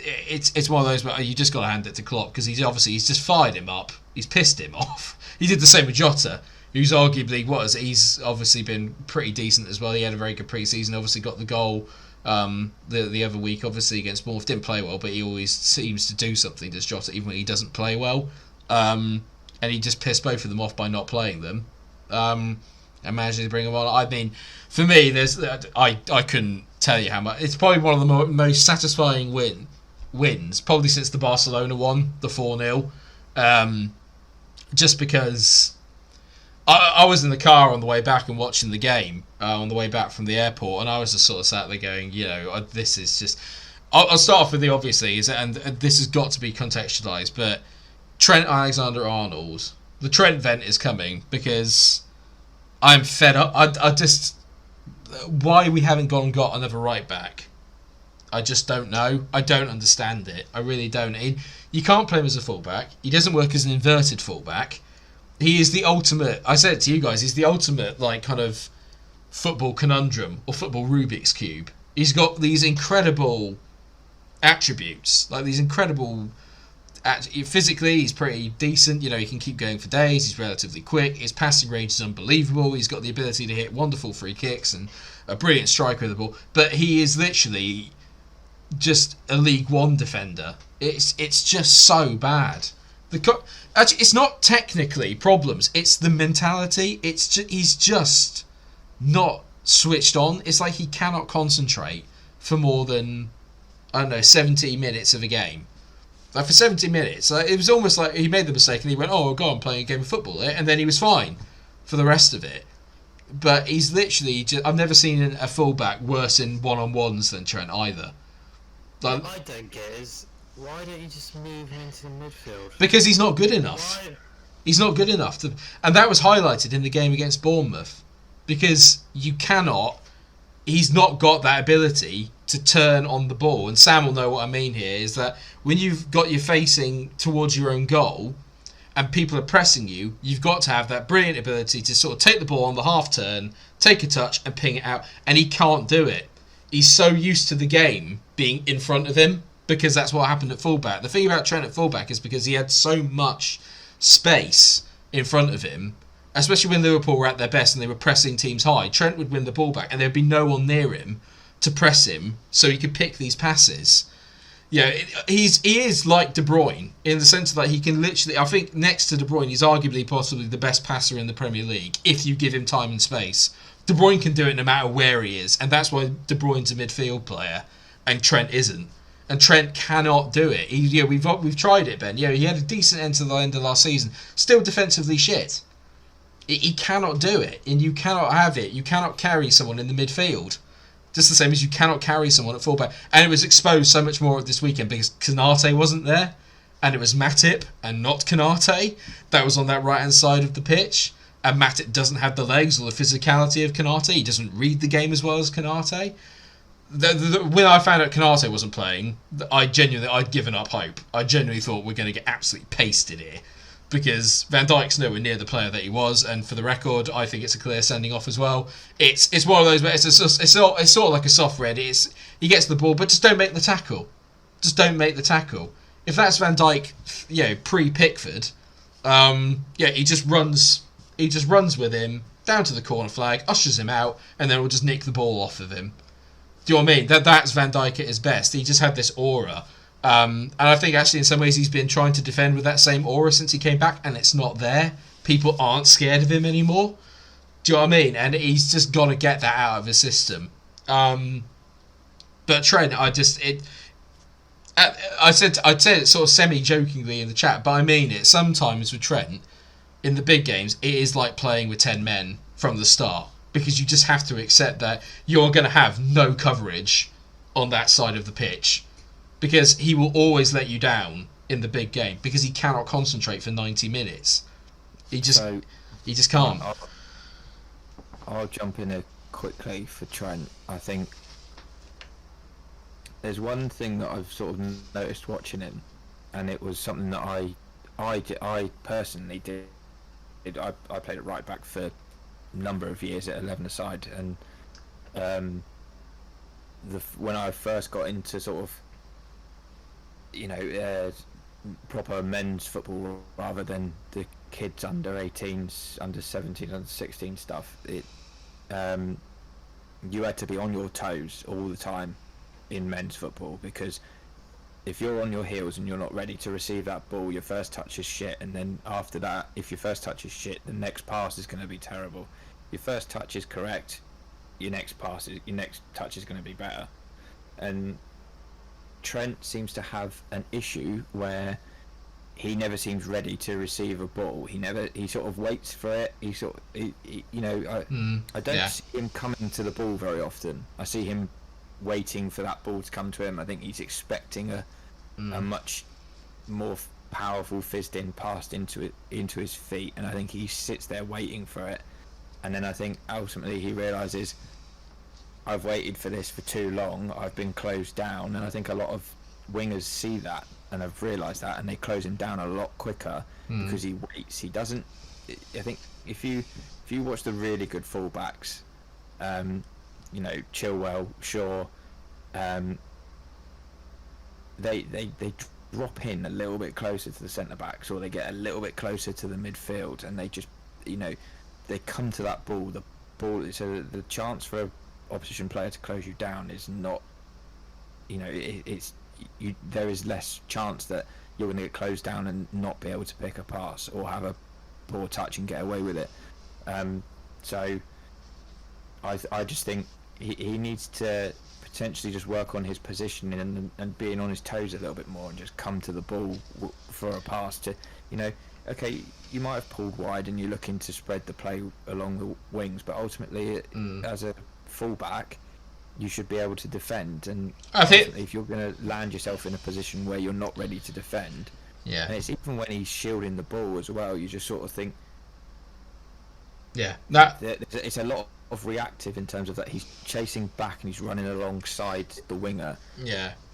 It's one of those where you just got to hand it to Klopp, because he's just fired him up. He's pissed him off. He did the same with Jota, who's arguably he's obviously been pretty decent as well. He had a very good pre-season. Obviously got the goal the other week, obviously against Bournemouth. Didn't play well, but he always seems to do something, does Jota, even when he doesn't play well. And he just pissed both of them off by not playing them. And managing to bring them on. I mean, for me, I couldn't tell you how much. It's probably one of the most satisfying wins, probably since the Barcelona one, the 4-0. Just because I was in the car on the way back and watching the game on the way back from the airport, and I was just sort of sat there going, this is just. I'll start off with the obvious, and this has got to be contextualised, but Trent Alexander-Arnold, the Trent vent is coming, because I'm fed up. I just, why we haven't gone and got another right back, I just don't know. I don't understand it. I really don't. You can't play him as a fullback. He doesn't work as an inverted fullback. He is the ultimate. I said it to you guys. He's the ultimate kind of football conundrum or football Rubik's cube. He's got these incredible attributes, like these incredible physically, he's pretty decent. You know, he can keep going for days. He's relatively quick. His passing range is unbelievable. He's got the ability to hit wonderful free kicks and a brilliant striker with the ball. But he is literally just a League One defender. It's just so bad. Actually, it's not technically problems. It's the mentality. He's just not switched on. It's like he cannot concentrate for more than, I don't know, 70 minutes of a game. Like for 70 minutes, it was almost like he made the mistake and he went, "Oh God, I'm playing a game of football," and then he was fine for the rest of it. But he's literally I've never seen a fullback worse in one-on-ones than Trent either. Like, what I don't get is, why don't you just move him into the midfield? Because he's not good enough. Why? He's not good enough to, and that was highlighted in the game against Bournemouth. Because he's not got that ability to turn on the ball. And Sam will know what I mean here, is that when you've got you facing towards your own goal and people are pressing you, you've got to have that brilliant ability to sort of take the ball on the half turn, take a touch and ping it out. And he can't do it. He's so used to the game being in front of him, because that's what happened at fullback. The thing about Trent at fullback is because he had so much space in front of him, especially when Liverpool were at their best and they were pressing teams high, Trent would win the ball back and there'd be no one near him to press him so he could pick these passes. Yeah, he is like De Bruyne in the sense that he can literally, I think next to De Bruyne, he's arguably possibly the best passer in the Premier League if you give him time and space. De Bruyne can do it no matter where he is, and that's why De Bruyne's a midfield player and Trent isn't. And Trent cannot do it. We've tried it, Ben. Yeah, he had a decent end to the end of last season. Still defensively shit. He cannot do it, and you cannot have it. You cannot carry someone in the midfield. Just the same as you cannot carry someone at fullback. And it was exposed so much more this weekend because Konate wasn't there, and it was Matip and not Konate that was on that right-hand side of the pitch. And Matip doesn't have the legs or the physicality of Konate. He doesn't read the game as well as Konate. When I found out Konate wasn't playing, I'd given up hope. I genuinely thought we're going to get absolutely pasted here, because Van Dijk's nowhere near the player that he was, and for the record, I think it's a clear sending off as well. It's one of those, but it's sort of like a soft red. He gets the ball, but just don't make the tackle. Just don't make the tackle. If that's Van Dijk, pre-Pickford, he just runs with him down to the corner flag, ushers him out, and then we'll just nick the ball off of him. Do you know what I mean? That's Van Dijk at his best. He just had this aura. And I think actually in some ways he's been trying to defend with that same aura since he came back, and it's not there. People aren't scared of him anymore. Do you know what I mean? And he's just got to get that out of his system. But Trent, I'd say it sort of semi-jokingly in the chat, but I mean it. Sometimes with Trent, in the big games, it is like playing with 10 men from the start, because you just have to accept that you're going to have no coverage on that side of the pitch, because he will always let you down in the big game because he cannot concentrate for 90 minutes. He just can't. I'll jump in here quickly for Trent. I think there's one thing that I've sort of noticed watching him, and it was something that I personally did. I played it right back for a number of years at 11-a-side, and when I first got into sort of proper men's football rather than the kids under 18s, under 17, under 16 stuff, you had to be on your toes all the time in men's football, because if you're on your heels and you're not ready to receive that ball, your first touch is shit, and then after that, if your first touch is shit, the next pass is going to be terrible. Your first touch is correct, your next touch is going to be better. And Trent seems to have an issue where he never seems ready to receive a ball. He sort of waits for it. I don't see him coming to the ball very often. I see him waiting for that ball to come to him. I think he's expecting a much more powerful fizzed in pass into his feet, and I think he sits there waiting for it. And then I think ultimately he realises, I've waited for this for too long, I've been closed down. And I think a lot of wingers see that and have realised that, and they close him down a lot quicker because he waits. He doesn't. I think if you watch the really good fullbacks, Chilwell, Shaw, they drop in a little bit closer to the centre backs, or they get a little bit closer to the midfield, and they just, they come to that ball. The ball, so the chance for an opposition player to close you down is not, there is less chance that you're going to get closed down and not be able to pick a pass or have a poor touch and get away with it. So I just think he needs to potentially just work on his positioning and being on his toes a little bit more, and just come to the ball for a pass to, okay, you might have pulled wide and you're looking to spread the play along the wings, but ultimately as a fullback you should be able to defend, and I think if you're going to land yourself in a position where you're not ready to defend, and it's even when he's shielding the ball as well, you just sort of think it's a lot of reactive in terms of that he's chasing back and he's running alongside the winger.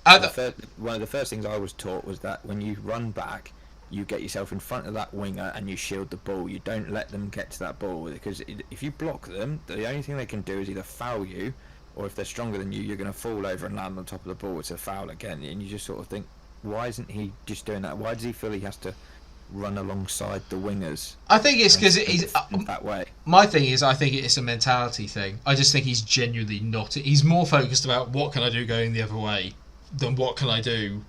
One of the first things I was taught was that when you run back, you get yourself in front of that winger and you shield the ball. You don't let them get to that ball, because if you block them, the only thing they can do is either foul you, or if they're stronger than you, you're going to fall over and land on top of the ball. It's a foul again, and you just sort of think, why isn't he just doing that? Why does he feel he has to run alongside the wingers? I think it's because he's that way. My thing is, I think it's a mentality thing. I just think he's genuinely not. He's more focused about what can I do going the other way than what can I do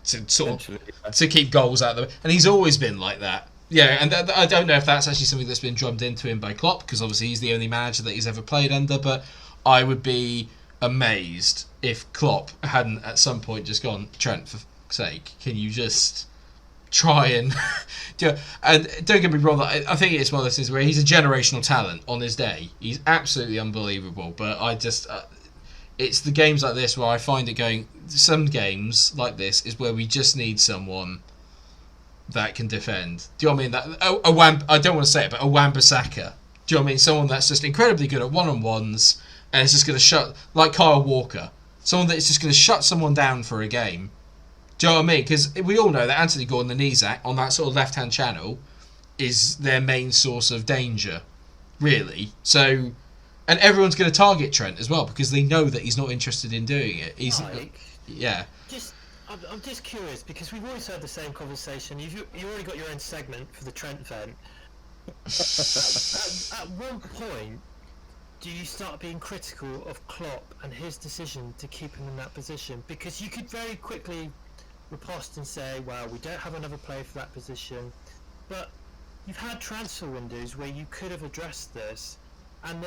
to sort of to keep goals out of the way. And he's always been like that. Yeah, and I don't know if that's actually something that's been drummed into him by Klopp, because obviously he's the only manager that he's ever played under, but I would be amazed if Klopp hadn't at some point just gone, Trent, for fuck's sake, can you just try and and don't get me wrong, I think it's one of those things where he's a generational talent on his day. He's absolutely unbelievable, but I just it's the games like this where I find it going, some games like this is where we just need someone that can defend. Do you know what I mean? I don't want to say it, but a Wan-Bissaka. Do you know what I mean? Someone that's just incredibly good at one-on-ones, and it's just going to shut, like Kyle Walker, someone that's just going to shut someone down for a game. Do you know what I mean? Because we all know that Anthony Gordon and Isak on that sort of left-hand channel is their main source of danger, really. So, and everyone's going to target Trent as well, because they know that he's not interested in doing it. I'm just curious, because we've always had the same conversation. You've already got your own segment for the Trent vent. At one point, do you start being critical of Klopp and his decision to keep him in that position? Because you could very quickly riposte and say, well, we don't have another player for that position, but you've had transfer windows where you could have addressed this, and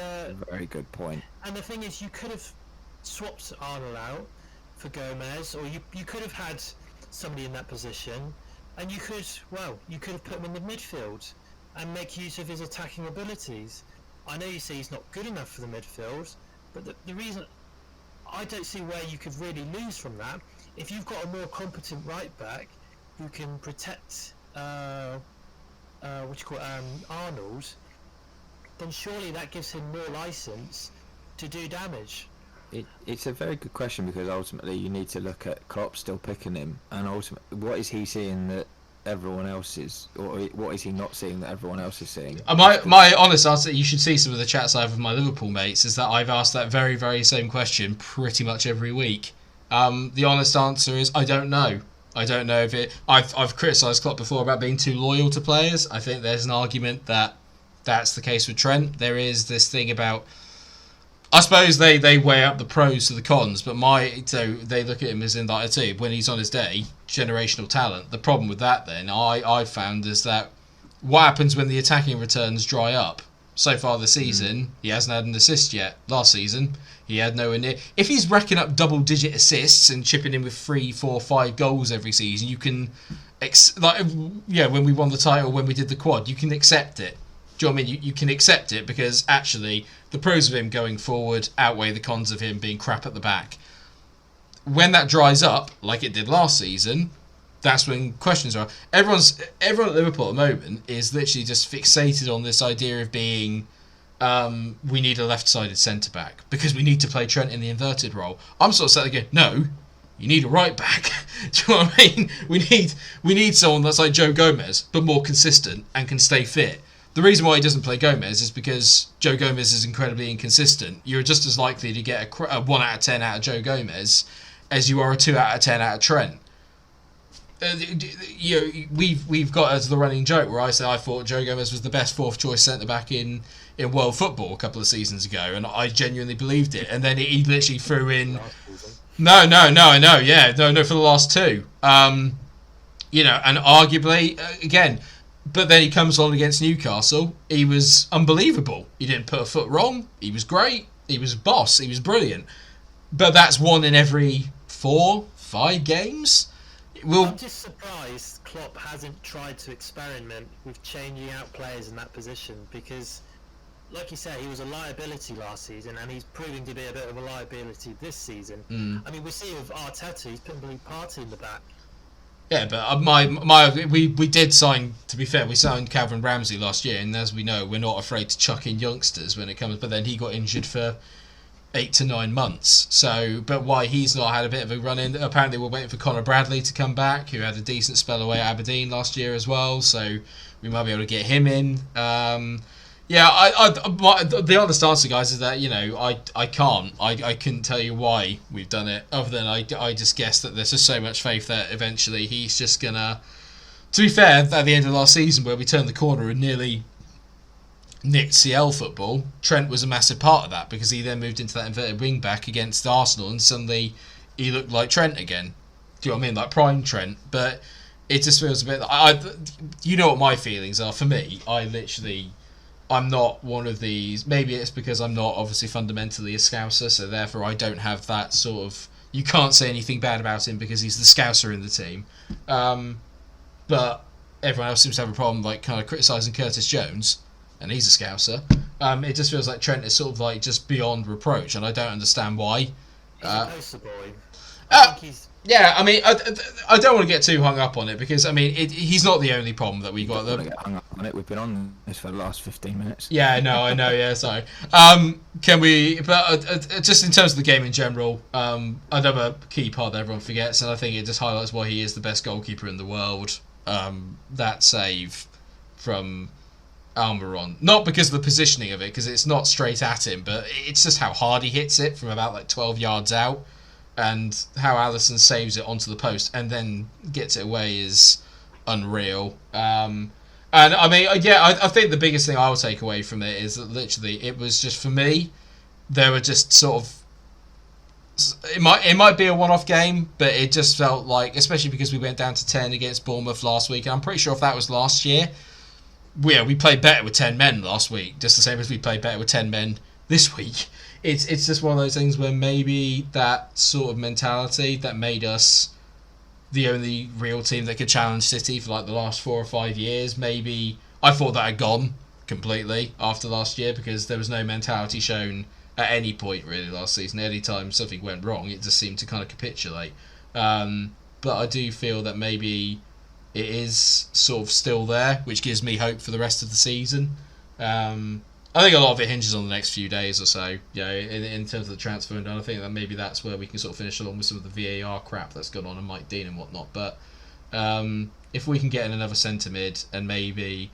very good point. And the thing is, you could have swapped Arnold out for Gomez, or you could have had somebody in that position, and you could have put him in the midfield and make use of his attacking abilities. I know you say he's not good enough for the midfield, but the reason I don't see where you could really lose from that, if you've got a more competent right back who can protect Arnold, then surely that gives him more license to do damage. It's a very good question, because ultimately you need to look at Klopp still picking him, and ultimately what is he seeing that everyone else is, or what is he not seeing that everyone else is seeing? My honest answer, you should see some of the chats I have with my Liverpool mates, is that I've asked that very, very same question pretty much every week. The honest answer is I don't know. I don't know if it. I've criticised Klopp before about being too loyal to players. I think there's an argument that that's the case with Trent. There is this thing about, I suppose they weigh up the pros to the cons, but so they look at him as in that too. When he's on his day, generational talent. The problem with that, then, I found, is that what happens when the attacking returns dry up? So far this season, he hasn't had an assist yet. Last season, he had nowhere near. If he's racking up double-digit assists and chipping in with 3, 4, 5 goals every season, you can, when we won the title, when we did the quad, you can accept it. Do you know what I mean? You can accept it, because actually the pros of him going forward outweigh the cons of him being crap at the back. When that dries up, like it did last season, that's when questions are. Everyone at Liverpool at the moment is literally just fixated on this idea of being, we need a left-sided centre-back because we need to play Trent in the inverted role. I'm sort of sat there going, no, you need a right-back. Do you know what I mean? We need someone that's like Joe Gomez, but more consistent and can stay fit. The reason why he doesn't play Gomez is because Joe Gomez is incredibly inconsistent. You're just as likely to get a 1 out of 10 out of Joe Gomez as you are a 2 out of 10 out of Trent. we've got as the running joke where I said I thought Joe Gomez was the best fourth choice centre back in world football a couple of seasons ago, and I genuinely believed it. And then he literally threw in no, for the last two. And arguably again, but then he comes on against Newcastle. He was unbelievable. He didn't put a foot wrong. He was great. He was a boss. He was brilliant. But that's one in every 4-5 games. I'm just surprised Klopp hasn't tried to experiment with changing out players in that position, because, like you said, he was a liability last season, and he's proving to be a bit of a liability this season. I mean, we see with Arteta, he's putting Billy Partey in the back. Yeah, but we did sign. To be fair, we signed Calvin Ramsey last year, and as we know, we're not afraid to chuck in youngsters when it comes. But then he got injured for 8 to 9 months. So, but why he's not had a bit of a run in? Apparently, we're waiting for Conor Bradley to come back, who had a decent spell away at Aberdeen last year as well. So we might be able to get him in. The honest answer, guys, is that I couldn't tell you why we've done it, other than I just guess that there's just so much faith that eventually he's just gonna. To be fair, at the end of last season, where we turned the corner and nearly nicked CL football, Trent was a massive part of that, because he then moved into that inverted wing back against Arsenal, and suddenly he looked like Trent again. Do you know what I mean? Like prime Trent. But it just feels a bit. You know what my feelings are. For me, I'm not one of these. Maybe it's because I'm not obviously fundamentally a Scouser, so therefore I don't have that sort of. You can't say anything bad about him because he's the Scouser in the team. But everyone else seems to have a problem, like kind of criticising Curtis Jones, and he's a Scouser. It just feels like Trent is sort of like just beyond reproach, and I don't understand why. He's a poster boy. I think he's. Yeah, I mean, I don't want to get too hung up on it, because I mean, he's not the only problem that we got. Don't want to get hung up on it. We've been on this for the last 15 minutes. Yeah, I know. Yeah, sorry. Can we? But just in terms of the game in general, another key part that everyone forgets, and I think it just highlights why he is the best goalkeeper in the world. That save from Almiron, not because of the positioning of it, because it's not straight at him, but it's just how hard he hits it from about like 12 yards out. And how Alisson saves it onto the post and then gets it away is unreal. And I mean, I think the biggest thing I'll take away from it is that literally it was just, for me, there were just sort of. It might be a one-off game, but it just felt like, especially because we went down to 10 against Bournemouth last week, and I'm pretty sure if that was last year, we played better with 10 men last week, just the same as we played better with 10 men this week. It's just one of those things where maybe that sort of mentality that made us the only real team that could challenge City for like the last 4 or 5 years, maybe I thought that had gone completely after last year, because there was no mentality shown at any point really last season. Any time something went wrong, it just seemed to kind of capitulate. But I do feel that maybe it is sort of still there, which gives me hope for the rest of the season. I think a lot of it hinges on the next few days or so, in terms of the transfer window. I think that maybe that's where we can sort of finish along with some of the VAR crap that's gone on and Mike Dean and whatnot. But if we can get in another centre mid and maybe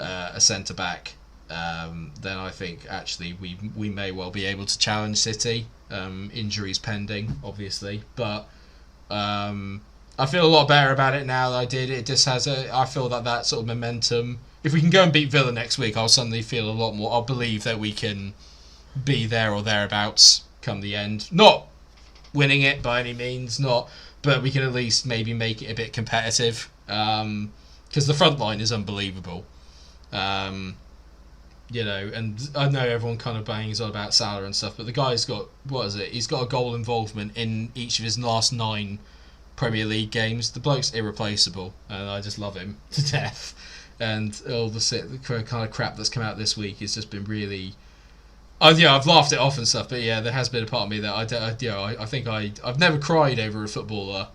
a centre back, then I think actually we may well be able to challenge City. Injuries pending, obviously, but I feel a lot better about it now than I did. It just has I feel that sort of momentum. If we can go and beat Villa next week, I'll suddenly feel a lot more. I'll believe that we can be there or thereabouts come the end. Not winning it by any means, but we can at least maybe make it a bit competitive. Because the front line is unbelievable. And I know everyone kind of bangs on about Salah and stuff, but the guy's got, he's got a goal involvement in each of his last 9 Premier League games. The bloke's irreplaceable, and I just love him to death. And all the kind of crap that's come out this week has just been really. I've laughed it off and stuff, but yeah, there has been a part of me that I think I've never cried over a footballer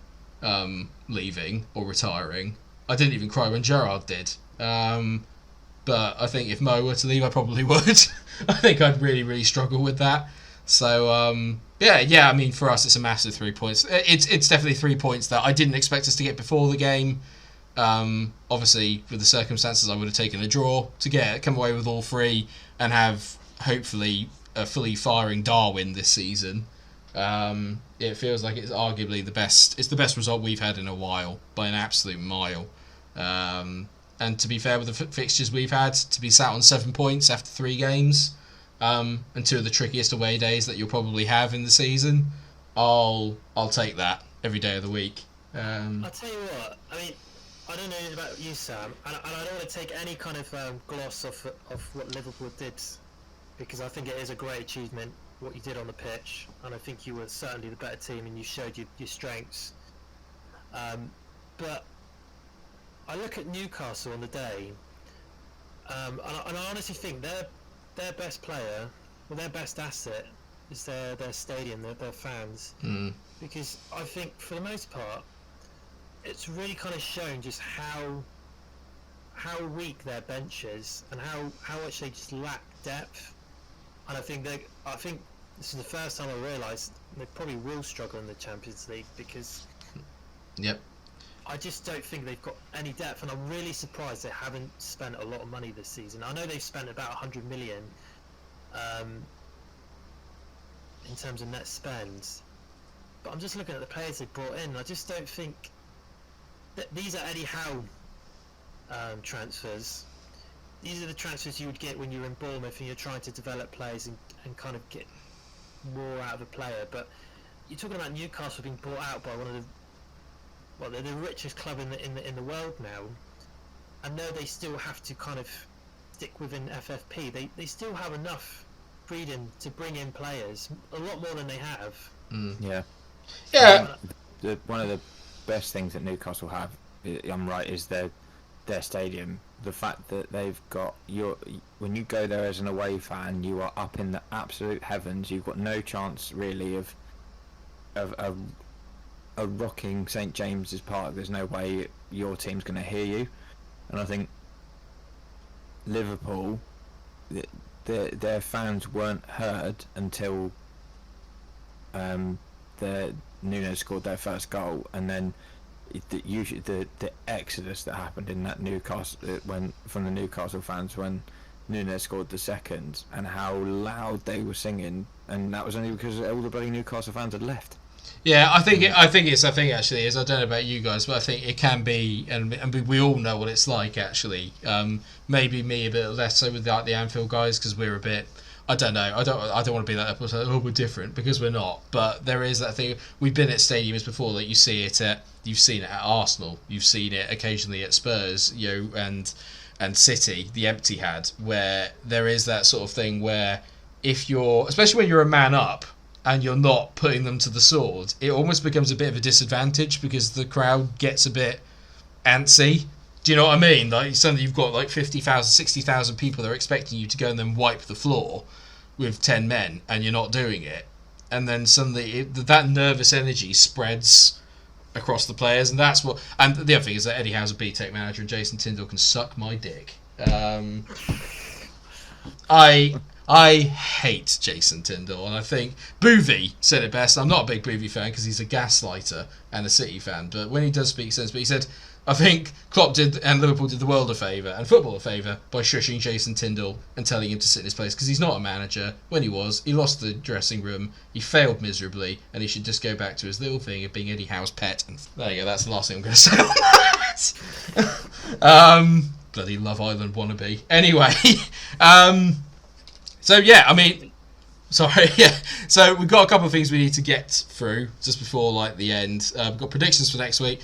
leaving or retiring. I didn't even cry when Gerrard did. But I think if Mo were to leave, I probably would. I think I'd really, really struggle with that. So I mean, for us, it's a massive 3 points. It's definitely 3 points that I didn't expect us to get before the game. Obviously, with the circumstances, I would have taken a draw to come away with all 3 and have hopefully a fully firing Darwin this season. It feels like it's arguably the best. It's the best result we've had in a while by an absolute mile. And to be fair with the fixtures we've had, to be sat on 7 points after 3 games, and 2 of the trickiest away days that you'll probably have in the season, I'll take that every day of the week. I'll tell you what. I mean, I don't know about you, Sam, and I don't want to take any kind of gloss off what Liverpool did, because I think it is a great achievement what you did on the pitch, and I think you were certainly the better team and you showed your strengths. But I look at Newcastle on the day, and I honestly think their best player, well, their best asset is their stadium, their fans, because I think for the most part it's really kind of shown just how weak their bench is and how much they just lack depth. And I think this is the first time I realised they probably will struggle in the Champions League, because I just don't think they've got any depth, and I'm really surprised they haven't spent a lot of money this season. I know they've spent about 100 million in terms of net spend, but I'm just looking at the players they've brought in. I just don't think that these are Eddie Howe transfers. These are the transfers you would get when you're in Bournemouth and you're trying to develop players and kind of get more out of a player. But you're talking about Newcastle being bought out by one of they're the richest club in the world now, and though they still have to kind of stick within FFP, they still have enough freedom to bring in players, a lot more than they have. One of the best things that Newcastle have, I'm right, is their stadium. The fact that they've got when you go there as an away fan, you are up in the absolute heavens. You've got no chance really of a rocking St James's Park. There's no way your team's going to hear you. And I think Liverpool, their fans weren't heard until the Nunez scored their first goal, and then the exodus that happened in that Newcastle from the Newcastle fans when Nunez scored the second, and how loud they were singing, and that was only because all the bloody Newcastle fans had left. Yeah, I think actually is. I don't know about you guys, but I think it can be, and we all know what it's like actually. Maybe me a bit less so with the Anfield guys, because we're a bit. I don't know. I don't want to be that episode. Oh, we're different, because we're not. But there is that thing. We've been at stadiums before that you've seen it at Arsenal. You've seen it occasionally at Spurs, and City, the Etihad, where there is that sort of thing where if you're, especially when you're a man up and you're not putting them to the sword, it almost becomes a bit of a disadvantage because the crowd gets a bit antsy. Do you know what I mean? Like suddenly you've got like 50,000, 60,000 people that are expecting you to go and then wipe the floor with 10 men, and you're not doing it. And then suddenly that nervous energy spreads across the players, and that's what. And the other thing is that Eddie Howe's a B-Tech manager, and Jason Tyndall can suck my dick. I hate Jason Tyndall, and I think Boovy said it best. I'm not a big Boovy fan because he's a gaslighter and a City fan, but when he does speak sense, but he said, I think Klopp did and Liverpool did the world a favour and football a favour by shushing Jason Tyndall and telling him to sit in his place, because he's not a manager. When he lost the dressing room, he failed miserably, and he should just go back to his little thing of being Eddie Howe's pet. And there you go, that's the last thing I'm going to say on that. Bloody Love Island wannabe. Anyway, so yeah, I mean, sorry, yeah. So we've got a couple of things we need to get through just before the end. We've got predictions for next week.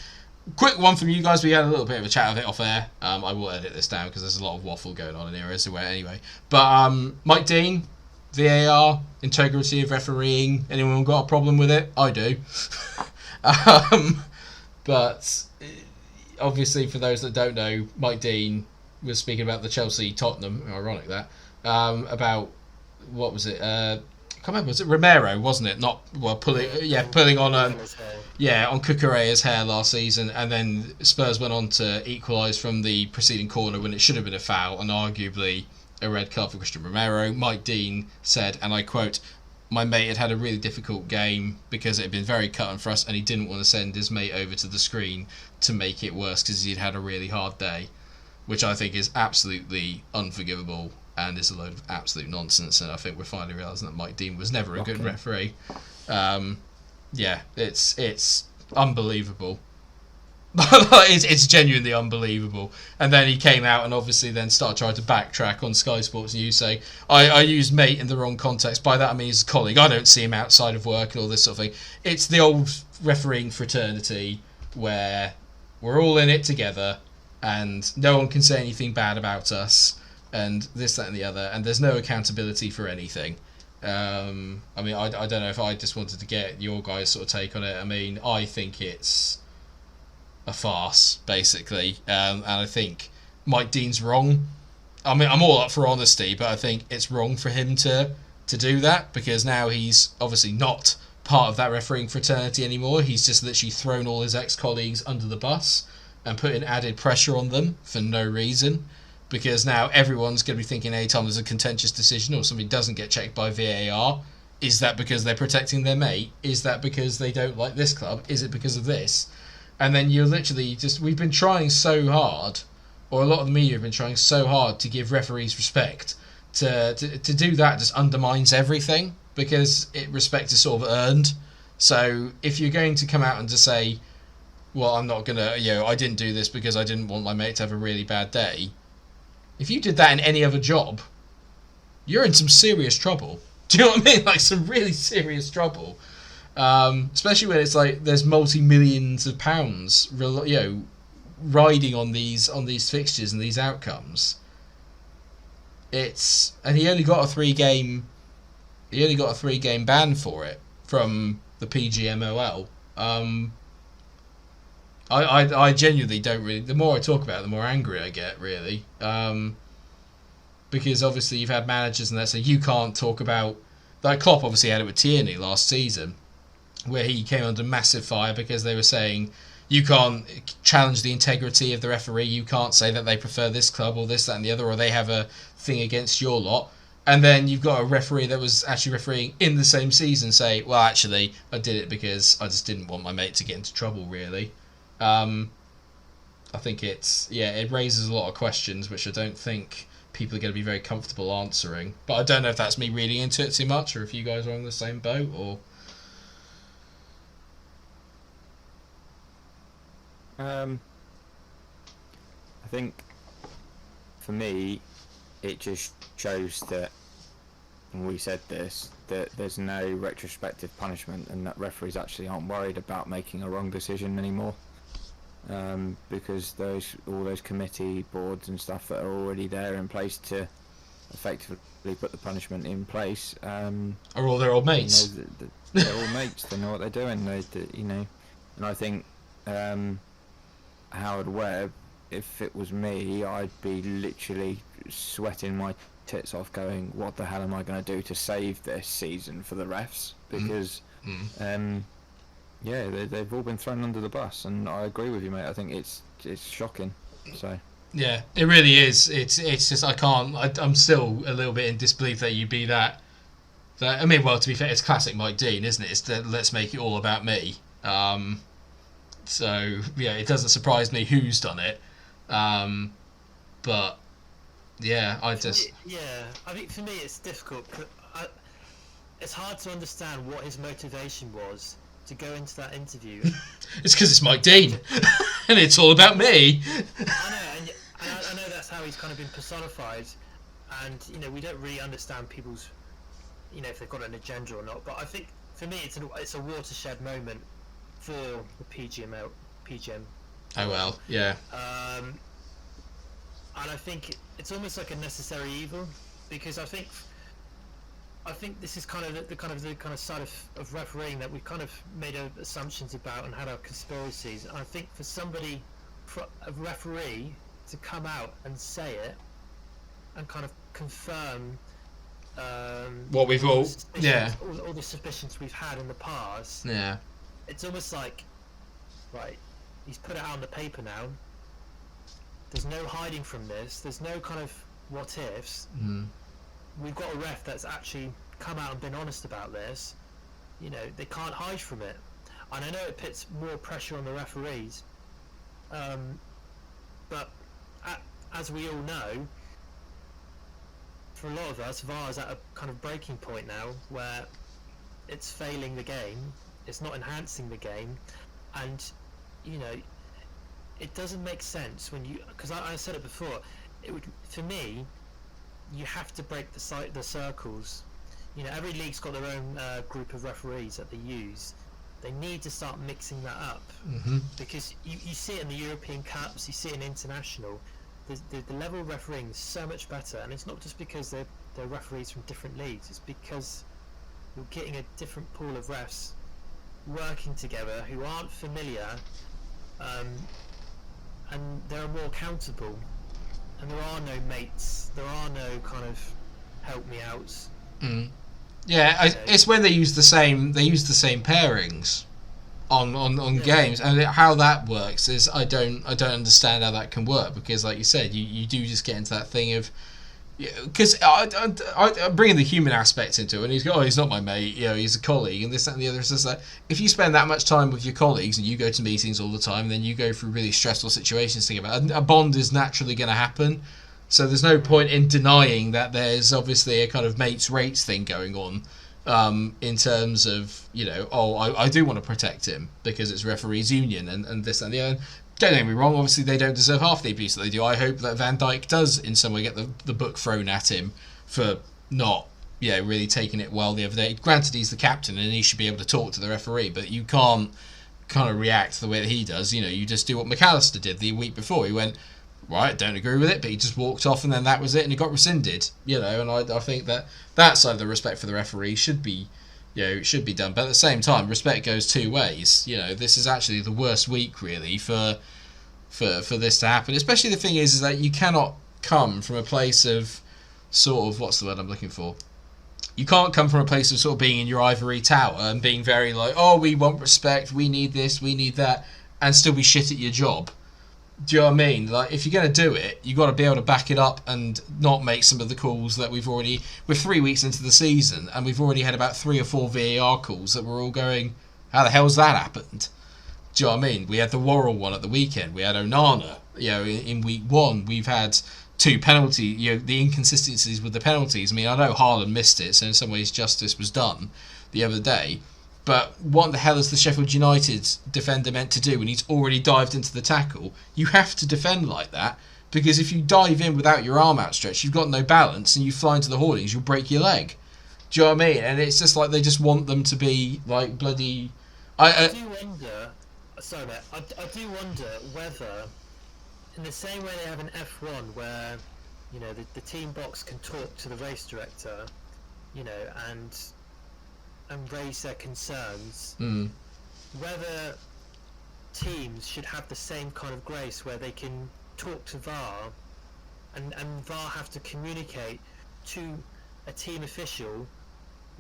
Quick one from you guys. We had a little bit of a chat of it off air. I will edit this down because there's a lot of waffle going on in here everywhere anyway. But Mike Dean, VAR, integrity of refereeing. Anyone got a problem with it? I do. But obviously, for those that don't know, Mike Dean was speaking about the Chelsea-Tottenham. Ironic that. About what was it? I can't remember. Was it Romero? Wasn't it? Pulling on on Cucurella's hair last season, and then Spurs went on to equalise from the preceding corner when it should have been a foul and arguably a red card for Christian Romero. Mike Dean said, and I quote, "My mate had a really difficult game because it had been very cut and thrust, and he didn't want to send his mate over to the screen to make it worse because he'd had a really hard day," which I think is absolutely unforgivable and is a load of absolute nonsense. And I think we're finally realising that Mike Dean was never a good referee. Yeah, it's unbelievable. It's genuinely unbelievable. And then he came out and obviously then started trying to backtrack on Sky Sports News, saying, I used mate in the wrong context. By that I mean he's a colleague. I don't see him outside of work and all this sort of thing. It's the old refereeing fraternity where we're all in it together and no one can say anything bad about us and this, that and the other, and there's no accountability for anything. I mean, I don't know if I just wanted to get your guys' sort of take on it. I mean, I think it's a farce, basically, and I think Mike Dean's wrong. I mean, I'm all up for honesty, but I think it's wrong for him to do that, because now he's obviously not part of that refereeing fraternity anymore. He's just literally thrown all his ex-colleagues under the bus and put in added pressure on them for no reason, because now everyone's going to be thinking anytime there's a contentious decision or something doesn't get checked by VAR, is that because they're protecting their mate? Is that because they don't like this club? Is it because of this? And then you're literally we've been trying so hard, or a lot of the media have been trying so hard to give referees respect. To do that just undermines everything, because respect is sort of earned. So if you're going to come out and just say, well, I'm not going to, I didn't do this because I didn't want my mate to have a really bad day. If you did that in any other job, you're in some serious trouble. Do you know what I mean? Like, some really serious trouble. Especially when it's like there's multi-millions of pounds, riding on these fixtures and these outcomes. And he only got a 3-game ban for it from the PGMOL. I genuinely don't really. The more I talk about it, the more angry I get, really. Because obviously you've had managers and that say you can't talk about. Like Klopp obviously had it with Tierney last season, where he came under massive fire because they were saying you can't challenge the integrity of the referee, you can't say that they prefer this club or this, that and the other, or they have a thing against your lot. And then you've got a referee that was actually refereeing in the same season say, well, actually, I did it because I just didn't want my mate to get into trouble, really. I think it raises a lot of questions which I don't think people are going to be very comfortable answering. But I don't know if that's me reading into it too much, or if you guys are on the same boat, or... I think for me it just shows that, and we said this, that there's no retrospective punishment and that referees actually aren't worried about making a wrong decision anymore, because all those committee boards and stuff that are already there in place to effectively put the punishment in place are all their old mates. They're all mates. They know what they're doing. And I think Howard Webb, if it was me, I'd be literally sweating my tits off going, what the hell am I going to do to save this season for the refs? Because they've all been thrown under the bus, and I agree with you, mate. I think it's shocking. So yeah, it really is. It's just I'm still a little bit in disbelief that you'd be that. I mean, well, to be fair, it's classic Mike Dean, isn't it? It's let's make it all about me. So yeah, it doesn't surprise me who's done it, but yeah, I think for me it's difficult. It's hard to understand what his motivation was to go into that interview. It's because it's Mike Dean, and it's all about me. I know that's how he's kind of been personified, and we don't really understand people's, if they've got an agenda or not. But I think for me it's a watershed moment for the PGM. Oh well, yeah. And I think it's almost like a necessary evil, because I think this is kind of the kind of side of refereeing that we've kind of made assumptions about and had our conspiracies. And I think for a referee to come out and say it and kind of confirm what we've all the suspicions we've had in the past. Yeah. It's almost like, right, he's put it out on the paper now. There's no hiding from this. There's no kind of what ifs. We've got a ref that's actually come out and been honest about this. They can't hide from it. And I know it puts more pressure on the referees. But as we all know, for a lot of us, VAR is at a kind of breaking point now where it's failing the game. It's not enhancing the game, and you know, it doesn't make sense when you, because I said it before. It would, for me, you have to break the circles. You know, every league's got their own group of referees that they use. They need to start mixing that up, because you see it in the European Cups, you see it in international. The level of refereeing is so much better, and it's not just because they're referees from different leagues. It's because you're getting a different pool of refs working together who aren't familiar, and they're more accountable. And there are no mates. There are no kind of help me outs. Yeah, it's when they use the same pairings on games, and how that works is I don't understand how that can work, because like you said, you do just get into that thing of, because I'm bringing the human aspect into it, and he's not my mate, you know, he's a colleague, and this, that, and the other. It's just like, if you spend that much time with your colleagues and you go to meetings all the time, then you go through really stressful situations together. A bond is naturally going to happen. So there's no point in denying that there's obviously a kind of mates rates thing going on, in terms of, you know, I do want to protect him because it's referees union and this and the other. Don't get me wrong, obviously they don't deserve half the abuse that they do. I hope that Van Dijk does in some way get the book thrown at him for not, really taking it well the other day. Granted, he's the captain and he should be able to talk to the referee, but you can't kind of react the way that he does. You know, you just do what McAllister did the week before. He went, right, don't agree with it, but he just walked off, and then that was it, and he got rescinded. You know, and I think that side of the respect for the referee should be, should be done. But at the same time, respect goes two ways. You know, this is actually the worst week really for this to happen. Especially the thing is that you cannot come from a place of sort of, what's the word I'm looking for? You can't come from a place of sort of being in your ivory tower and being very like, oh, we want respect, we need this, we need that, and still be shit at your job. Do you know what I mean? Like, if you're going to do it, you've got to be able to back it up and not make some of the calls that we're 3 weeks into the season, and we've already had about 3 or 4 VAR calls that we're all going, how the hell's that happened? Do you know what I mean? We had the Worrell one at the weekend. We had Onana. In week 1, we've had 2 penalty. The inconsistencies with the penalties. I mean, I know Haaland missed it, so in some ways justice was done the other day. But what the hell is the Sheffield United defender meant to do when he's already dived into the tackle? You have to defend like that, because if you dive in without your arm outstretched, you've got no balance, and you fly into the hoardings, you'll break your leg. Do you know what I mean? And it's just like they just want them to be like bloody... I do wonder... Sorry, mate. I do wonder whether, in the same way they have an F1 where, the team box can talk to the race director, and raise their concerns, whether teams should have the same kind of grace where they can talk to VAR and VAR have to communicate to a team official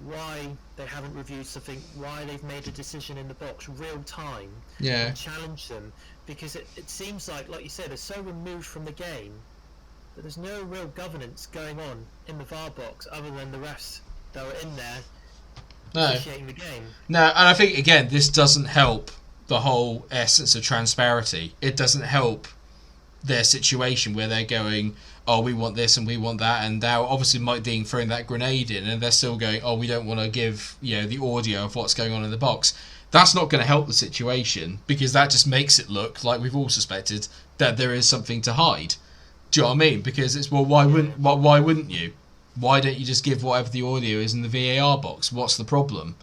why they haven't reviewed something, why they've made a decision in the box real time, and challenge them, because it seems like you said, they're so removed from the game that there's no real governance going on in the VAR box other than the refs that are in there officiating the game. No, and I think, again, this doesn't help the whole essence of transparency. It doesn't help their situation where they're going, oh, we want this and we want that, and now obviously Mike Dean throwing that grenade in, and they're still going, oh, we don't want to give the audio of what's going on in the box. That's not going to help the situation, because that just makes it look like we've all suspected that there is something to hide. Do you know what I mean? Because it's, well, why wouldn't you? Why don't you just give whatever the audio is in the VAR box? What's the problem?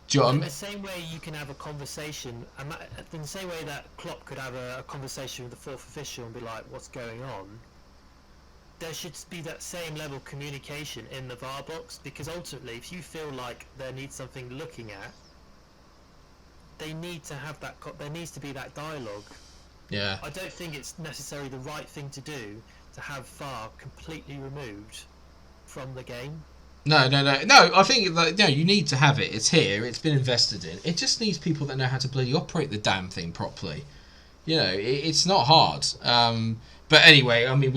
Do you know what I mean? The same way you can have a conversation, in the same way that Klopp could have a conversation with the fourth official and be like, what's going on? There should be that same level of communication in the VAR box, because ultimately, if you feel like there needs something looking at, they need to have that. There needs to be that dialogue. Yeah. I don't think it's necessarily the right thing to do to have VAR completely removed from the game. No. I think that you need to have it. It's here. It's been invested in. It just needs people that know how to bloody operate the damn thing properly. It's not hard. But anyway, I mean,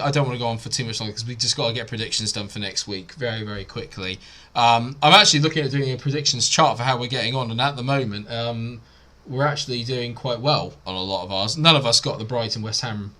I don't want to go on for too much longer because we've just got to get predictions done for next week very, very quickly. I'm actually looking at doing a predictions chart for how we're getting on, and at the moment, we're actually doing quite well on a lot of ours. None of us got the Brighton West Ham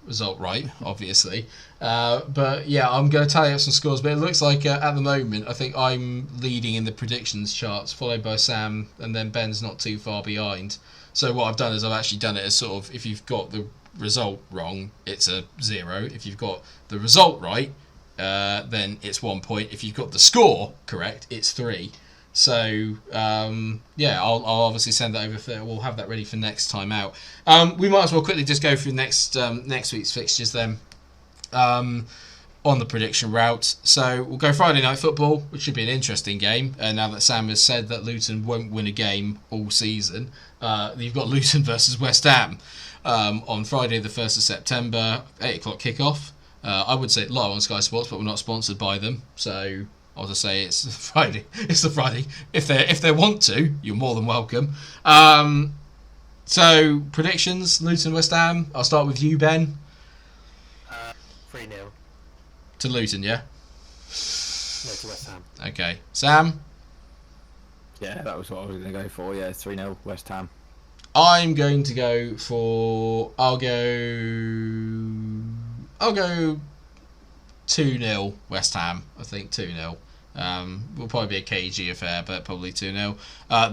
result right, obviously. But yeah, I'm going to tally up some scores. But it looks like at the moment, I think I'm leading in the predictions charts, followed by Sam, and then Ben's not too far behind. So what I've done is I've actually done it as sort of, if you've got the result wrong, it's a 0. If you've got the result right, then it's 1 point. If you've got the score correct, it's 3. So yeah, I'll obviously send that over. We'll have that ready for next time out. We might as well quickly just go through next week's fixtures then, on the prediction route. So we'll go Friday night football, which should be an interesting game. Now that Sam has said that Luton won't win a game all season, you've got Luton versus West Ham on Friday the 1st of September, 8 o'clock kickoff. I would say live on Sky Sports, but we're not sponsored by them, so I'll just say it's the Friday. It's the Friday. If they want to, you're more than welcome. So predictions: Luton, West Ham. I'll start with you, Ben. 3-0. To Luton, yeah. No, to West Ham. Okay, Sam. Yeah, that was what I was going to go for. Yeah, 3-0 West Ham. I'm going to go for. I'll go 2-0 West Ham. I think 2-0. Will probably be a cagey affair, but probably 2-0.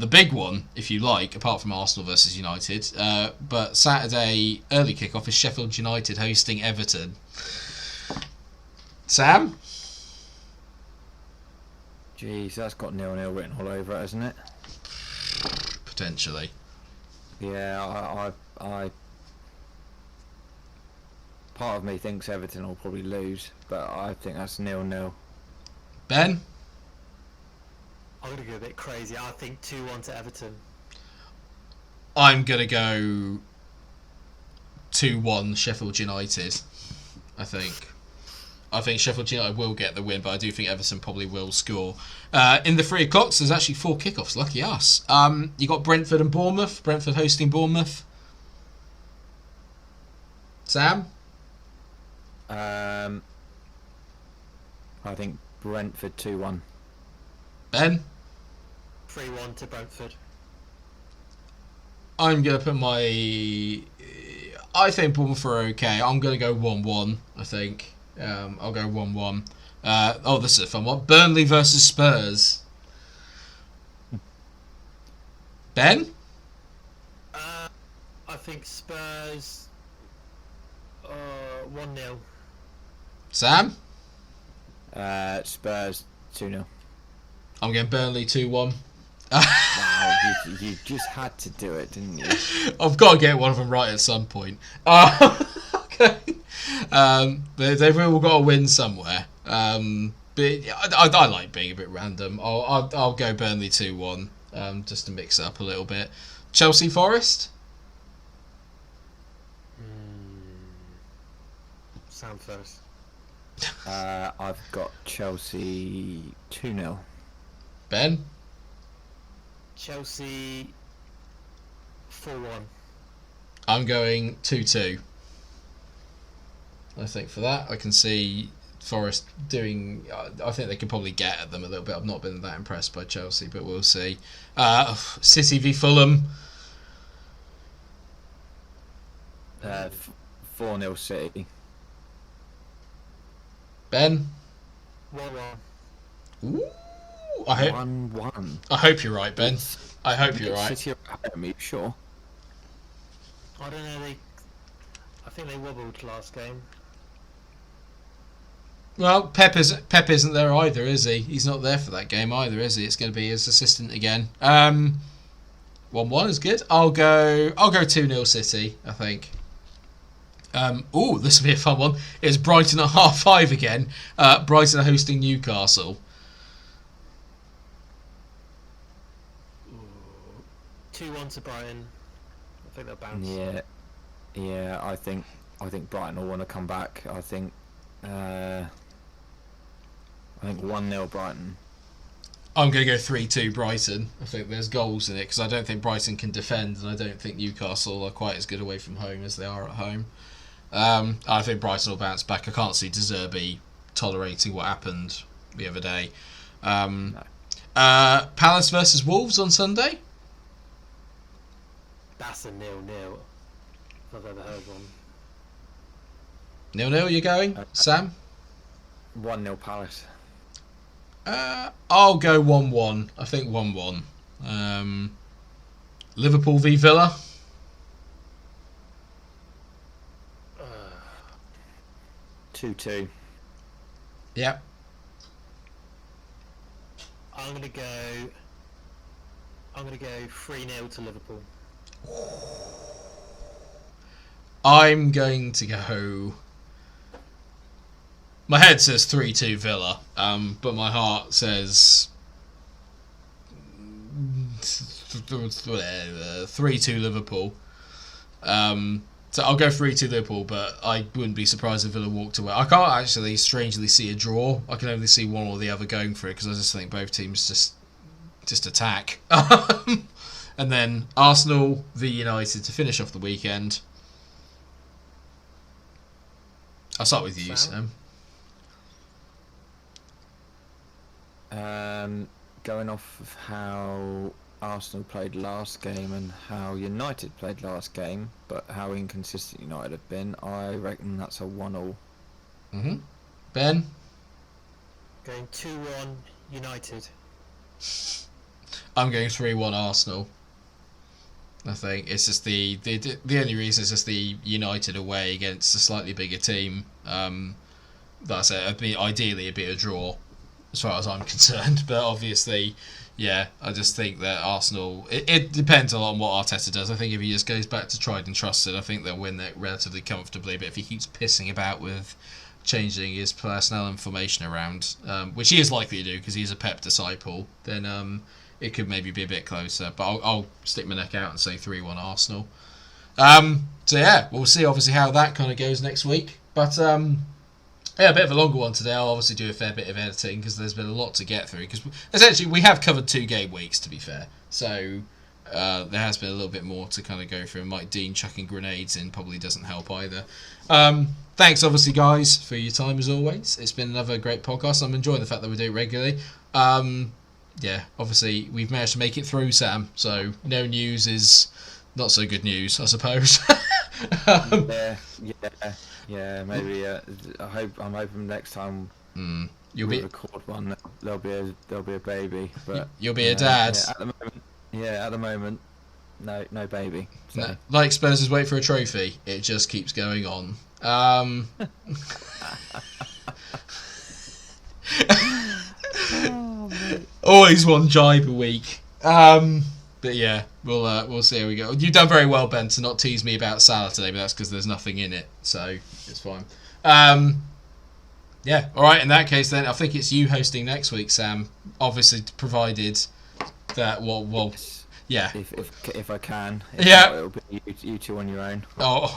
The big one, if you like, apart from Arsenal versus United, but Saturday early kickoff is Sheffield United hosting Everton. Sam? Jeez, that's got 0-0 written all over it, hasn't it? Potentially. Yeah, I part of me thinks Everton will probably lose, but I think that's 0-0. Ben? I'm going to go a bit crazy. I think 2-1 to Everton. I'm going to go 2-1 Sheffield United, I think. I think Sheffield United will get the win, but I do think Everton probably will score. In the 3 o'clocks, there's actually 4 kickoffs. Lucky us. You got Brentford and Bournemouth. Brentford hosting Bournemouth. Sam? I think Brentford 2-1. Ben? 3-1 to Brentford. I'm going to put my... I think Bournemouth are okay. I'm going to go 1-1, I think. I'll go 1-1. This is a fun one. Burnley versus Spurs. Ben? I think Spurs 1-0. Sam? Spurs 2-0. I'm going Burnley 2-1. Wow, you just had to do it, didn't you? I've got to get one of them right at some point. Okay. They've all got to win somewhere. But I like being a bit random. I'll go Burnley 2-1, just to mix it up a little bit. Chelsea Forest? Sam first. I've got Chelsea 2-0. Ben? Chelsea 4-1. I'm going 2-2. I think for that, I can see Forest doing... I think they could probably get at them a little bit. I've not been that impressed by Chelsea, but we'll see. City v Fulham. 4-0 City. Ben? 1-1. Ooh, I 1-1. hope you're right, Ben. I hope you're right. City are ahead of me, sure. I don't know. I think they wobbled last game. Well, Pep isn't there either, is he? He's not there for that game either, is he? It's going to be his assistant again. 1-1 is good. I'll go 2-0 City, I think. This will be a fun one. It's Brighton at 5:30 again. Brighton are hosting Newcastle. 2-1 to Brighton. I think they'll bounce. Yeah. I think Brighton will want to come back. I think 1-0 Brighton. I'm going to go 3-2 Brighton. I think there's goals in it because I don't think Brighton can defend, and I don't think Newcastle are quite as good away from home as they are at home. I think Brighton will bounce back. I can't see De Zerbi tolerating what happened the other day. No. Palace versus Wolves on Sunday. That's a 0-0. If I've ever heard one. 0-0, you're going, Sam? 1-0 Palace. I'll go 1-1. I think 1-1. Liverpool v Villa. 2-2. Yep. I'm gonna go 3-0 to Liverpool. I'm going to go. My head says 3-2 Villa, but my heart says 3-2 Liverpool. So I'll go 3-2 Liverpool, but I wouldn't be surprised if Villa walked away. I can't actually strangely see a draw. I can only see one or the other going for it because I just think both teams just attack. And then Arsenal v United to finish off the weekend. I'll start with you, Sam. Going off of how Arsenal played last game and how United played last game, but how inconsistent United have been, I reckon that's a 1-1. Ben? Going 2-1 United. I'm going 3-1 Arsenal. I think it's just the only reason is just the United away against a slightly bigger team. That's it. Ideally, it'd be a draw, as far as I'm concerned. But obviously, yeah, I just think that Arsenal. It depends a lot on what Arteta does. I think if he just goes back to tried and trusted, I think they'll win that relatively comfortably. But if he keeps pissing about with changing his personnel and formation around, which he is likely to do because he's a Pep disciple, then it could maybe be a bit closer. But I'll stick my neck out and say 3-1 Arsenal. So yeah, we'll see obviously how that kind of goes next week. But yeah, a bit of a longer one today. I'll obviously do a fair bit of editing because there's been a lot to get through. Because essentially we have covered 2 game weeks, to be fair. So there has been a little bit more to kind of go through. Mike Dean chucking grenades in probably doesn't help either. Thanks, obviously, guys, for your time as always. It's been another great podcast. I'm enjoying the fact that we do it regularly. Yeah, obviously, we've managed to make it through, Sam. So no news is not so good news, I suppose. Yeah, maybe. I'm hoping next time you'll we be record one, there'll be a baby. But you'll be a dad. At the moment, no baby. So. No, like Spurs' wait for a trophy, it just keeps going on. Always one jibe a week. But yeah, we'll see how we go. You've done very well, Ben, to not tease me about Salah today, but that's because there's nothing in it, so it's fine. Yeah, all right. In that case, then I think it's you hosting next week, Sam. Obviously, provided that yeah. If I can, yeah, it'll be you two on your own. Oh,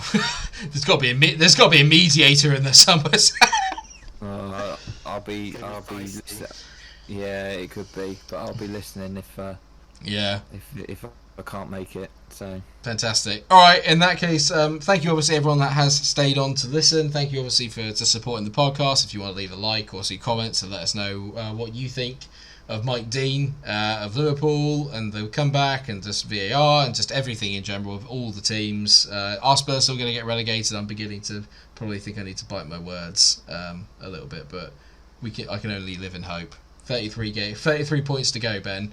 there's got to be a mediator in there somewhere. I'll be. Yeah, it could be, but I'll be listening if I can't make it. So fantastic. All right. In that case, thank you obviously everyone that has stayed on to listen. Thank you obviously for supporting the podcast. If you want to leave a like or see comments and let us know what you think of Mike Dean, of Liverpool and the comeback and just VAR and just everything in general of all the teams. Our Spurs are still going to get relegated. I'm beginning to probably think I need to bite my words a little bit, but I can only live in hope. 33 points to go, Ben.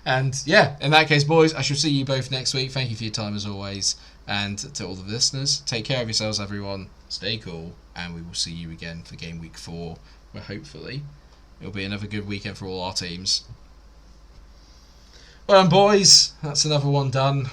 And yeah, in that case, boys, I shall see you both next week. Thank you for your time as always. And to all the listeners, take care of yourselves, everyone. Stay cool. And we will see you again for Game Week 4, where hopefully it'll be another good weekend for all our teams. Well, boys, that's another one done.